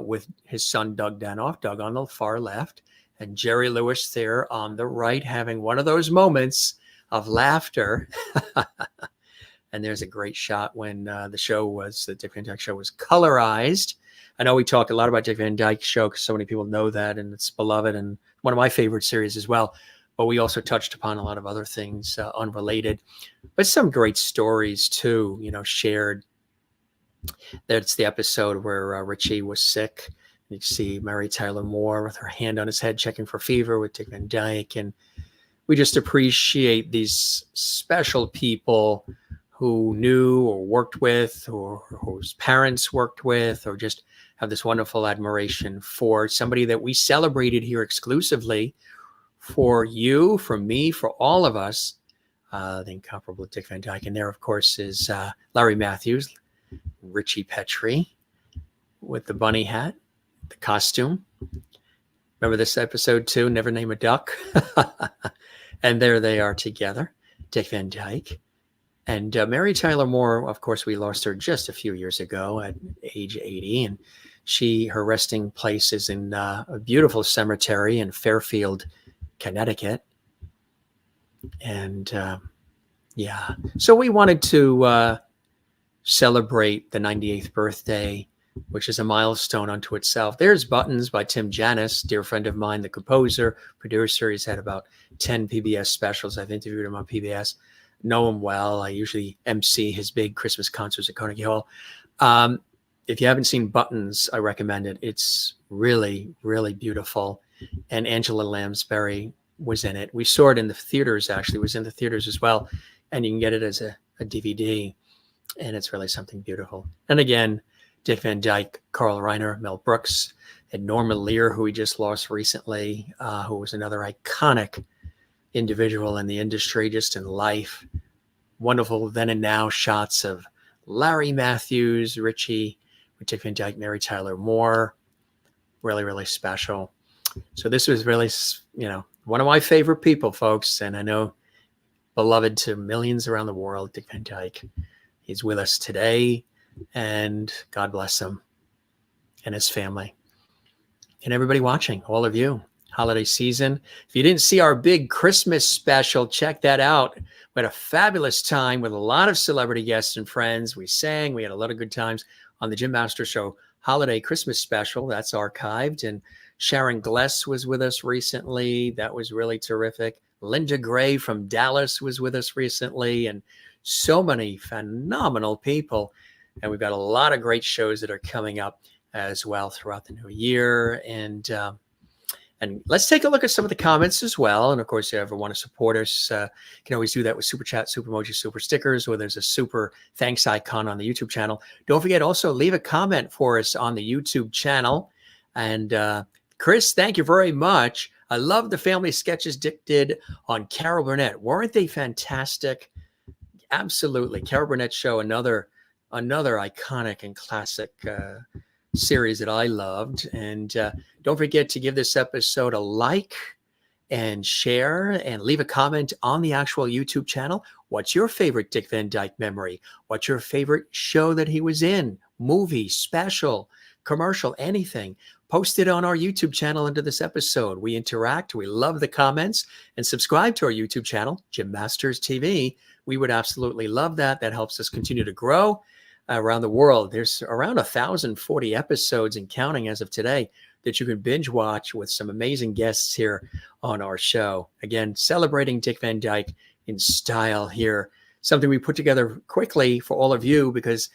with his son, Doug Denoff, Doug on the far left, and Jerry Lewis there on the right, having one of those moments of laughter. And there's a great shot when the Dick Van Dyke Show was colorized. I know we talk a lot about Dick Van Dyke Show because so many people know that, and it's beloved and one of my favorite series as well. But we also touched upon a lot of other things unrelated, but some great stories too, shared. That's the episode where Ritchie was sick. You see Mary Tyler Moore with her hand on his head checking for fever with Dick Van Dyke. And we just appreciate these special people who knew or worked with or whose parents worked with, or just have this wonderful admiration for somebody that we celebrated here exclusively for you, for me, for all of us, the incomparable Dick Van Dyke. And there, of course, is Larry Mathews, Ritchie Petrie with the bunny hat, the costume. Remember this episode too, Never Name a Duck? And there they are together, Dick Van Dyke. And Mary Tyler Moore, of course, we lost her just a few years ago at age 80. And her resting place is in a beautiful cemetery in Fairfield, Connecticut. And so we wanted to celebrate the 98th birthday, which is a milestone unto itself. There's Buttons by Tim Janis, dear friend of mine, the composer, producer. He's had about 10 PBS specials. I've interviewed him on PBS. Know him well. I usually MC his big Christmas concerts at Carnegie Hall. If you haven't seen Buttons, I recommend it. It's really, really beautiful. And Angela Lansbury was in it. We saw it in the theaters, actually. It was in the theaters as well. And you can get it as a DVD. And it's really something beautiful. And again, Dick Van Dyke, Carl Reiner, Mel Brooks, and Norma Lear, who we just lost recently, who was another iconic individual in the industry, just in life. Wonderful then and now shots of Larry Mathews, Ritchie, with Dick Van Dyke, Mary Tyler Moore. Really, really special. So this was really, one of my favorite people, folks. And I know beloved to millions around the world, Dick Van Dyke. He's with us today, and God bless him and his family. And everybody watching, all of you, holiday season. If you didn't see our big Christmas special, check that out. We had a fabulous time with a lot of celebrity guests and friends. We sang, we had a lot of good times on the Jim Master Show Holiday Christmas Special. That's archived. And Sharon Gless was with us recently. That was really terrific. Linda Gray from Dallas was with us recently. And so many phenomenal people. And we've got a lot of great shows that are coming up as well throughout the new year. And let's take a look at some of the comments as well. And of course, if you ever want to support us, you can always do that with Super Chat, Super Emoji, Super Stickers, or there's a super thanks icon on the YouTube channel. Don't forget also leave a comment for us on the YouTube channel. And Chris, thank you very much. I love the family sketches Dick did on Carol Burnett. Weren't they fantastic? Absolutely. Carol Burnett Show, another iconic and classic series that I loved. And don't forget to give this episode a like and share and leave a comment on the actual YouTube channel. What's your favorite Dick Van Dyke memory? What's your favorite show that he was in? Movie, special, commercial, anything. Post it on our YouTube channel under this episode. We interact. We love the comments. And subscribe to our YouTube channel, Jim Masters TV. We would absolutely love that. That helps us continue to grow around the world. There's around 1,040 episodes and counting as of today that you can binge watch with some amazing guests here on our show. Again, celebrating Dick Van Dyke in style here. Something we put together quickly for all of you because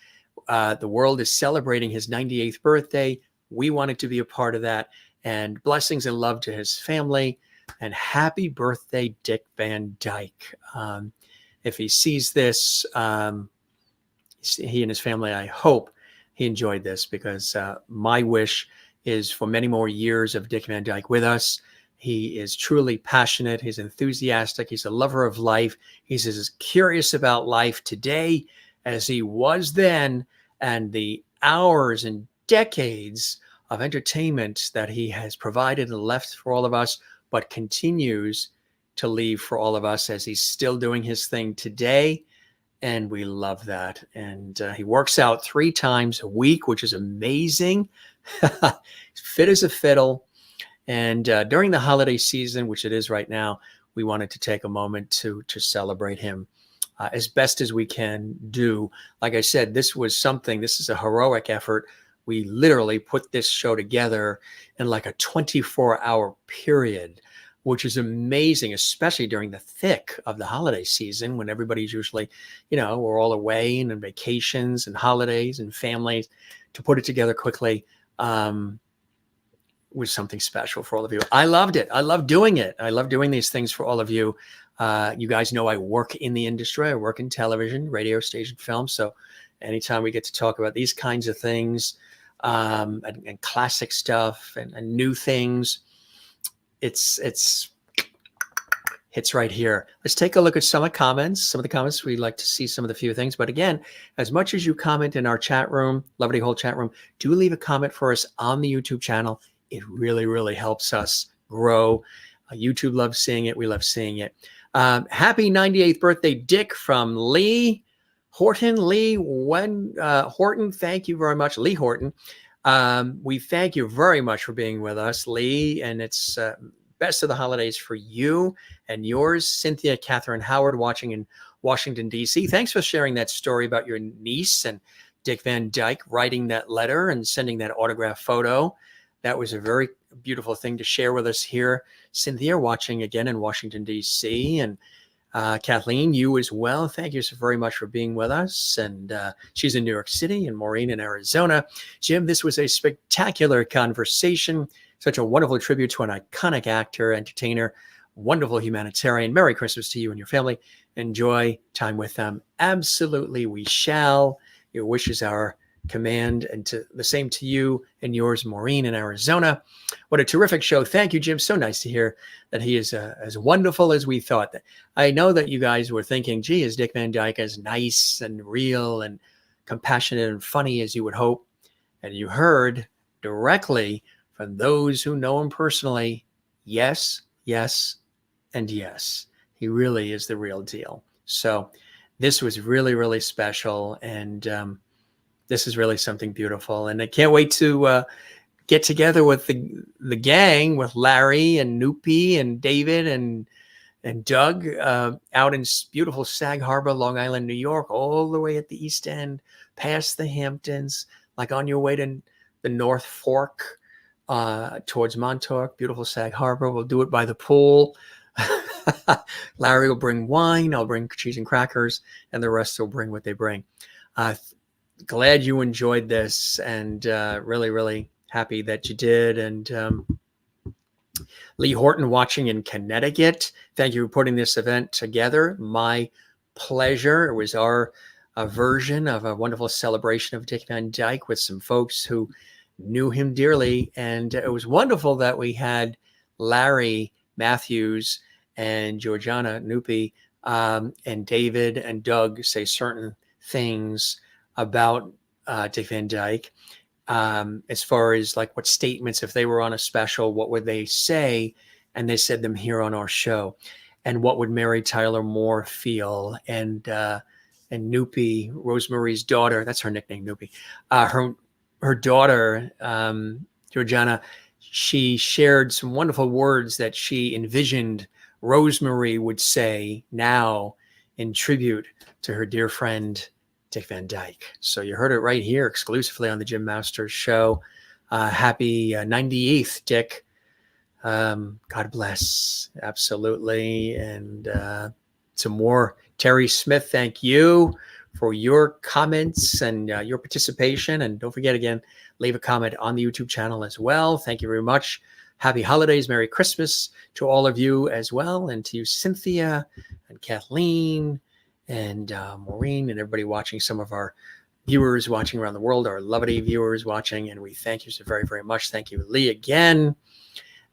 the world is celebrating his 98th birthday. We wanted to be a part of that. And blessings and love to his family, And happy birthday, Dick Van Dyke. If he sees this, he and his family, I hope he enjoyed this, because my wish is for many more years of Dick Van Dyke with us. He is truly passionate. He's enthusiastic. He's a lover of life. He's as curious about life today as he was then, and the hours and decades of entertainment that he has provided and left for all of us, but continues to leave for all of us as he's still doing his thing today. And we love that. And he works out 3 times a week, which is amazing. He's fit as a fiddle. And during the holiday season, which it is right now, we wanted to take a moment to celebrate him as best as we can do. Like I said, this is a heroic effort. We literally put this show together in like a 24-hour period, which is amazing, especially during the thick of the holiday season, when everybody's usually, we're all away and on vacations and holidays and families. To put it together quickly was something special for all of you. I loved it. I love doing it. I love doing these things for all of you. You guys know I work in the industry. I work in television, radio, stage, and film. So anytime we get to talk about these kinds of things and classic stuff and new things, it's right here. Let's take a look at some of the comments. We'd like to see some of the few things. But again, as much as you comment in our chat room, Lovely Whole chat room, do leave a comment for us on the YouTube channel. It really, really helps us grow. YouTube loves seeing it. We love seeing it. Happy 98th birthday, Dick, from Lee Horton. Horton, thank you very much. Lee Horton. We thank you very much for being with us, Lee. And it's best of the holidays for you and yours. Cynthia Catherine Howard, watching in Washington, D.C. Thanks for sharing that story about your niece and Dick Van Dyke writing that letter and sending that autograph photo. That was a very beautiful thing to share with us here. Cynthia, watching again in Washington, D.C. And Kathleen, you as well. Thank you so very much for being with us. And she's in New York City, and Maureen in Arizona. Jim, this was a spectacular conversation. Such a wonderful tribute to an iconic actor, entertainer, wonderful humanitarian. Merry Christmas to you and your family. Enjoy time with them. Absolutely, we shall. Your wishes are command, and to the same to you and yours, Maureen in Arizona. What a terrific show. Thank you, Jim. So nice to hear that he is as wonderful as we thought. I know that you guys were thinking, gee, is Dick Van Dyke as nice and real and compassionate and funny as you would hope? And you heard directly from those who know him personally, yes, yes, and yes. He really is the real deal. So this was really, really special. And this is really something beautiful. And I can't wait to get together with the gang, with Larry and Noopy and David and Doug out in beautiful Sag Harbor, Long Island, New York, all the way at the East End, past the Hamptons, like on your way to the North Fork towards Montauk, beautiful Sag Harbor. We'll do it by the pool. Larry will bring wine. I'll bring cheese and crackers, and the rest will bring what they bring. Glad you enjoyed this, and really, really happy that you did. And Lee Horton, watching in Connecticut, thank you for putting this event together. My pleasure. It was our version of a wonderful celebration of Dick Van Dyke with some folks who knew him dearly. And it was wonderful that we had Larry Mathews and Georgiana Noopy and David and Doug say certain things about Dick Van Dyke, as far as like what statements, if they were on a special, what would they say? And they said them here on our show. And what would Mary Tyler Moore feel? And Noopy, Rosemarie's daughter, that's her nickname, Noopy. Her daughter, Georgiana, she shared some wonderful words that she envisioned Rosemarie would say now in tribute to her dear friend, Dick Van Dyke. So you heard it right here exclusively on the Jim Masters Show. Happy 98th, Dick. God bless. Absolutely. And some more. Terry Smith, thank you for your comments and your participation. And don't forget again, leave a comment on the YouTube channel as well. Thank you very much. Happy holidays, Merry Christmas to all of you as well, and to you, Cynthia and Kathleen and Maureen and everybody watching, some of our viewers watching around the world, our lovely viewers watching, and we thank you so very, very much. Thank you, Lee, again.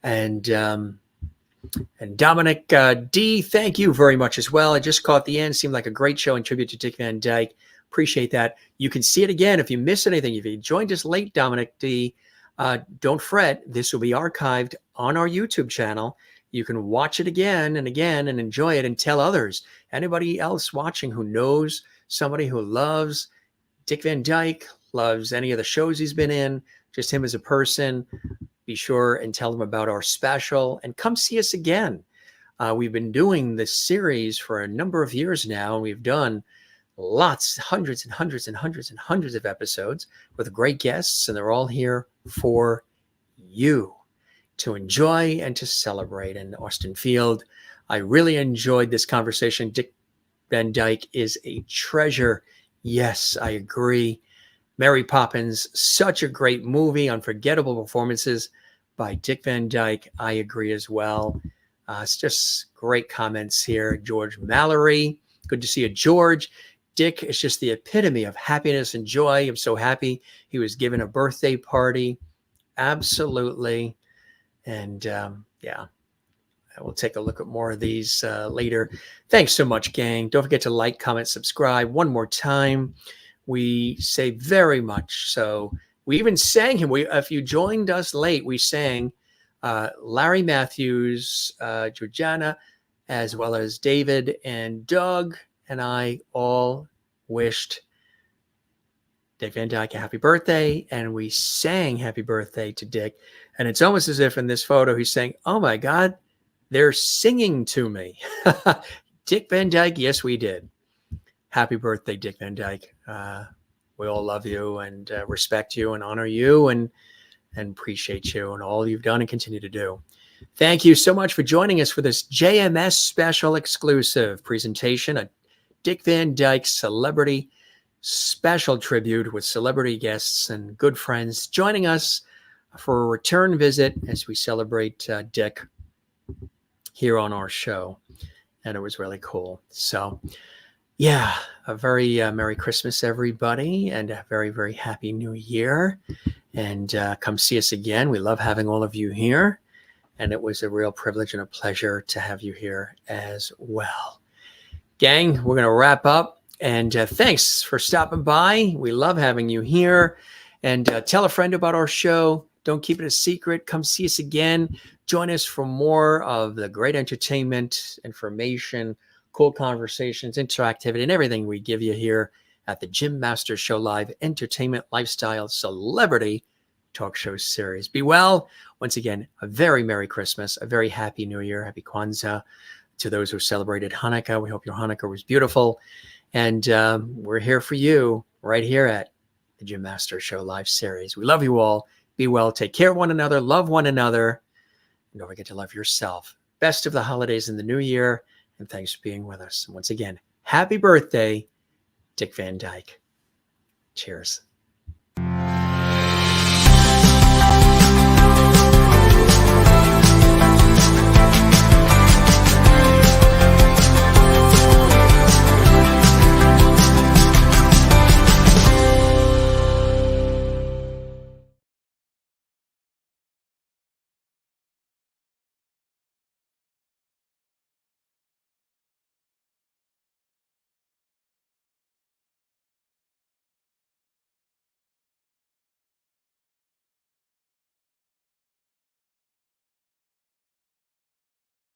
And Dominic D, thank you very much as well. I just caught the end. Seemed like a great show in tribute to Dick Van Dyke. Appreciate that. You can see it again if you missed anything. If you joined us late, Dominic D, don't fret. This will be archived on our YouTube channel. You can watch it again and again and enjoy it and tell others. Anybody else watching who knows somebody who loves Dick Van Dyke, loves any of the shows he's been in, just him as a person, be sure and tell them about our special and come see us again. We've been doing this series for a number of years now, and we've done lots, hundreds and hundreds and hundreds and hundreds of episodes with great guests, and they're all here for you to enjoy and to celebrate. And Austin Field, I really enjoyed this conversation. Dick Van Dyke is a treasure. Yes, I agree. Mary Poppins, such a great movie, unforgettable performances by Dick Van Dyke. I agree as well. It's just great comments here. George Mallory, good to see you, George. Dick is just the epitome of happiness and joy. I'm so happy he was given a birthday party. Absolutely. And yeah, I will take a look at more of these later. Thanks so much, gang. Don't forget to like, comment, subscribe. One more time. We say very much so. We even sang him. If you joined us late, we sang Larry Mathews, Georgiana, as well as David and Doug and I all wished Dick Van Dyke a happy birthday, and we sang happy birthday to Dick. And it's almost as if in this photo he's saying, oh my God, they're singing to me. Dick Van Dyke, yes, we did. Happy birthday, Dick Van Dyke. We all love you and respect you and honor you and appreciate you and all you've done and continue to do. Thank you so much for joining us for this JMS Special exclusive presentation, a Dick Van Dyke celebrity special tribute with celebrity guests and good friends joining us for a return visit as we celebrate Dick here on our show. And it was really cool. So yeah, a very Merry Christmas, everybody, and a very, very Happy New Year. And come see us again. We love having all of you here. And it was a real privilege and a pleasure to have you here as well. Gang, we're going to wrap up. And thanks for stopping by. We love having you here. And tell a friend about our show. Don't keep it a secret. Come see us again. Join us for more of the great entertainment, information, cool conversations, interactivity, and everything we give you here at the Jim Master Show Live Entertainment Lifestyle Celebrity Talk Show Series. Be well. Once again, a very Merry Christmas, a very Happy New Year, Happy Kwanzaa. To those who celebrated Hanukkah, we hope your Hanukkah was beautiful. And we're here for you right here at the Jim Master Show Live Series. We love you all. Be well. Take care of one another. Love one another. And don't forget to love yourself. Best of the holidays in the new year. And thanks for being with us. And once again, happy birthday, Dick Van Dyke. Cheers.